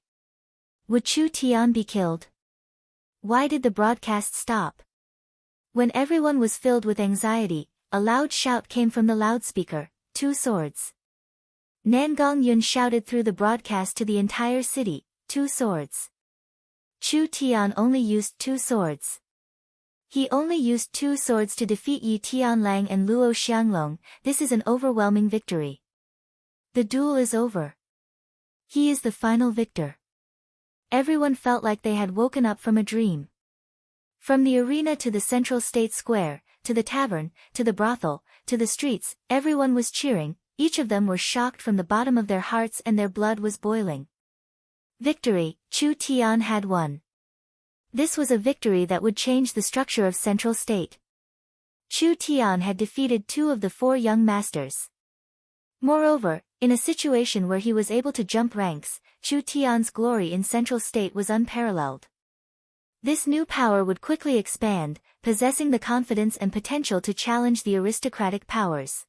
Would Chu Tian be killed? Why did the broadcast stop? When everyone was filled with anxiety, a loud shout came from the loudspeaker, 2 swords. Nangong Yun shouted through the broadcast to the entire city, 2 swords. Chu Tian only used 2 swords. He only used 2 swords to defeat Yi Tianlang and Luo Xianglong. This is an overwhelming victory. The duel is over. He is the final victor. Everyone felt like they had woken up from a dream. From the arena to the central state square, to the tavern, to the brothel, to the streets, everyone was cheering. Each of them were shocked from the bottom of their hearts, and their blood was boiling. Victory, Chu Tian had won. This was a victory that would change the structure of Central State. Chu Tian had defeated 2 of the 4 young masters. Moreover, in a situation where he was able to jump ranks, Chu Tian's glory in Central State was unparalleled. This new power would quickly expand, possessing the confidence and potential to challenge the aristocratic powers.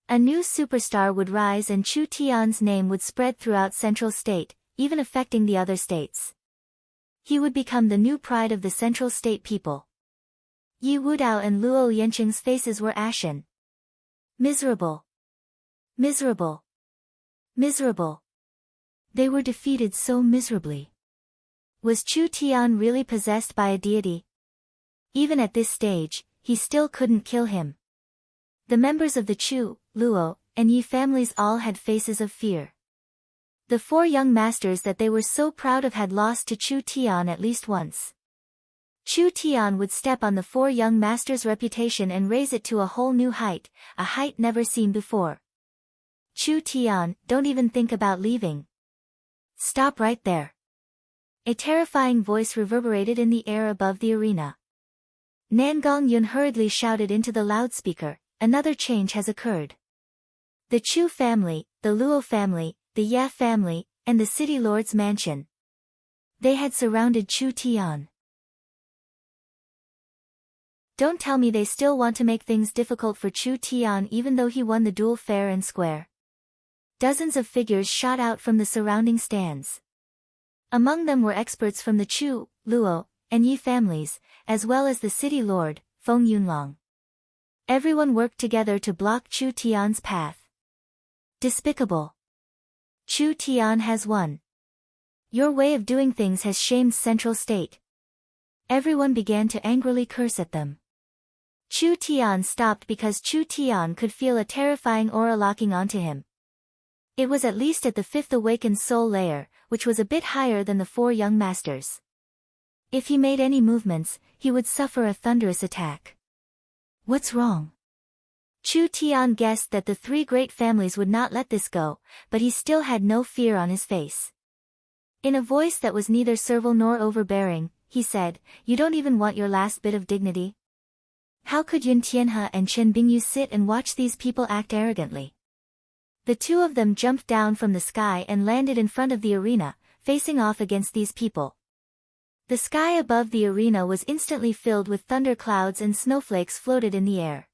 A new superstar would rise, and Chu Tian's name would spread throughout Central State, even affecting the other states. He would become the new pride of the Central State people. Yi Wudao and Luo Yanqing's faces were ashen. Miserable. Miserable. Miserable. They were defeated so miserably. Was Chu Tian really possessed by a deity? Even at this stage, he still couldn't kill him. The members of the Chu, Luo, and Yi families all had faces of fear. The four young masters that they were so proud of had lost to Chu Tian at least once. Chu Tian would step on the four young masters' reputation and raise it to a whole new height, a height never seen before. Chu Tian, don't even think about leaving. Stop right there. A terrifying voice reverberated in the air above the arena. Nangong Yun hurriedly shouted into the loudspeaker, another change has occurred. The Chu family, the Luo family, the Ye family, and the city lord's mansion. They had surrounded Chu Tian. Don't tell me they still want to make things difficult for Chu Tian even though he won the duel fair and square. Dozens of figures shot out from the surrounding stands. Among them were experts from the Chu, Luo, and Yi families, as well as the city lord, Feng Yunlong. Everyone worked together to block Chu Tian's path. Despicable. Chu Tian has won. Your way of doing things has shamed Central State. Everyone began to angrily curse at them. Chu Tian stopped because Chu Tian could feel a terrifying aura locking onto him. It was at least at the fifth awakened soul layer, which was a bit higher than the four young masters. If he made any movements, he would suffer a thunderous attack. What's wrong? Chu Tian guessed that the three great families would not let this go, but he still had no fear on his face. In a voice that was neither servile nor overbearing, he said, "You don't even want your last bit of dignity? How could Yun Tianhe and Chen Bingyu sit and watch these people act arrogantly?" The two of them jumped down from the sky and landed in front of the arena, facing off against these people. The sky above the arena was instantly filled with thunder clouds and snowflakes floated in the air.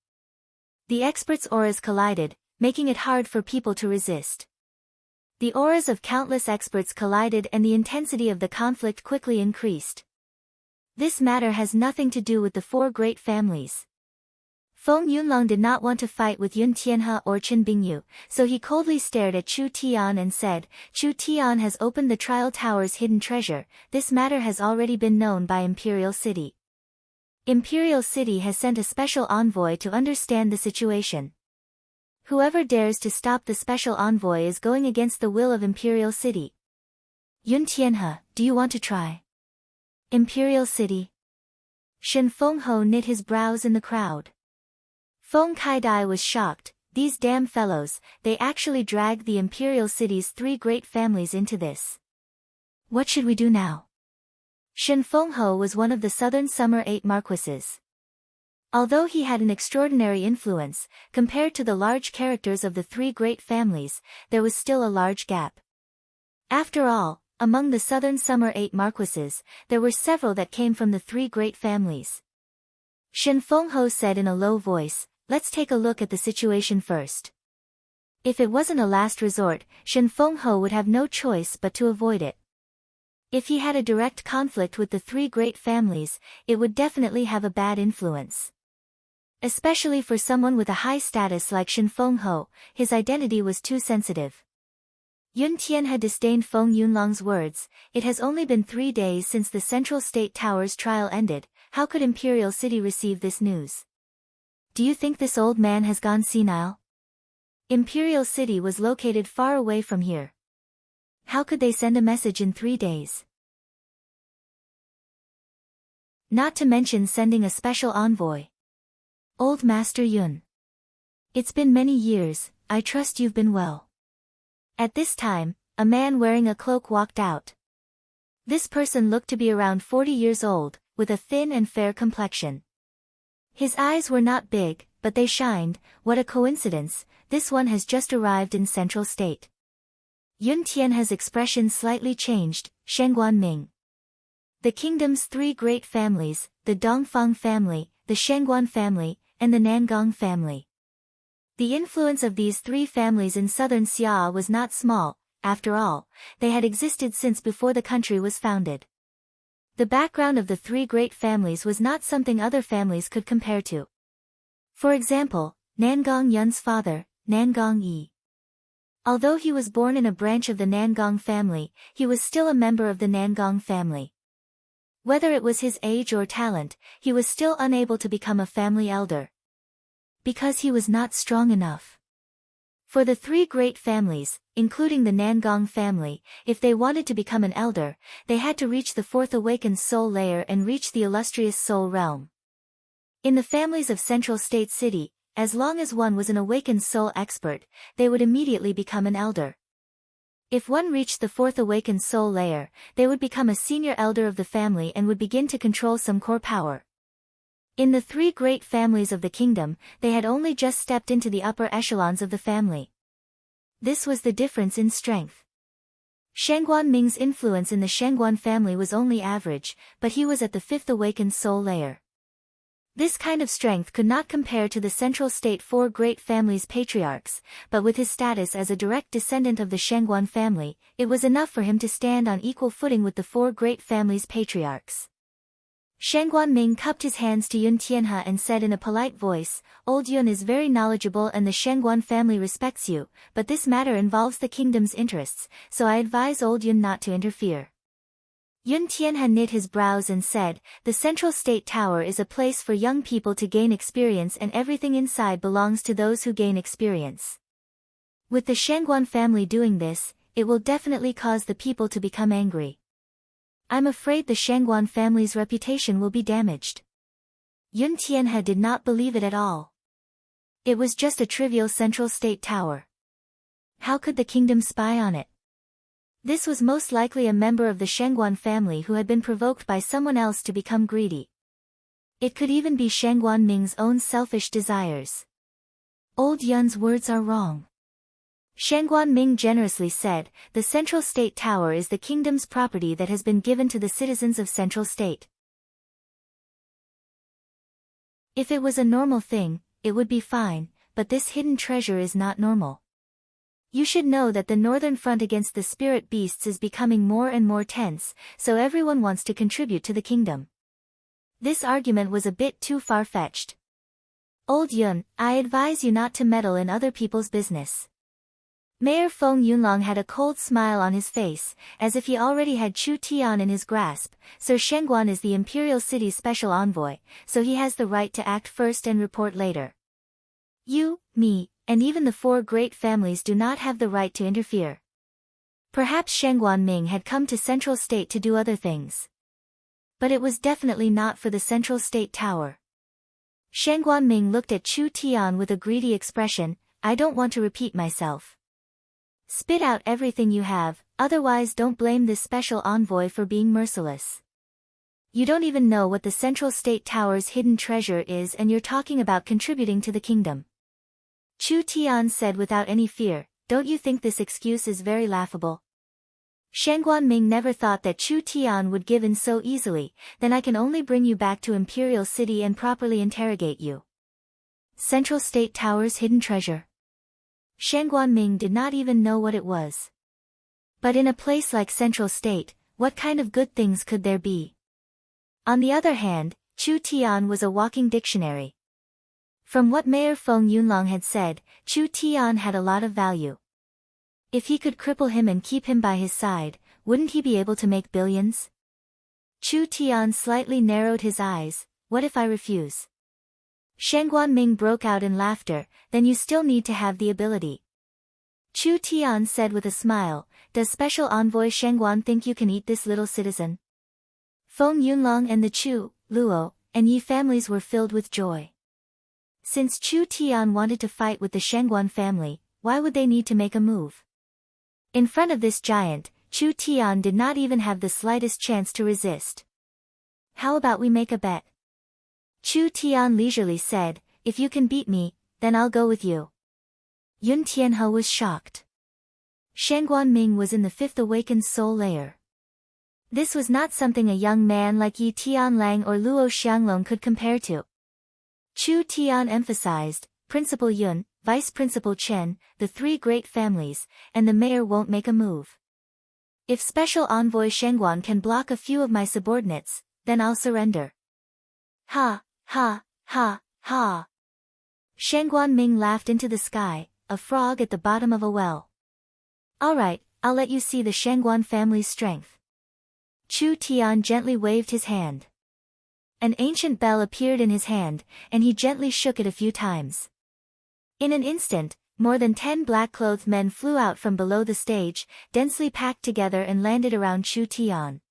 The experts' auras collided, making it hard for people to resist. The auras of countless experts collided and the intensity of the conflict quickly increased. This matter has nothing to do with the four great families. Feng Yunlong did not want to fight with Yun Tianhe or Chen Bingyu, so he coldly stared at Chu Tian and said, "Chu Tian has opened the Trial Tower's hidden treasure. This matter has already been known by Imperial City. Imperial City has sent a special envoy to understand the situation. Whoever dares to stop the special envoy is going against the will of Imperial City. Yun Tianhe, do you want to try?" Imperial City. Shen Fengho knit his brows in the crowd. Feng Kaidai was shocked. These damn fellows, they actually dragged the Imperial City's three great families into this. What should we do now? Shen Fengho was one of the Southern Summer 8 marquises. Although he had an extraordinary influence, compared to the large characters of the three great families, there was still a large gap. After all, among the Southern Summer 8 marquises, there were several that came from the three great families. Shen Fengho said in a low voice, "Let's take a look at the situation first." If it wasn't a last resort, Shen Fengho would have no choice but to avoid it. If he had a direct conflict with the three great families, it would definitely have a bad influence. Especially for someone with a high status like Shen Fengho, his identity was too sensitive. Yun Tianhe disdained Feng Yunlong's words. It has only been 3 days since the Central State Tower's trial ended. How could Imperial City receive this news? Do you think this old man has gone senile? Imperial City was located far away from here. How could they send a message in 3 days? Not to mention sending a special envoy. Old Master Yun. It's been many years, I trust you've been well. At this time, a man wearing a cloak walked out. This person looked to be around 40 years old, with a thin and fair complexion. His eyes were not big, but they shined. What a coincidence, this one has just arrived in Central State. Yun Tianhe's expression slightly changed. Shengguan Ming. The kingdom's three great families, the Dongfang family, the Shengguan family, and the Nangong family. The influence of these three families in southern Xia was not small. After all, they had existed since before the country was founded. The background of the three great families was not something other families could compare to. For example, Nangong Yun's father, Nangong Yi. Although he was born in a branch of the Nangong family, he was still a member of the Nangong family. Whether it was his age or talent, he was still unable to become a family elder. Because he was not strong enough. For the three great families, including the Nangong family, if they wanted to become an elder, they had to reach the fourth awakened soul layer and reach the illustrious soul realm. In the families of Central State City, as long as one was an awakened soul expert, they would immediately become an elder. If one reached the fourth awakened soul layer, they would become a senior elder of the family and would begin to control some core power. In the three great families of the kingdom, they had only just stepped into the upper echelons of the family. This was the difference in strength. Shangguan Ming's influence in the Shangguan family was only average, but he was at the fifth awakened soul layer. This kind of strength could not compare to the Central State four great families' patriarchs, but with his status as a direct descendant of the Shangguan family, it was enough for him to stand on equal footing with the four great families' patriarchs. Shangguan Ming cupped his hands to Yun Tianhe and said in a polite voice, "Old Yun is very knowledgeable and the Shangguan family respects you, but this matter involves the kingdom's interests, so I advise Old Yun not to interfere." Yun Tianhe knit his brows and said, "The Central State Tower is a place for young people to gain experience and everything inside belongs to those who gain experience. With the Shangguan family doing this, it will definitely cause the people to become angry. I'm afraid the Shangguan family's reputation will be damaged." Yun Tianhe did not believe it at all. It was just a trivial Central State Tower. How could the kingdom spy on it? This was most likely a member of the Shangguan family who had been provoked by someone else to become greedy. It could even be Shangguan Ming's own selfish desires. Old Yun's words are wrong. Shangguan Ming generously said, "The Central State Tower is the kingdom's property that has been given to the citizens of Central State. If it was a normal thing, it would be fine, but this hidden treasure is not normal. You should know that the northern front against the spirit beasts is becoming more and more tense, so everyone wants to contribute to the kingdom." This argument was a bit too far-fetched. "Old Yun, I advise you not to meddle in other people's business." Mayor Feng Yunlong had a cold smile on his face, as if he already had Chu Tian in his grasp. Sir Shangguan is the Imperial City's special envoy, so he has the right to act first and report later. You, me, and even the four great families do not have the right to interfere. Perhaps Shangguan Ming had come to Central State to do other things. But it was definitely not for the Central State Tower. Shangguan Ming looked at Chu Tian with a greedy expression. "I don't want to repeat myself. Spit out everything you have, otherwise don't blame this special envoy for being merciless. You don't even know what the Central State Tower's hidden treasure is and you're talking about contributing to the kingdom." Chu Tian said without any fear, "Don't you think this excuse is very laughable?" Shangguan Ming never thought that Chu Tian would give in so easily. "Then I can only bring you back to Imperial City and properly interrogate you." Central State Tower's hidden treasure. Shangguan Ming did not even know what it was. But in a place like Central State, what kind of good things could there be? On the other hand, Chu Tian was a walking dictionary. From what Mayor Feng Yunlong had said, Chu Tian had a lot of value. If he could cripple him and keep him by his side, wouldn't he be able to make billions? Chu Tian slightly narrowed his eyes. "What if I refuse?" Shangguan Ming broke out in laughter. "Then you still need to have the ability." Chu Tian said with a smile, "Does Special Envoy Shangguan think you can eat this little citizen?" Feng Yunlong and the Chu, Luo, and Yi families were filled with joy. Since Chu Tian wanted to fight with the Shangguan family, why would they need to make a move? In front of this giant, Chu Tian did not even have the slightest chance to resist. "How about we make a bet?" Chu Tian leisurely said, "If you can beat me, then I'll go with you." Yun Tianhe was shocked. Shangguan Ming was in the fifth awakened soul layer. This was not something a young man like Yi Tianlang or Luo Xianglong could compare to. Chu Tian emphasized, "Principal Yun, Vice Principal Chen, the three great families, and the mayor won't make a move. If Special Envoy Shangguan can block a few of my subordinates, then I'll surrender." Ha, ha, ha, ha. Shangguan Ming laughed into the sky, a frog at the bottom of a well. Alright, I'll let you see the Shangguan family's strength. Chu Tian gently waved his hand. An ancient bell appeared in his hand, and he gently shook it a few times. In an instant, more than 10 black-clothed men flew out from below the stage, densely packed together and landed around Chu Tian.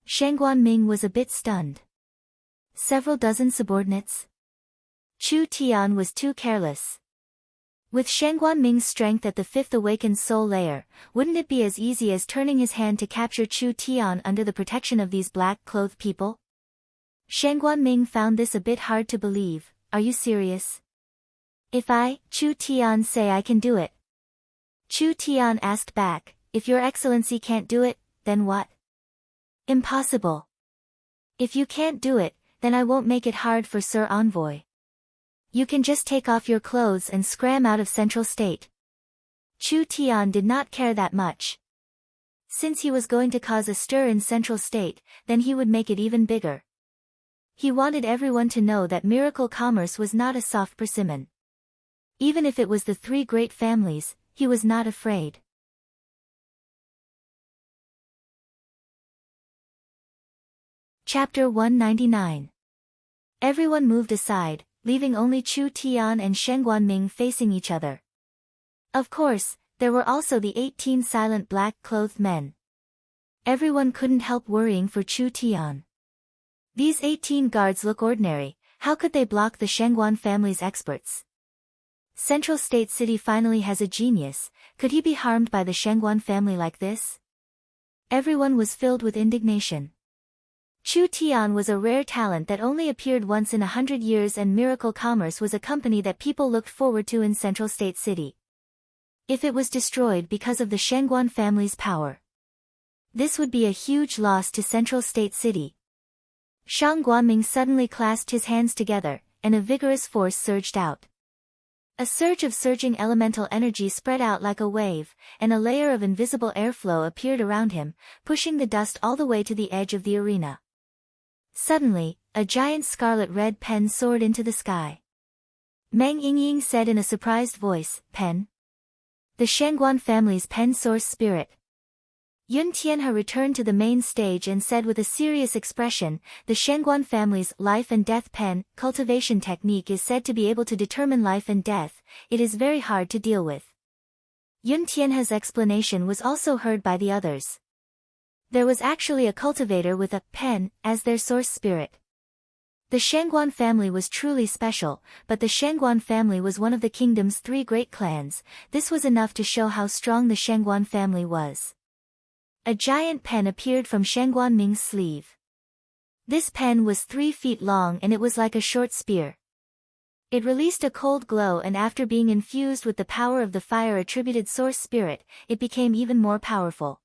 Shangguan Ming was a bit stunned. Several dozen subordinates? Chu Tian was too careless. With Shangguan Ming's strength at the 5th awakened soul layer, wouldn't it be as easy as turning his hand to capture Chu Tian under the protection of these black-clothed people? Shangguan Ming found this a bit hard to believe. Are you serious? If I, Chu Tian, say I can do it? Chu Tian asked back, if your excellency can't do it, then what? Impossible. If you can't do it, then I won't make it hard for Sir Envoy. You can just take off your clothes and scram out of Central State. Chu Tian did not care that much. Since he was going to cause a stir in Central State, then he would make it even bigger. He wanted everyone to know that Miracle Commerce was not a soft persimmon. Even if it was the 3 great families, he was not afraid. Chapter 199. Everyone moved aside, leaving only Chu Tian and Shangguan Ming facing each other. Of course, there were also the 18 silent black-clothed men. Everyone couldn't help worrying for Chu Tian. These 18 guards look ordinary, how could they block the Shangguan family's experts? Central State City finally has a genius, could he be harmed by the Shangguan family like this? Everyone was filled with indignation. Chu Tian was a rare talent that only appeared once in 100 years, and Miracle Commerce was a company that people looked forward to in Central State City. If it was destroyed because of the Shangguan family's power, this would be a huge loss to Central State City. Shang Guanming suddenly clasped his hands together, and a vigorous force surged out. A surge of surging elemental energy spread out like a wave, and a layer of invisible airflow appeared around him, pushing the dust all the way to the edge of the arena. Suddenly, a giant scarlet-red pen soared into the sky. Meng Yingying said in a surprised voice, "Pen? The Shangguan family's pen source spirit." Yun Tianhe returned to the main stage and said with a serious expression, "The Shangguan family's life and death pen cultivation technique is said to be able to determine life and death. It is very hard to deal with." Yun Tianhe's explanation was also heard by the others. There was actually a cultivator with a pen as their source spirit. The Shangguan family was truly special, but the Shangguan family was one of the kingdom's 3 great clans. This was enough to show how strong the Shangguan family was. A giant pen appeared from Shangguan Ming's sleeve. This pen was 3 feet long and it was like a short spear. It released a cold glow, and after being infused with the power of the fire-attributed source spirit, it became even more powerful.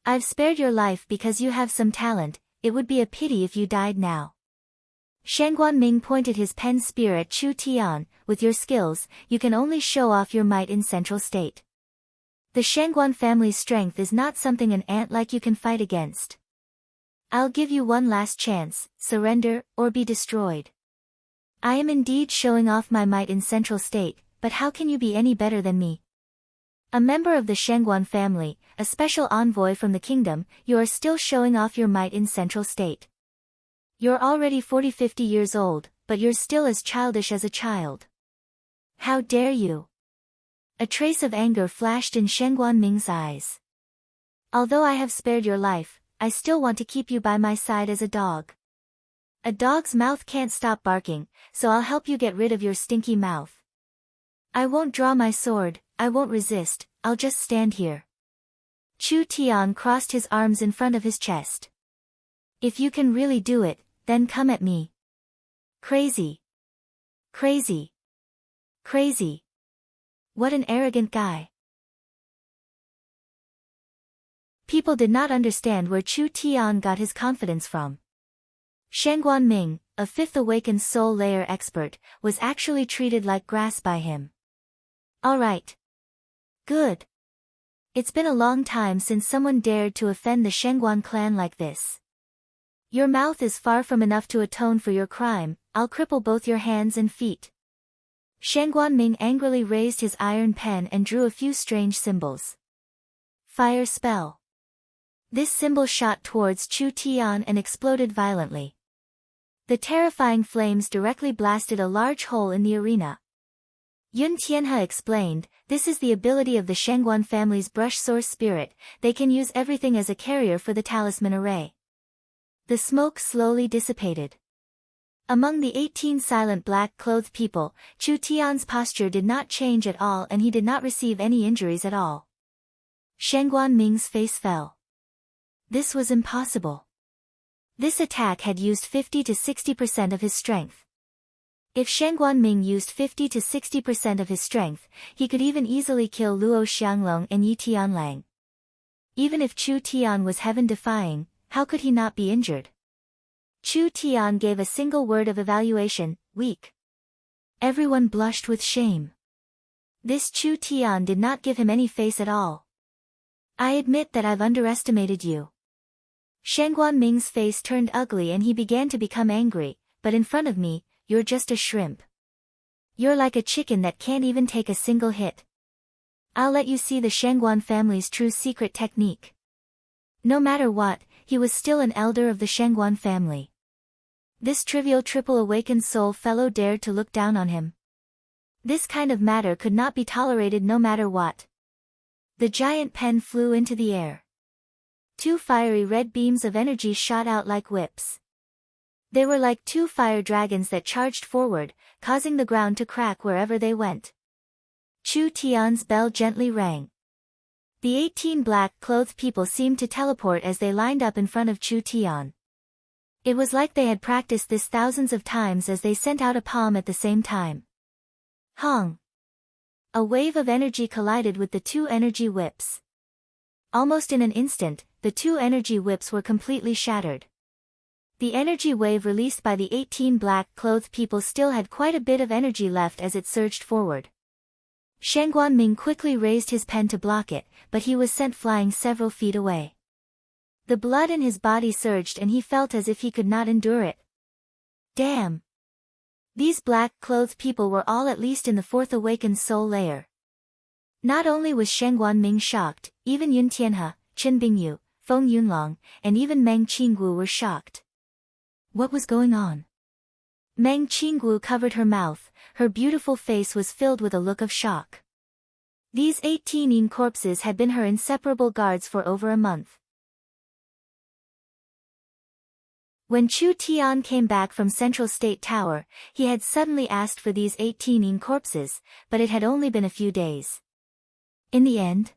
"I've spared your life because you have some talent, it would be a pity if you died now." Shangguan Ming pointed his pen spear at Chu Tian. "With your skills, you can only show off your might in Central State. The Shangguan family's strength is not something an ant like you can fight against. I'll give you one last chance, surrender, or be destroyed." "I am indeed showing off my might in Central State, but how can you be any better than me? A member of the Shangguan family, a special envoy from the kingdom, you are still showing off your might in Central State. You're already 40-50 years old, but you're still as childish as a child. How dare you?" A trace of anger flashed in Shangguan Ming's eyes. "Although I have spared your life, I still want to keep you by my side as a dog. A dog's mouth can't stop barking, so I'll help you get rid of your stinky mouth. I won't draw my sword, I won't resist, I'll just stand here." Chu Tian crossed his arms in front of his chest. "If you can really do it, then come at me." Crazy. Crazy. Crazy. What an arrogant guy. People did not understand where Chu Tian got his confidence from. Shangguan Ming, a 5th awakened soul layer expert, was actually treated like grass by him. "Alright. Good. It's been a long time since someone dared to offend the Shangguan clan like this. Your mouth is far from enough to atone for your crime, I'll cripple both your hands and feet." Shang Guanming angrily raised his iron pen and drew a few strange symbols. Fire spell. This symbol shot towards Chu Tian and exploded violently. The terrifying flames directly blasted a large hole in the arena. Yun Tianhe explained, this is the ability of the Shangguan family's brush source spirit, they can use everything as a carrier for the talisman array. The smoke slowly dissipated. Among the 18 silent black-clothed people, Chu Tian's posture did not change at all and he did not receive any injuries at all. Shang Guanming's face fell. This was impossible. This attack had used 50 to 60% of his strength. If Shang Guanming used 50 to 60% of his strength, he could even easily kill Luo Xianglong and Yi Tianlang. Even if Chu Tian was heaven-defying, how could he not be injured? Chu Tian gave a single word of evaluation, weak. Everyone blushed with shame. This Chu Tian did not give him any face at all. I admit that I've underestimated you. Shang Guanming's face turned ugly and he began to become angry, but in front of me, you're just a shrimp. You're like a chicken that can't even take a single hit. I'll let you see the Shangguan family's true secret technique. No matter what, he was still an elder of the Shangguan family. This trivial triple awakened soul fellow dared to look down on him. This kind of matter could not be tolerated no matter what. The giant pen flew into the air. 2 fiery red beams of energy shot out like whips. They were like 2 fire dragons that charged forward, causing the ground to crack wherever they went. Chu Tian's bell gently rang. The 18 black-clothed people seemed to teleport as they lined up in front of Chu Tian. It was like they had practiced this thousands of times as they sent out a palm at the same time. Hong! A wave of energy collided with the 2 energy whips. Almost in an instant, the 2 energy whips were completely shattered. The energy wave released by the 18 black-clothed people still had quite a bit of energy left as it surged forward. Shang Guanming quickly raised his pen to block it, but he was sent flying several feet away. The blood in his body surged and he felt as if he could not endure it. Damn! These black-clothed people were all at least in the 4th awakened soul layer. Not only was Shang Guanming shocked, even Yun Tianhe, Chen Bingyu, Feng Yunlong, and even Meng Qinggu were shocked. What was going on? Meng Qinggu covered her mouth, her beautiful face was filled with a look of shock. These 18 Yin corpses had been her inseparable guards for over a month. When Chu Tian came back from Central State Tower, he had suddenly asked for these 18 Yin corpses, but it had only been a few days. In the end,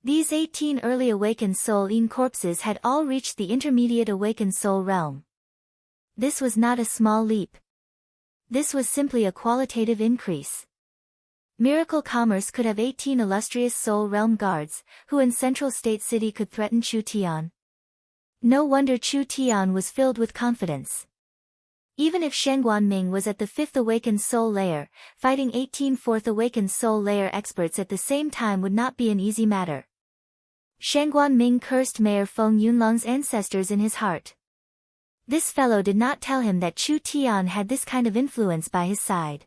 these 18 early awakened soul Yin corpses had all reached the intermediate awakened soul realm. This was not a small leap. This was simply a qualitative increase. Miracle Commerce could have 18 illustrious soul realm guards, who in Central State City could threaten Chu Tian. No wonder Chu Tian was filled with confidence. Even if Shang Guanming was at the 5th awakened soul layer, fighting 18 4th awakened soul layer experts at the same time would not be an easy matter. Shang Guanming cursed Mayor Feng Yunlong's ancestors in his heart. This fellow did not tell him that Chu Tian had this kind of influence by his side.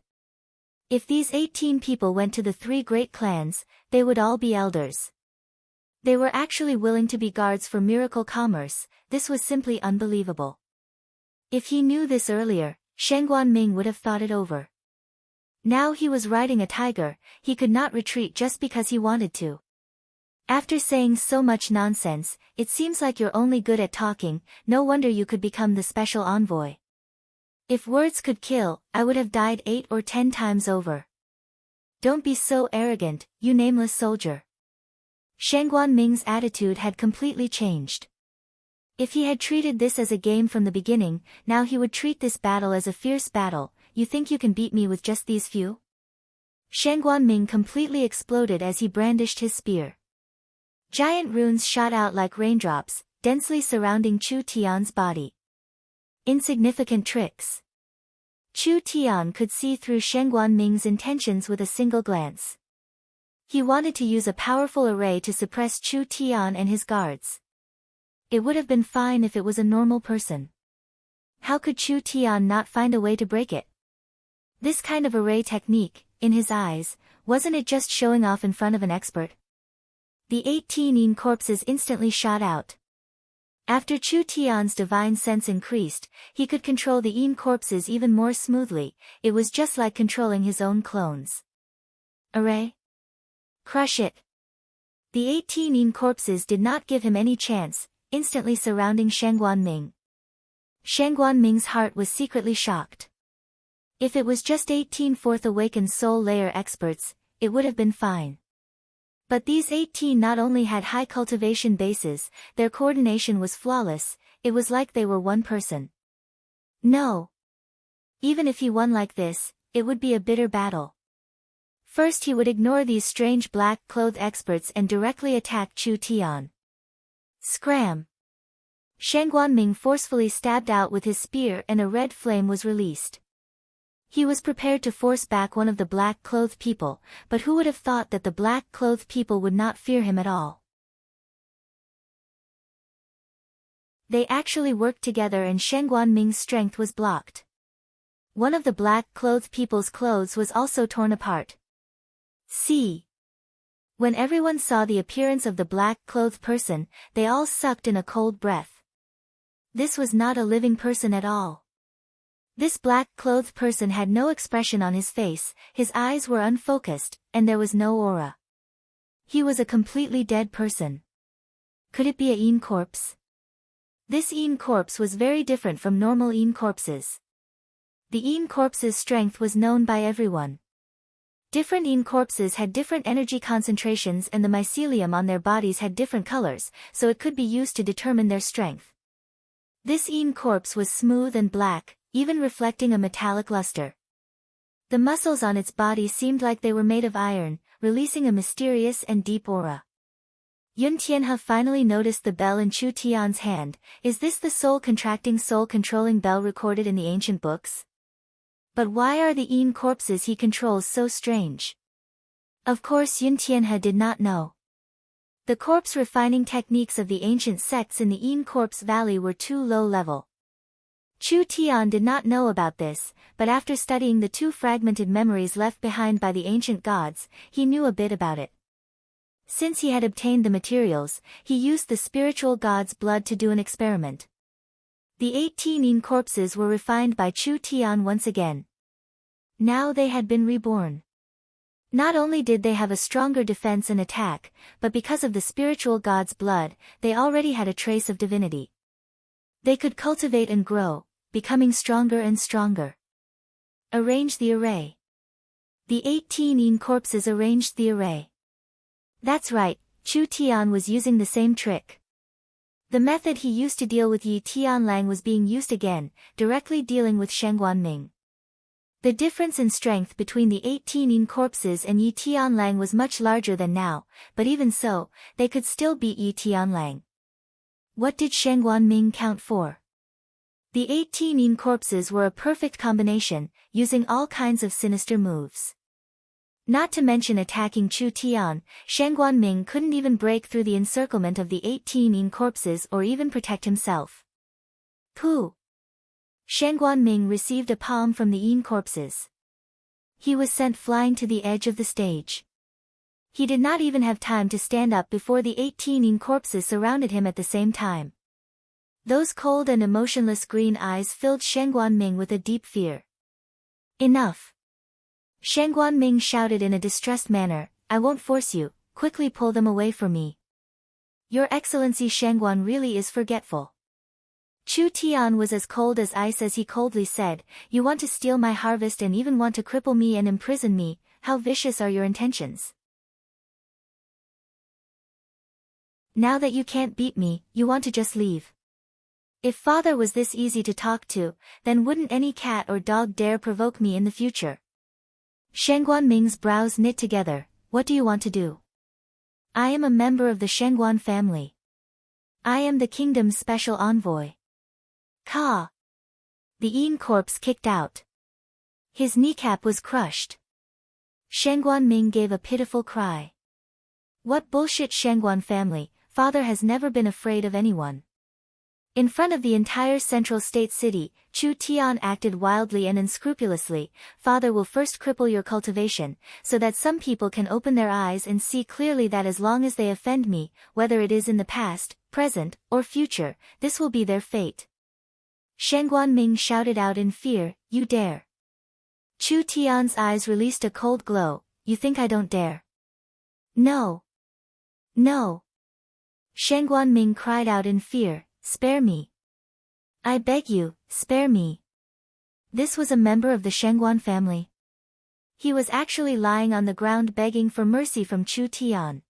If these 18 people went to the 3 great clans, they would all be elders. They were actually willing to be guards for Miracle Commerce, this was simply unbelievable. If he knew this earlier, Shang Guanming would have thought it over. Now he was riding a tiger, he could not retreat just because he wanted to. After saying so much nonsense, it seems like you're only good at talking, no wonder you could become the special envoy. If words could kill, I would have died 8 or 10 times over. Don't be so arrogant, you nameless soldier. Shang Guanming's attitude had completely changed. If he had treated this as a game from the beginning, now he would treat this battle as a fierce battle. You think you can beat me with just these few? Shang Guanming completely exploded as he brandished his spear. Giant runes shot out like raindrops, densely surrounding Chu Tian's body. Insignificant tricks. Chu Tian could see through Shang Guanming's intentions with a single glance. He wanted to use a powerful array to suppress Chu Tian and his guards. It would have been fine if it was a normal person. How could Chu Tian not find a way to break it? This kind of array technique, in his eyes, wasn't it just showing off in front of an expert? The 18 Yin corpses instantly shot out. After Chu Tian's divine sense increased, he could control the Yin corpses even more smoothly. It was just like controlling his own clones. Array? Crush it. The 18 Yin corpses did not give him any chance, instantly surrounding Shen Guanming. Shen Guanming's heart was secretly shocked. If it was just 18 fourth awakened soul layer experts, it would have been fine. But these 18 not only had high cultivation bases, their coordination was flawless. It was like they were one person. No. Even if he won like this, it would be a bitter battle. First he would ignore these strange black-clothed experts and directly attack Chu Tian. Scram! Shen Guanming forcefully stabbed out with his spear and a red flame was released. He was prepared to force back one of the black-clothed people, but who would have thought that the black-clothed people would not fear him at all? They actually worked together and Shen Guanming's strength was blocked. One of the black-clothed people's clothes was also torn apart. See. When everyone saw the appearance of the black-clothed person, they all sucked in a cold breath. This was not a living person at all. This black-clothed person had no expression on his face, his eyes were unfocused, and there was no aura. He was a completely dead person. Could it be a Yin corpse? This Yin corpse was very different from normal Yin corpses. The Yin corpse's strength was known by everyone. Different Yin corpses had different energy concentrations and the mycelium on their bodies had different colors, so it could be used to determine their strength. This Yin corpse was smooth and black, even reflecting a metallic luster. The muscles on its body seemed like they were made of iron, releasing a mysterious and deep aura. Yun Tianhe finally noticed the bell in Chu Tian's hand. Is this the soul-contracting soul-controlling bell recorded in the ancient books? But why are the Yin corpses he controls so strange? Of course Yun Tianhe did not know. The corpse refining techniques of the ancient sects in the Yin Corpse Valley were too low level. Chu Tian did not know about this, but after studying the two fragmented memories left behind by the ancient gods, he knew a bit about it. Since he had obtained the materials, he used the spiritual god's blood to do an experiment. The 18 Yin corpses were refined by Chu Tian once again. Now they had been reborn. Not only did they have a stronger defense and attack, but because of the spiritual god's blood, they already had a trace of divinity. They could cultivate and grow, becoming stronger and stronger. Arrange the array. The 18 Yin corpses arranged the array. That's right, Chu Tian was using the same trick. The method he used to deal with Yi Tianlang was being used again, directly dealing with Shen Guanming. The difference in strength between the 18 Yin corpses and Yi Tianlang was much larger than now, but even so, they could still beat Yi Tianlang. What did Shen Guanming count for? The 18 Yin corpses were a perfect combination, using all kinds of sinister moves. Not to mention attacking Chu Tian, Shen Guanming couldn't even break through the encirclement of the 18 Yin corpses or even protect himself. Pooh! Shen Guanming received a palm from the Yin corpses. He was sent flying to the edge of the stage. He did not even have time to stand up before the 18 Yin corpses surrounded him at the same time. Those cold and emotionless green eyes filled Shen Guanming with a deep fear. Enough! Shen Guanming shouted in a distressed manner, I won't force you, quickly pull them away from me. Your Excellency Shen Guan really is forgetful. Chu Tian was as cold as ice as he coldly said, you want to steal my harvest and even want to cripple me and imprison me, how vicious are your intentions? Now that you can't beat me, you want to just leave. If father was this easy to talk to, then wouldn't any cat or dog dare provoke me in the future? Shen Guanming's brows knit together, what do you want to do? I am a member of the Shen Guan family. I am the kingdom's special envoy. Ka! The Yin corpse kicked out. His kneecap was crushed. Shen Guanming gave a pitiful cry. What bullshit Shen Guan family, father has never been afraid of anyone. In front of the entire central state city, Chu Tian acted wildly and unscrupulously. Father will first cripple your cultivation, so that some people can open their eyes and see clearly that as long as they offend me, whether it is in the past, present, or future, this will be their fate. Shen Guanming shouted out in fear, "You dare!" Chu Tian's eyes released a cold glow. "You think I don't dare?" "No. No." Shen Guanming cried out in fear, "Spare me. I beg you, spare me." This was a member of the Shengguan family. He was actually lying on the ground begging for mercy from Chu Tian.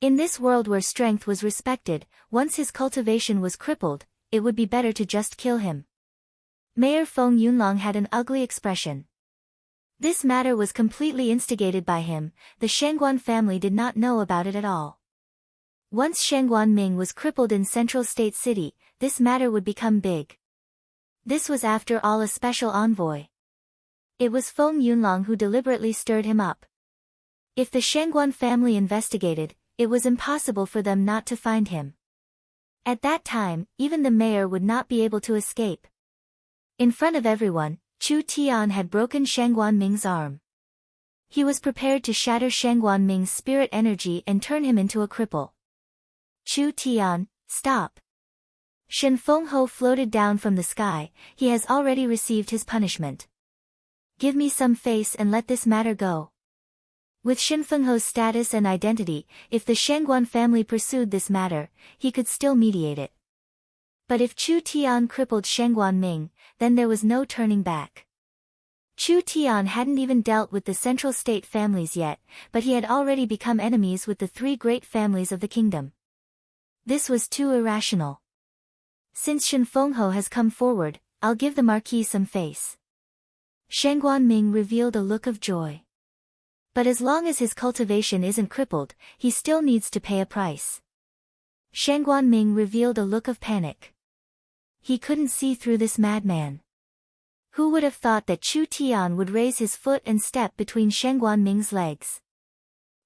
In this world where strength was respected, once his cultivation was crippled, it would be better to just kill him. Mayor Feng Yunlong had an ugly expression. This matter was completely instigated by him. The Shengguan family did not know about it at all. Once Shen Guanming was crippled in Central State City, this matter would become big. This was after all a special envoy. It was Feng Yunlong who deliberately stirred him up. If the Shengguan family investigated, it was impossible for them not to find him. At that time, even the mayor would not be able to escape. In front of everyone, Chu Tian had broken Shen Guanming's arm. He was prepared to shatter Shen Guanming's spirit energy and turn him into a cripple. "Chu Tian, stop." Shen Fengho floated down from the sky. He has already received his punishment. Give me some face and let this matter go. With Shen Fengho's status and identity, if the Shengguan family pursued this matter, he could still mediate it. But if Chu Tian crippled Shen Guanming, then there was no turning back. Chu Tian hadn't even dealt with the central state families yet, but he had already become enemies with the three great families of the kingdom. This was too irrational. Since Shen Fengho has come forward, I'll give the Marquis some face. Shen Guanming revealed a look of joy. But as long as his cultivation isn't crippled, he still needs to pay a price. Shen Guanming revealed a look of panic. He couldn't see through this madman. Who would have thought that Chu Tian would raise his foot and step between Shen Guanming's legs?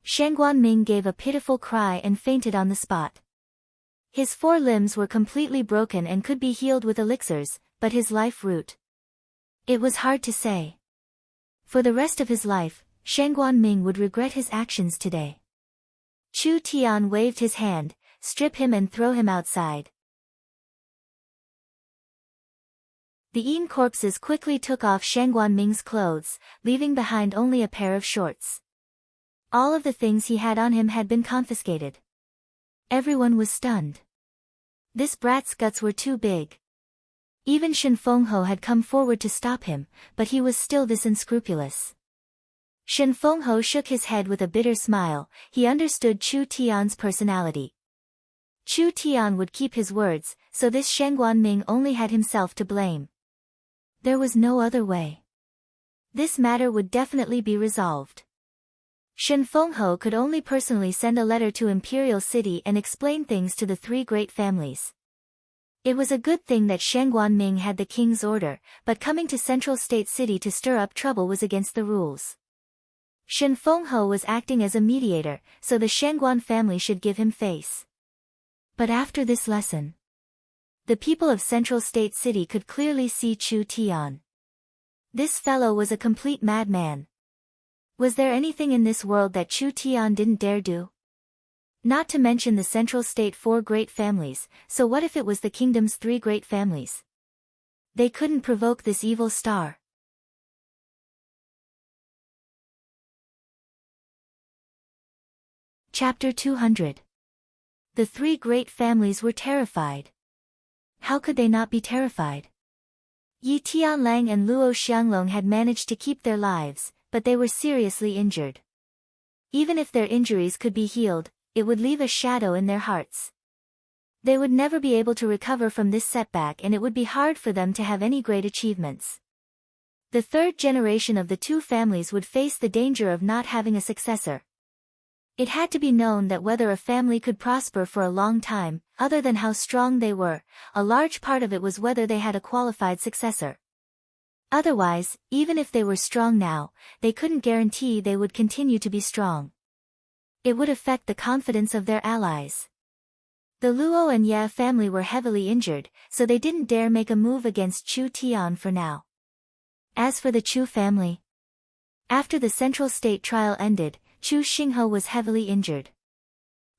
Shen Guanming gave a pitiful cry and fainted on the spot. His 4 limbs were completely broken and could be healed with elixirs, but his life route. It was hard to say. For the rest of his life, Shen Guanming would regret his actions today. Chu Tian waved his hand, strip him and throw him outside. The eaten corpses quickly took off Shen Guanming's clothes, leaving behind only a pair of shorts. All of the things he had on him had been confiscated. Everyone was stunned. This brat's guts were too big. Even Shen Fengho had come forward to stop him, but he was still this unscrupulous. Shen Fengho shook his head with a bitter smile. He understood Chu Tian's personality. Chu Tian would keep his words, so this Shen Guanming only had himself to blame. There was no other way. This matter would definitely be resolved. Shen Fengho could only personally send a letter to Imperial City and explain things to the 3 great families. It was a good thing that Shen Guanming had the king's order, but coming to Central State City to stir up trouble was against the rules. Shen Fengho was acting as a mediator, so the Shengguan family should give him face. But after this lesson, the people of Central State City could clearly see Chu Tian. This fellow was a complete madman. Was there anything in this world that Chu Tian didn't dare do? Not to mention the Central State 4 great families, so what if it was the kingdom's 3 great families? They couldn't provoke this evil star. Chapter 200. The 3 great families were terrified. How could they not be terrified? Yi Tianlang and Luo Xianglong had managed to keep their lives, but they were seriously injured. Even if their injuries could be healed, it would leave a shadow in their hearts. They would never be able to recover from this setback and it would be hard for them to have any great achievements. The 3rd generation of the 2 families would face the danger of not having a successor. It had to be known that whether a family could prosper for a long time, other than how strong they were, a large part of it was whether they had a qualified successor. Otherwise, even if they were strong now, they couldn't guarantee they would continue to be strong. It would affect the confidence of their allies. The Luo and Ye family were heavily injured, so they didn't dare make a move against Chu Tian for now. As for the Chu family, after the central state trial ended, Chu Xinghe was heavily injured.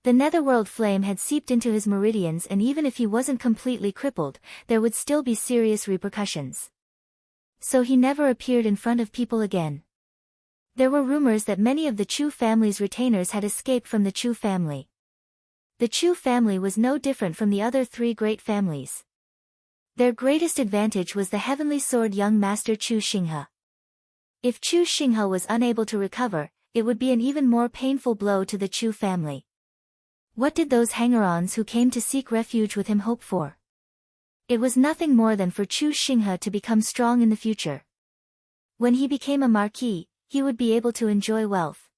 The netherworld flame had seeped into his meridians, and even if he wasn't completely crippled, there would still be serious repercussions. So he never appeared in front of people again. There were rumors that many of the Chu family's retainers had escaped from the Chu family. The Chu family was no different from the other three great families. Their greatest advantage was the heavenly sword young master Chu Xinghe. If Chu Xinghe was unable to recover, it would be an even more painful blow to the Chu family. What did those hanger-ons who came to seek refuge with him hope for? It was nothing more than for Chu Xinghe to become strong in the future. When he became a marquis, he would be able to enjoy wealth.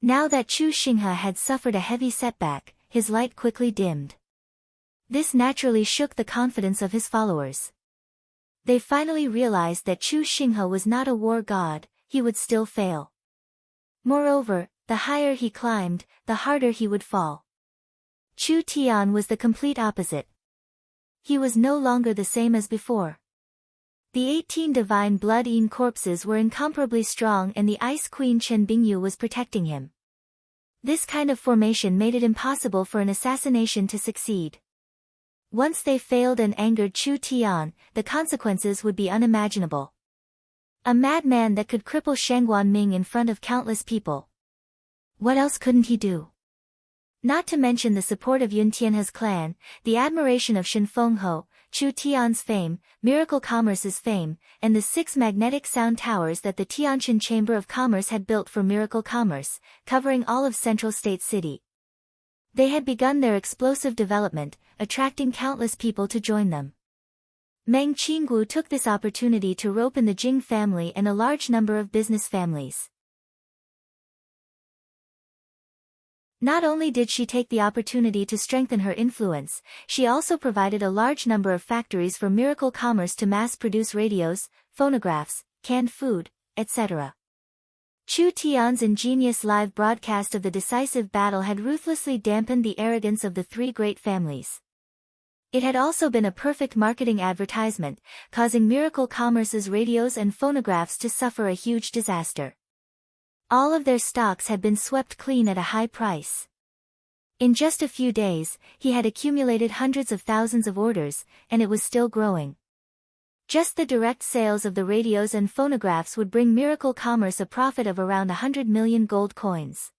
Now that Chu Xinghe had suffered a heavy setback, his light quickly dimmed. This naturally shook the confidence of his followers. They finally realized that Chu Xinghe was not a war god, he would still fail. Moreover, the higher he climbed, the harder he would fall. Chu Tian was the complete opposite. He was no longer the same as before. The 18 divine blood-eaten corpses were incomparably strong, and the Ice Queen Chen Bingyu was protecting him. This kind of formation made it impossible for an assassination to succeed. Once they failed and angered Chu Tian, the consequences would be unimaginable. A madman that could cripple Shangguan Ming in front of countless people. What else couldn't he do? Not to mention the support of Yun Tianhe's clan, the admiration of Shen Fengho, Chu Tian's fame, Miracle Commerce's fame, and the 6 magnetic sound towers that the Tianshan Chamber of Commerce had built for Miracle Commerce, covering all of Central State City. They had begun their explosive development, attracting countless people to join them. Meng Qinggu took this opportunity to rope in the Jing family and a large number of business families. Not only did she take the opportunity to strengthen her influence, she also provided a large number of factories for Miracle Commerce to mass-produce radios, phonographs, canned food, etc. Chu Tian's ingenious live broadcast of the decisive battle had ruthlessly dampened the arrogance of the 3 great families. It had also been a perfect marketing advertisement, causing Miracle Commerce's radios and phonographs to suffer a huge disaster. All of their stocks had been swept clean at a high price. In just a few days, he had accumulated hundreds of thousands of orders, and it was still growing. Just the direct sales of the radios and phonographs would bring Miracle Commerce a profit of around 100 million gold coins.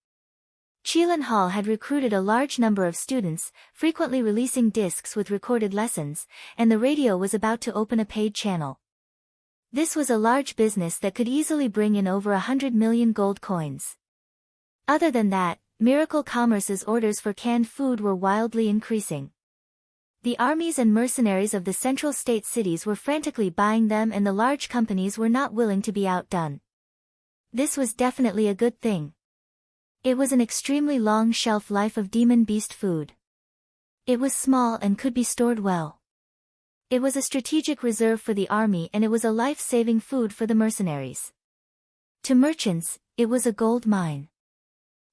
Qilan Hall had recruited a large number of students, frequently releasing discs with recorded lessons, and the radio was about to open a paid channel. This was a large business that could easily bring in over 100 million gold coins. Other than that, Miracle Commerce's orders for canned food were wildly increasing. The armies and mercenaries of the central state cities were frantically buying them, and the large companies were not willing to be outdone. This was definitely a good thing. It was an extremely long shelf life of demon beast food. It was small and could be stored well. It was a strategic reserve for the army, and it was a life-saving food for the mercenaries. To merchants, it was a gold mine.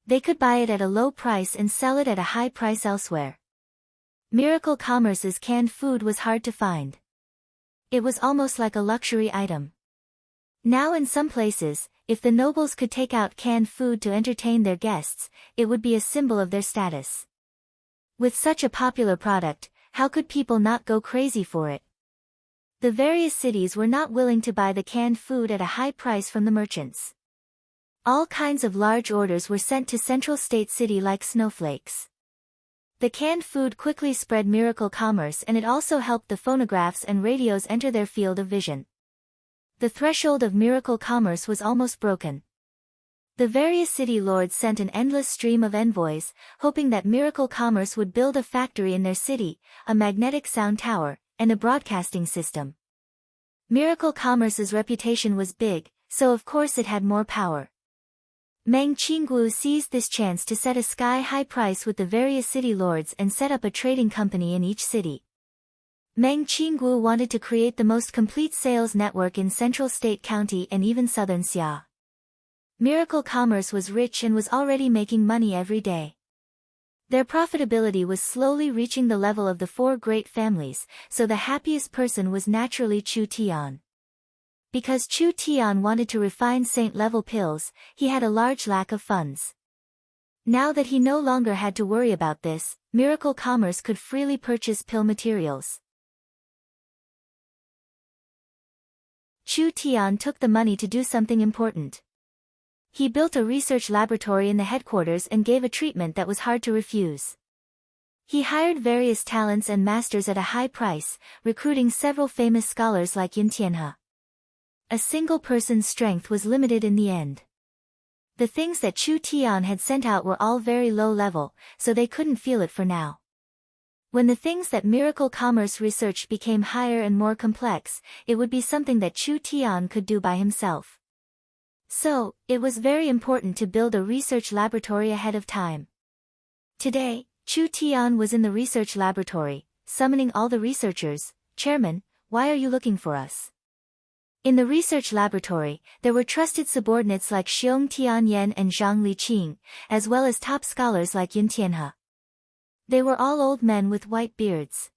They could buy it at a low price and sell it at a high price elsewhere. Miracle Commerce's canned food was hard to find. It was almost like a luxury item. Now in some places, if the nobles could take out canned food to entertain their guests, it would be a symbol of their status. With such a popular product, how could people not go crazy for it? The various cities were not willing to buy the canned food at a high price from the merchants. All kinds of large orders were sent to Central State City like snowflakes. The canned food quickly spread Miracle Commerce, and it also helped the phonographs and radios enter their field of vision. The threshold of Miracle Commerce was almost broken. The various city lords sent an endless stream of envoys, hoping that Miracle Commerce would build a factory in their city, a magnetic sound tower, and a broadcasting system. Miracle Commerce's reputation was big, so of course it had more power. Meng Qinggu seized this chance to set a sky-high price with the various city lords and set up a trading company in each city. Meng Qinggu wanted to create the most complete sales network in Central State County and even Southern Xia. Miracle Commerce was rich and was already making money every day. Their profitability was slowly reaching the level of the four great families, so the happiest person was naturally Chu Tian. Because Chu Tian wanted to refine saint-level pills, he had a large lack of funds. Now that he no longer had to worry about this, Miracle Commerce could freely purchase pill materials. Chu Tian took the money to do something important. He built a research laboratory in the headquarters and gave a treatment that was hard to refuse. He hired various talents and masters at a high price, recruiting several famous scholars like Yin Tianhe. A single person's strength was limited in the end. The things that Chu Tian had sent out were all very low level, so they couldn't feel it for now. When the things that Miracle Commerce researched became higher and more complex, it would be something that Chu Tian could do by himself. So, it was very important to build a research laboratory ahead of time. Today, Chu Tian was in the research laboratory, summoning all the researchers. "Chairman, why are you looking for us?" In the research laboratory, there were trusted subordinates like Xiong Tianyan and Zhang Liqing, as well as top scholars like Yin Tianhe. They were all old men with white beards.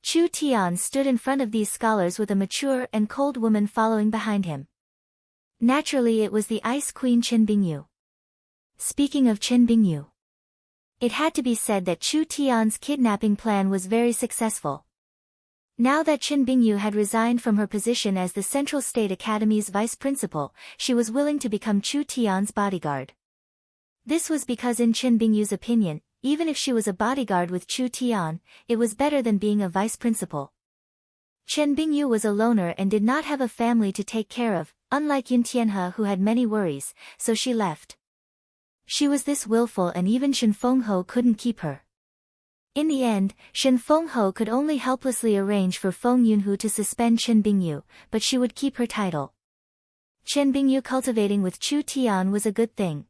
Chu Tian stood in front of these scholars with a mature and cold woman following behind him. Naturally, it was the Ice Queen Qin Bingyu. Speaking of Qin Bingyu, it had to be said that Chu Tian's kidnapping plan was very successful. Now that Qin Bingyu had resigned from her position as the Central State Academy's vice principal, she was willing to become Chu Tian's bodyguard. This was because in Qin Bingyu's opinion, even if she was a bodyguard with Chu Tian, it was better than being a vice principal. Qin Bingyu was a loner and did not have a family to take care of, unlike Yin Tianhe who had many worries, so she left. She was this willful and even Shen Fengho couldn't keep her. In the end, Shen Fengho could only helplessly arrange for Feng Yunhu to suspend Qin Bingyu, but she would keep her title. Qin Bingyu cultivating with Chu Tian was a good thing.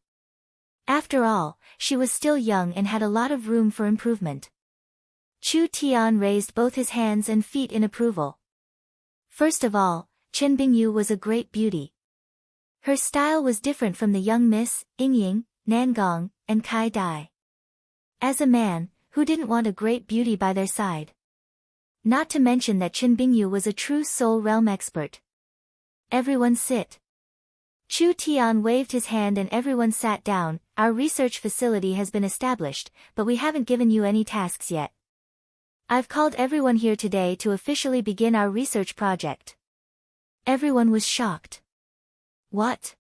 After all, she was still young and had a lot of room for improvement. Chu Tian raised both his hands and feet in approval. First of all, Qin Bingyu was a great beauty. Her style was different from the young Miss, Yingying, Nangong, and Kai Dai. As a man, who didn't want a great beauty by their side? Not to mention that Qin Bingyu was a true soul realm expert. "Everyone sit." Chu Tian waved his hand and everyone sat down. "Our research facility has been established, but we haven't given you any tasks yet. I've called everyone here today to officially begin our research project." Everyone was shocked. What?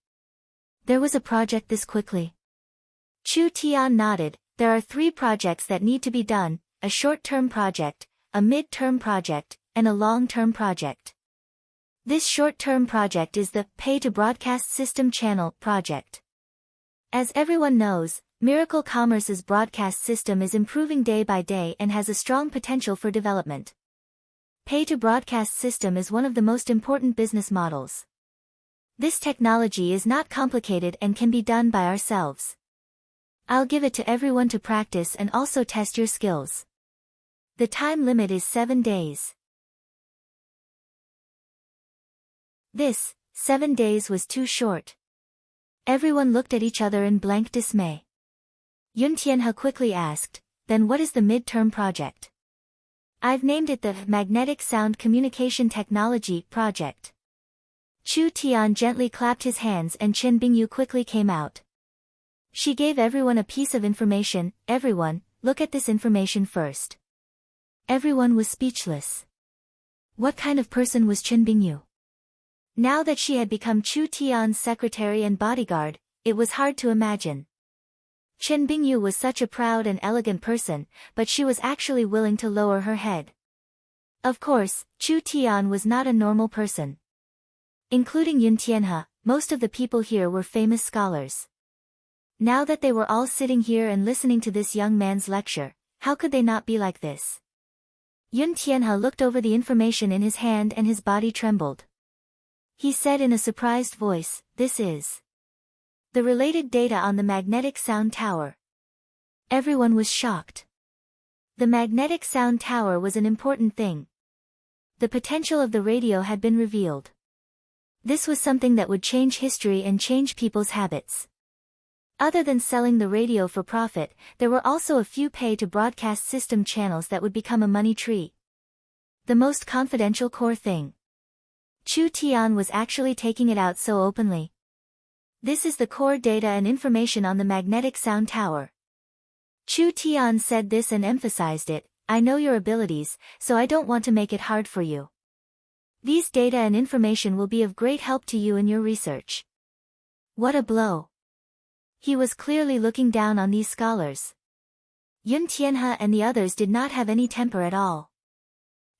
There was a project this quickly? Chu Tian nodded. "There are 3 projects that need to be done, a short-term project, a mid-term project, and a long-term project. This short-term project is the Pay-to-Broadcast System Channel project. As everyone knows, Miracle Commerce's broadcast system is improving day by day and has a strong potential for development. Pay-to-broadcast system is one of the most important business models. This technology is not complicated and can be done by ourselves. I'll give it to everyone to practice and also test your skills. The time limit is 7 days. This, 7 days was too short. Everyone looked at each other in blank dismay. Yun Tianhe quickly asked, "Then what is the mid-term project?" "I've named it the Magnetic Sound Communication Technology Project." Chu Tian gently clapped his hands and Qin Bingyu quickly came out. She gave everyone a piece of information. "Everyone, look at this information first." Everyone was speechless. What kind of person was Qin Bingyu? Now that she had become Chu Tian's secretary and bodyguard, it was hard to imagine. Qin Bingyu was such a proud and elegant person, but she was actually willing to lower her head. Of course, Chu Tian was not a normal person. Including Yin Tianhe, most of the people here were famous scholars. Now that they were all sitting here and listening to this young man's lecture, how could they not be like this? Yun Tianhe looked over the information in his hand and his body trembled. He said in a surprised voice, "This is the related data on the magnetic sound tower." Everyone was shocked. The magnetic sound tower was an important thing. The potential of the radio had been revealed. This was something that would change history and change people's habits. Other than selling the radio for profit, there were also a few pay-to-broadcast system channels that would become a money tree. The most confidential core thing. Chu Tian was actually taking it out so openly. This is the core data and information on the magnetic sound tower. Chu Tian said this and emphasized it. I know your abilities, so I don't want to make it hard for you. These data and information will be of great help to you in your research. What a blow. He was clearly looking down on these scholars. Yun Tianhe and the others did not have any temper at all.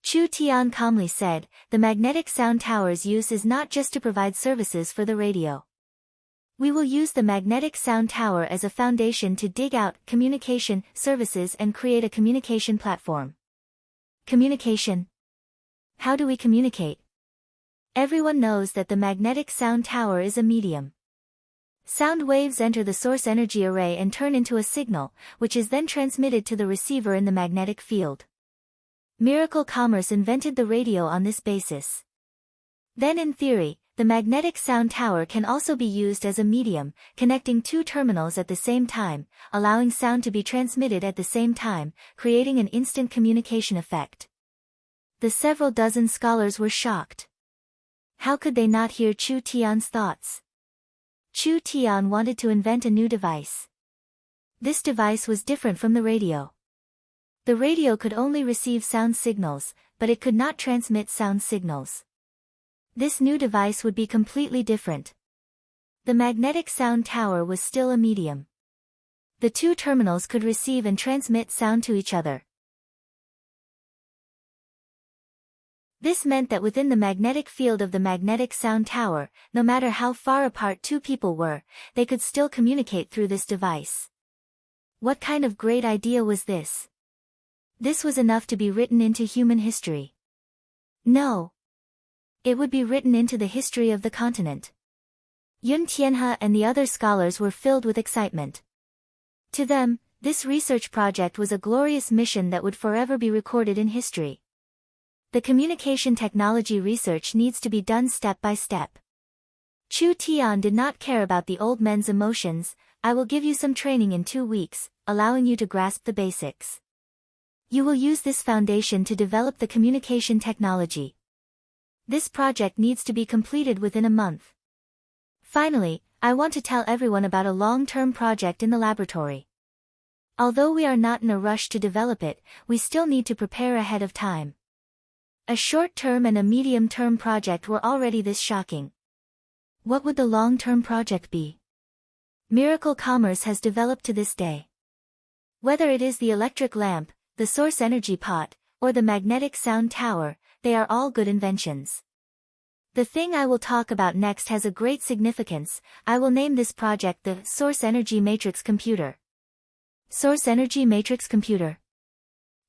Chu Tian calmly said, the magnetic sound tower's use is not just to provide services for the radio. We will use the magnetic sound tower as a foundation to dig out communication services and create a communication platform. Communication. How do we communicate? Everyone knows that the magnetic sound tower is a medium. Sound waves enter the source energy array and turn into a signal, which is then transmitted to the receiver in the magnetic field. Miracle Commerce invented the radio on this basis. Then in theory, the magnetic sound tower can also be used as a medium, connecting two terminals at the same time, allowing sound to be transmitted at the same time, creating an instant communication effect. The several dozen scholars were shocked. How could they not hear Chu Tian's thoughts? Chu Tian wanted to invent a new device. This device was different from the radio. The radio could only receive sound signals, but it could not transmit sound signals. This new device would be completely different. The magnetic sound tower was still a medium. The two terminals could receive and transmit sound to each other. This meant that within the magnetic field of the magnetic sound tower, no matter how far apart two people were, they could still communicate through this device. What kind of great idea was this? This was enough to be written into human history. No. It would be written into the history of the continent. Yun Tianhe and the other scholars were filled with excitement. To them, this research project was a glorious mission that would forever be recorded in history. The communication technology research needs to be done step by step. Chu Tian did not care about the old men's emotions. I will give you some training in 2 weeks, allowing you to grasp the basics. You will use this foundation to develop the communication technology. This project needs to be completed within a month. Finally, I want to tell everyone about a long-term project in the laboratory. Although we are not in a rush to develop it, we still need to prepare ahead of time. A short-term and a medium-term project were already this shocking. What would the long-term project be? Miracle Commerce has developed to this day. Whether it is the electric lamp, the source energy pot, or the magnetic sound tower, they are all good inventions. The thing I will talk about next has a great significance. I will name this project the Source Energy Matrix Computer. Source Energy Matrix Computer.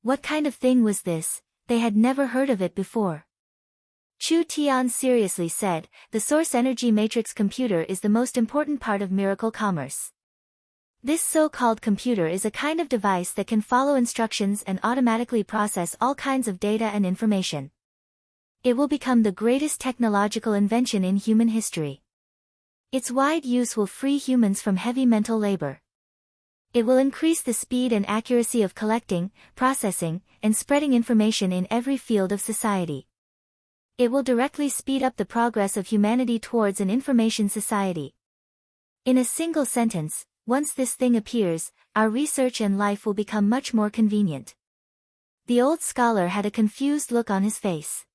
What kind of thing was this? They had never heard of it before. Chu Tian seriously said, the Source Energy Matrix Computer is the most important part of Miracle Commerce. This so-called computer is a kind of device that can follow instructions and automatically process all kinds of data and information. It will become the greatest technological invention in human history. Its wide use will free humans from heavy mental labor. It will increase the speed and accuracy of collecting, processing, and spreading information in every field of society. It will directly speed up the progress of humanity towards an information society. In a single sentence, once this thing appears, our research and life will become much more convenient. The old scholar had a confused look on his face.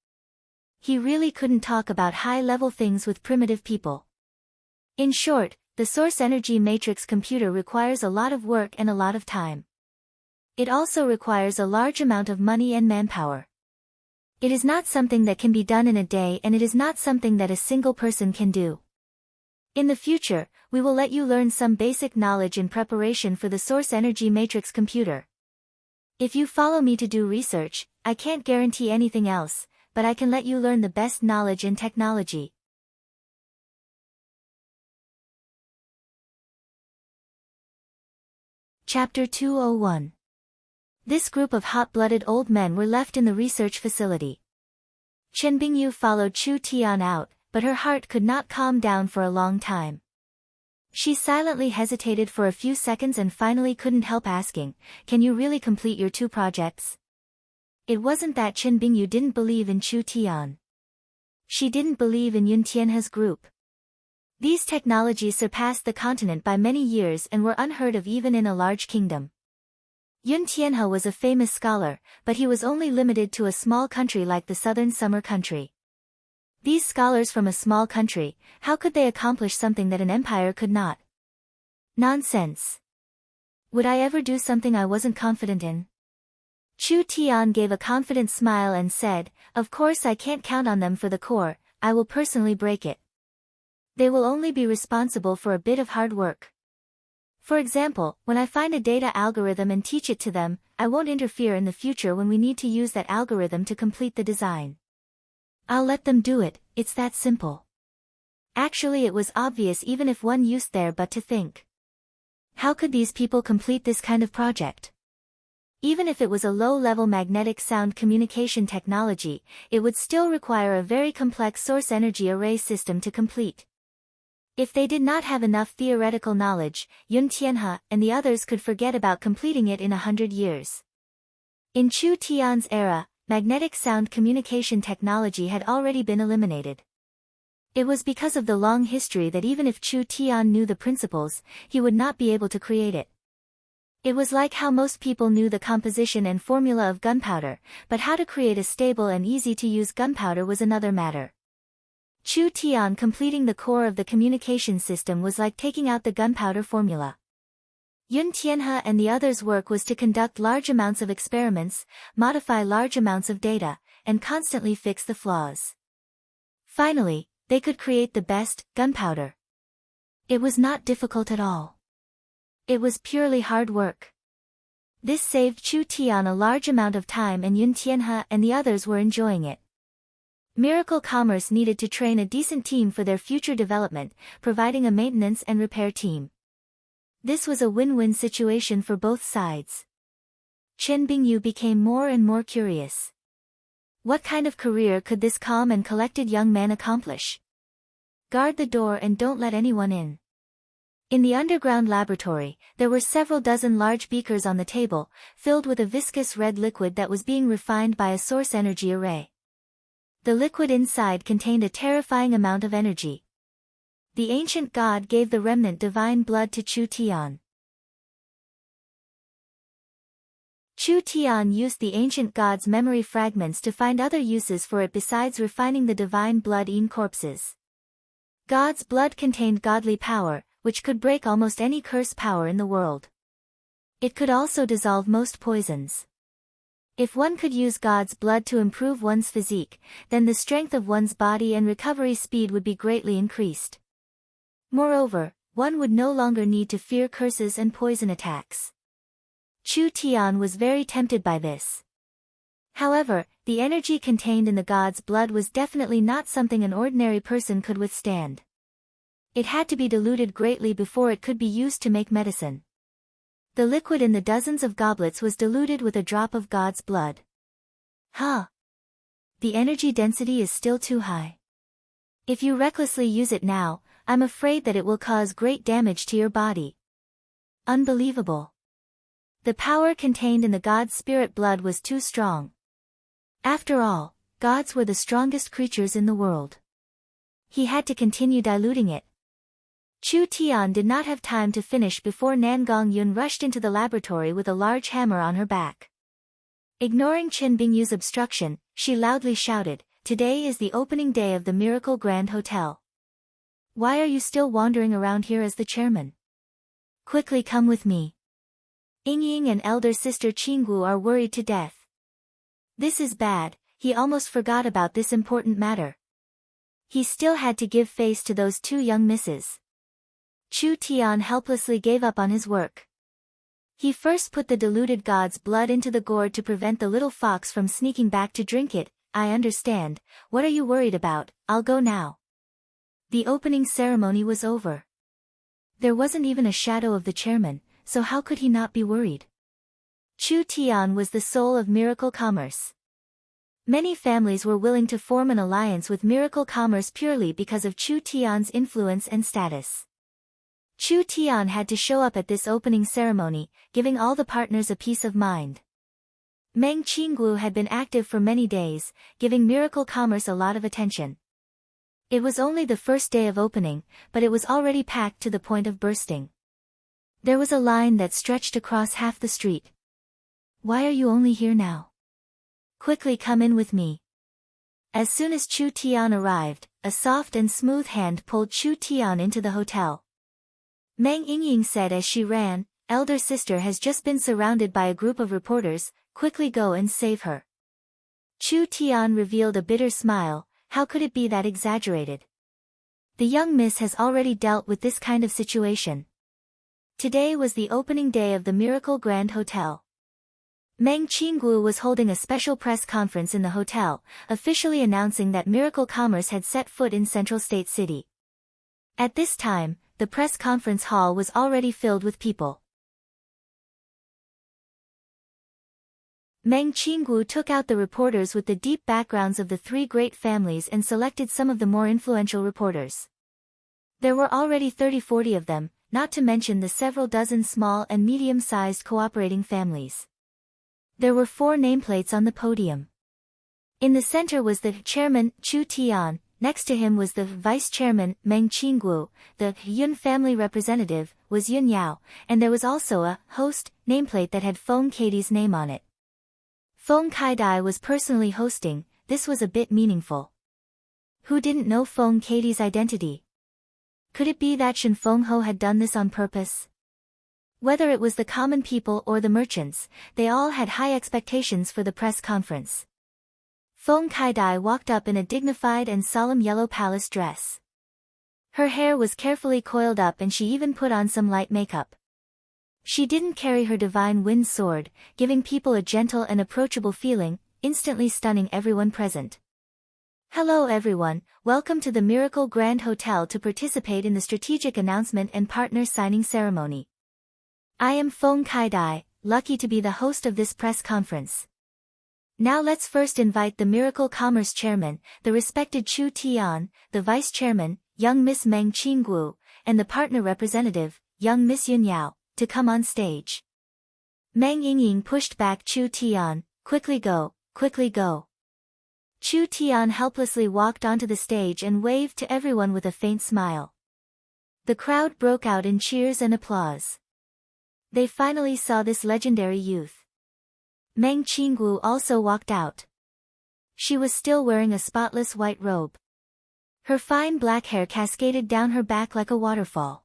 He really couldn't talk about high-level things with primitive people. In short, the Source Energy Matrix Computer requires a lot of work and a lot of time. It also requires a large amount of money and manpower. It is not something that can be done in a day, and it is not something that a single person can do. In the future, we will let you learn some basic knowledge in preparation for the Source Energy Matrix Computer. If you follow me to do research, I can't guarantee anything else, but I can let you learn the best knowledge in technology. Chapter 201. This group of hot-blooded old men were left in the research facility. Chen Bingyu followed Chu Tian out, but her heart could not calm down for a long time. She silently hesitated for a few seconds and finally couldn't help asking, "Can you really complete your 2 projects?" It wasn't that Chen Bingyu didn't believe in Chu Tian. She didn't believe in Yun Tianhe's group. These technologies surpassed the continent by many years and were unheard of even in a large kingdom. Yun Tianhe was a famous scholar, but he was only limited to a small country like the southern summer country. These scholars from a small country, how could they accomplish something that an empire could not? Nonsense. Would I ever do something I wasn't confident in? Chu Tian gave a confident smile and said, "Of course I can't count on them for the core, I will personally break it. They will only be responsible for a bit of hard work. For example, when I find a data algorithm and teach it to them, I won't interfere in the future when we need to use that algorithm to complete the design. I'll let them do it, it's that simple." Actually it was obvious even if one used their but to think. How could these people complete this kind of project? Even if it was a low-level magnetic sound communication technology, it would still require a very complex source energy array system to complete. If they did not have enough theoretical knowledge, Yun Tianhe and the others could forget about completing it in 100 years. In Chu Tian's era, magnetic sound communication technology had already been eliminated. It was because of the long history that even if Chu Tian knew the principles, he would not be able to create it. It was like how most people knew the composition and formula of gunpowder, but how to create a stable and easy-to-use gunpowder was another matter. Chu Tian completing the core of the communication system was like taking out the gunpowder formula. Yun Tianhe and the others' work was to conduct large amounts of experiments, modify large amounts of data, and constantly fix the flaws. Finally, they could create the best gunpowder. It was not difficult at all. It was purely hard work. This saved Chu Tian a large amount of time and Yun Tianhe and the others were enjoying it. Miracle Commerce needed to train a decent team for their future development, providing a maintenance and repair team. This was a win-win situation for both sides. Chen Bingyu became more and more curious. What kind of career could this calm and collected young man accomplish? Guard the door and don't let anyone in. In the underground laboratory, there were several dozen large beakers on the table, filled with a viscous red liquid that was being refined by a source energy array. The liquid inside contained a terrifying amount of energy. The ancient god gave the remnant divine blood to Chu Tian. Chu Tian used the ancient god's memory fragments to find other uses for it besides refining the divine blood in corpses. God's blood contained godly power, which could break almost any curse power in the world. It could also dissolve most poisons. If one could use God's blood to improve one's physique, then the strength of one's body and recovery speed would be greatly increased. Moreover, one would no longer need to fear curses and poison attacks. Chu Tian was very tempted by this. However, the energy contained in the god's blood was definitely not something an ordinary person could withstand. It had to be diluted greatly before it could be used to make medicine. The liquid in the dozens of goblets was diluted with a drop of God's blood. Huh! The energy density is still too high. If you recklessly use it now, I'm afraid that it will cause great damage to your body. Unbelievable. The power contained in the God's spirit blood was too strong. After all, gods were the strongest creatures in the world. He had to continue diluting it. Chu Tian did not have time to finish before Nangong Yun rushed into the laboratory with a large hammer on her back. Ignoring Chen Bingyu's obstruction, she loudly shouted, "Today is the opening day of the Miracle Grand Hotel. Why are you still wandering around here as the chairman? Quickly come with me. Ying and elder sister Qinggu are worried to death." This is bad, he almost forgot about this important matter. He still had to give face to those two young misses. Chu Tian helplessly gave up on his work. He first put the diluted god's blood into the gourd to prevent the little fox from sneaking back to drink it. "I understand, what are you worried about? I'll go now." The opening ceremony was over. There wasn't even a shadow of the chairman, so how could he not be worried? Chu Tian was the soul of Miracle Commerce. Many families were willing to form an alliance with Miracle Commerce purely because of Chu Tian's influence and status. Chu Tian had to show up at this opening ceremony, giving all the partners a peace of mind. Meng Qinggu had been active for many days, giving Miracle Commerce a lot of attention. It was only the first day of opening, but it was already packed to the point of bursting. There was a line that stretched across half the street. "Why are you only here now? Quickly come in with me." As soon as Chu Tian arrived, a soft and smooth hand pulled Chu Tian into the hotel. Meng Yingying said as she ran, "Elder sister has just been surrounded by a group of reporters, quickly go and save her." Chu Tian revealed a bitter smile. How could it be that exaggerated? The young miss has already dealt with this kind of situation. Today was the opening day of the Miracle Grand Hotel. Meng Qinggu was holding a special press conference in the hotel, officially announcing that Miracle Commerce had set foot in Central State City. At this time, the press conference hall was already filled with people. Meng Qinggu took out the reporters with the deep backgrounds of the three great families and selected some of the more influential reporters. There were already 30-40 of them, not to mention the several dozen small and medium-sized cooperating families. There were 4 nameplates on the podium. In the center was the chairman, Chu Tian, next to him was the vice chairman, Meng Qinggu, the Yun family representative was Yun Yao, and there was also a host nameplate that had Feng Katie's name on it. Feng Kaidai was personally hosting. This was a bit meaningful. Who didn't know Feng Katie's identity? Could it be that Shen Fengho had done this on purpose? Whether it was the common people or the merchants, they all had high expectations for the press conference. Feng Kaidai walked up in a dignified and solemn yellow palace dress. Her hair was carefully coiled up and she even put on some light makeup. She didn't carry her divine wind sword, giving people a gentle and approachable feeling, instantly stunning everyone present. "Hello everyone, welcome to the Miracle Grand Hotel to participate in the strategic announcement and partner signing ceremony. I am Feng Kaidai, lucky to be the host of this press conference. Now let's first invite the Miracle Commerce Chairman, the respected Chu Tian, the Vice Chairman, young Miss Meng Qinggu, and the partner representative, young Miss Yun Yao, to come on stage." Meng Yingying pushed back Chu Tian. Quickly go, quickly go." Chu Tian helplessly walked onto the stage and waved to everyone with a faint smile. The crowd broke out in cheers and applause. They finally saw this legendary youth. Meng Qinggu also walked out. She was still wearing a spotless white robe. Her fine black hair cascaded down her back like a waterfall.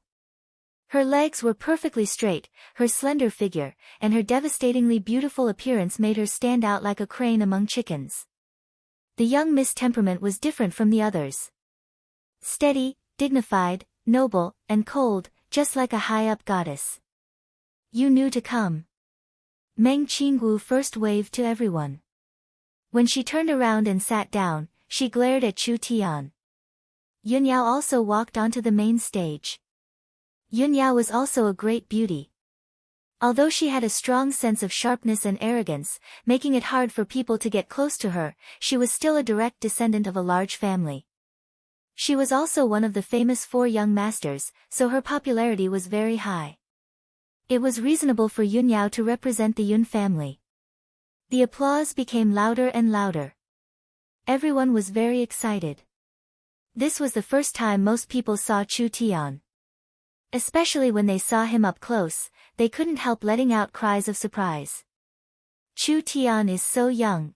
Her legs were perfectly straight, her slender figure, and her devastatingly beautiful appearance made her stand out like a crane among chickens. The young Miss temperament was different from the others. Steady, dignified, noble, and cold, just like a high-up goddess. "You knew to come." Meng Qinggu first waved to everyone. When she turned around and sat down, she glared at Chu Tian. Yun Yao also walked onto the main stage. Yun Yao was also a great beauty. Although she had a strong sense of sharpness and arrogance, making it hard for people to get close to her, she was still a direct descendant of a large family. She was also one of the famous 4 young masters, so her popularity was very high. It was reasonable for Yun Yao to represent the Yun family. The applause became louder and louder. Everyone was very excited. This was the first time most people saw Chu Tian. Especially when they saw him up close, they couldn't help letting out cries of surprise. Chu Tian is so young.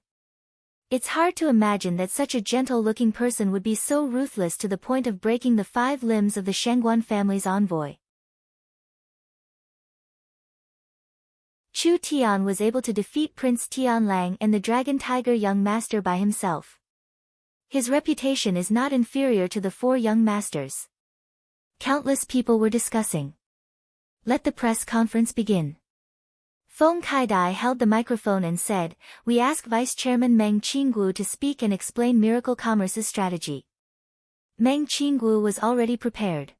It's hard to imagine that such a gentle-looking person would be so ruthless to the point of breaking the 5 limbs of the Shengguan family's envoy. Chu Tian was able to defeat Prince Tianlang and the Dragon Tiger young master by himself. His reputation is not inferior to the 4 young masters. Countless people were discussing. Let the press conference begin. Feng Kaidai held the microphone and said, "We ask Vice Chairman Meng Qinggu to speak and explain Miracle Commerce's strategy." Meng Qinggu was already prepared.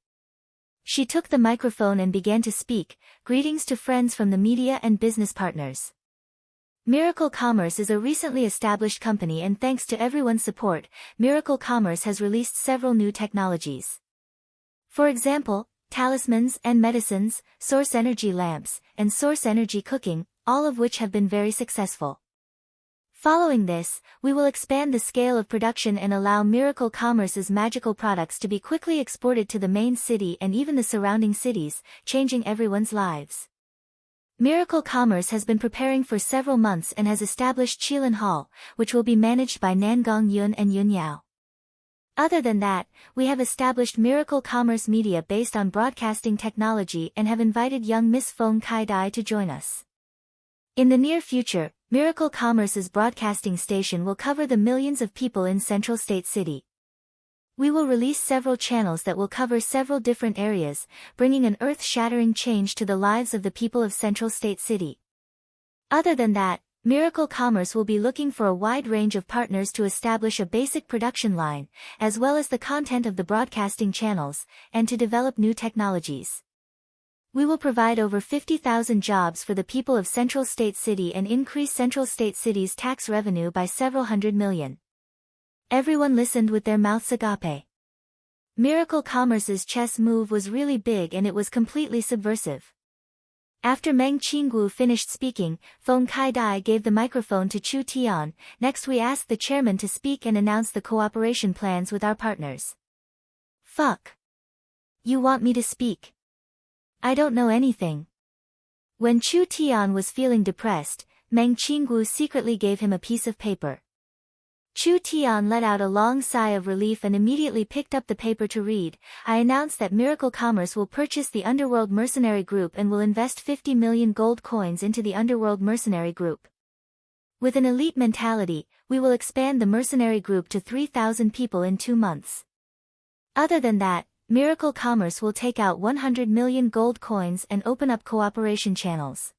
She took the microphone and began to speak, greetings to friends from the media and business partners. Miracle Commerce is a recently established company and thanks to everyone's support, Miracle Commerce has released several new technologies. For example, talismans and medicines, source energy lamps, and source energy cooking, all of which have been very successful. Following this, we will expand the scale of production and allow Miracle Commerce's magical products to be quickly exported to the main city and even the surrounding cities, changing everyone's lives. Miracle Commerce has been preparing for several months and has established Qilin Hall, which will be managed by Nangong Yun and Yun Yao. Other than that, we have established Miracle Commerce Media based on broadcasting technology and have invited young Miss Feng Kai-dai to join us. In the near future, Miracle Commerce's broadcasting station will cover the millions of people in Central State City. We will release several channels that will cover several different areas, bringing an earth-shattering change to the lives of the people of Central State City. Other than that, Miracle Commerce will be looking for a wide range of partners to establish a basic production line, as well as the content of the broadcasting channels, and to develop new technologies. We will provide over 50,000 jobs for the people of Central State City and increase Central State City's tax revenue by several hundred million. Everyone listened with their mouths agape. Miracle Commerce's chess move was really big and it was completely subversive. After Meng Qinggu finished speaking, Feng Kai-dai gave the microphone to Chu Tian. Next we asked the chairman to speak and announce the cooperation plans with our partners. Fuck. You want me to speak? I don't know anything. When Chu Tian was feeling depressed, Meng Qinggu secretly gave him a piece of paper. Chu Tian let out a long sigh of relief and immediately picked up the paper to read. I announced that Miracle Commerce will purchase the Underworld Mercenary Group and will invest 50 million gold coins into the Underworld Mercenary Group. With an elite mentality, we will expand the Mercenary Group to 3,000 people in 2 months. Other than that, Miracle Commerce will take out 100 million gold coins and open up cooperation channels.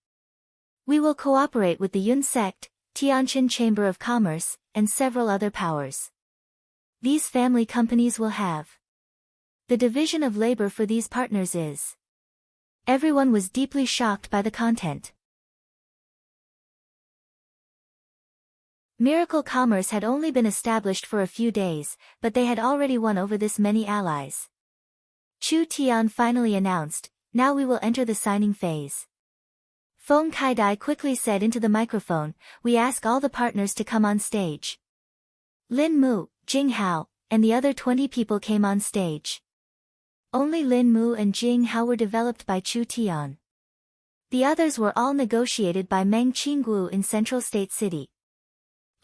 We will cooperate with the Yun Sect, Tianjin Chamber of Commerce, and several other powers. These family companies will have. The division of labor for these partners is. Everyone was deeply shocked by the content. Miracle Commerce had only been established for a few days, but they had already won over this many allies. Chu Tian finally announced, now we will enter the signing phase. Feng Kai-dai quickly said into the microphone, we ask all the partners to come on stage. Lin Mu, Jing Hao, and the other 20 people came on stage. Only Lin Mu and Jing Hao were developed by Chu Tian. The others were all negotiated by Meng Qinggu in Central State City.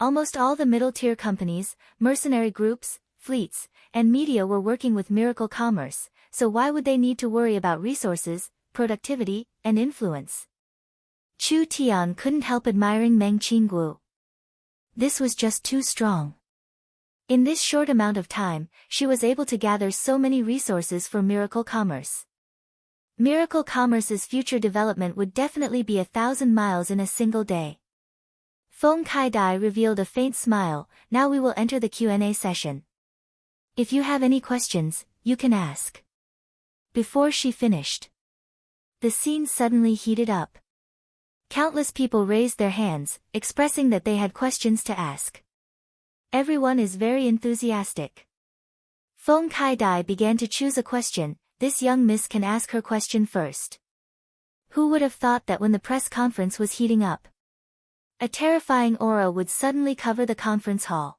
Almost all the middle-tier companies, mercenary groups, fleets, and media were working with Miracle Commerce, so why would they need to worry about resources, productivity, and influence? Chu Tian couldn't help admiring Meng Qinggu. This was just too strong. In this short amount of time, she was able to gather so many resources for Miracle Commerce. Miracle Commerce's future development would definitely be 1,000 miles in a single day. Feng Kai-dai revealed a faint smile. Now we will enter the Q&A session. If you have any questions, you can ask. Before she finished, the scene suddenly heated up. Countless people raised their hands, expressing that they had questions to ask. Everyone is very enthusiastic. Feng Kai-dai began to choose a question. This young miss can ask her question first. Who would have thought that when the press conference was heating up, a terrifying aura would suddenly cover the conference hall?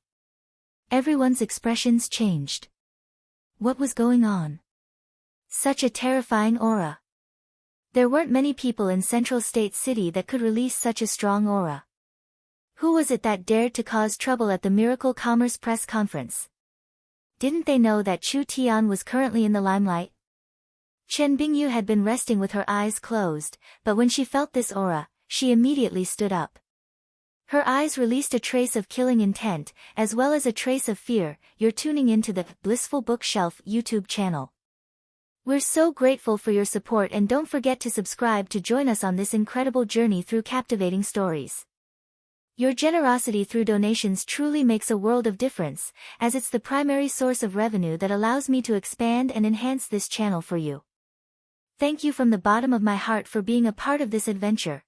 Everyone's expressions changed. What was going on? Such a terrifying aura. There weren't many people in Central State City that could release such a strong aura. Who was it that dared to cause trouble at the Miracle Commerce press conference? Didn't they know that Chu Tian was currently in the limelight? Chen Bingyu had been resting with her eyes closed, but when she felt this aura, she immediately stood up. Her eyes released a trace of killing intent, as well as a trace of fear. You're tuning into the Blissful Bookshelf YouTube channel. We're so grateful for your support and don't forget to subscribe to join us on this incredible journey through captivating stories. Your generosity through donations truly makes a world of difference, as it's the primary source of revenue that allows me to expand and enhance this channel for you. Thank you from the bottom of my heart for being a part of this adventure.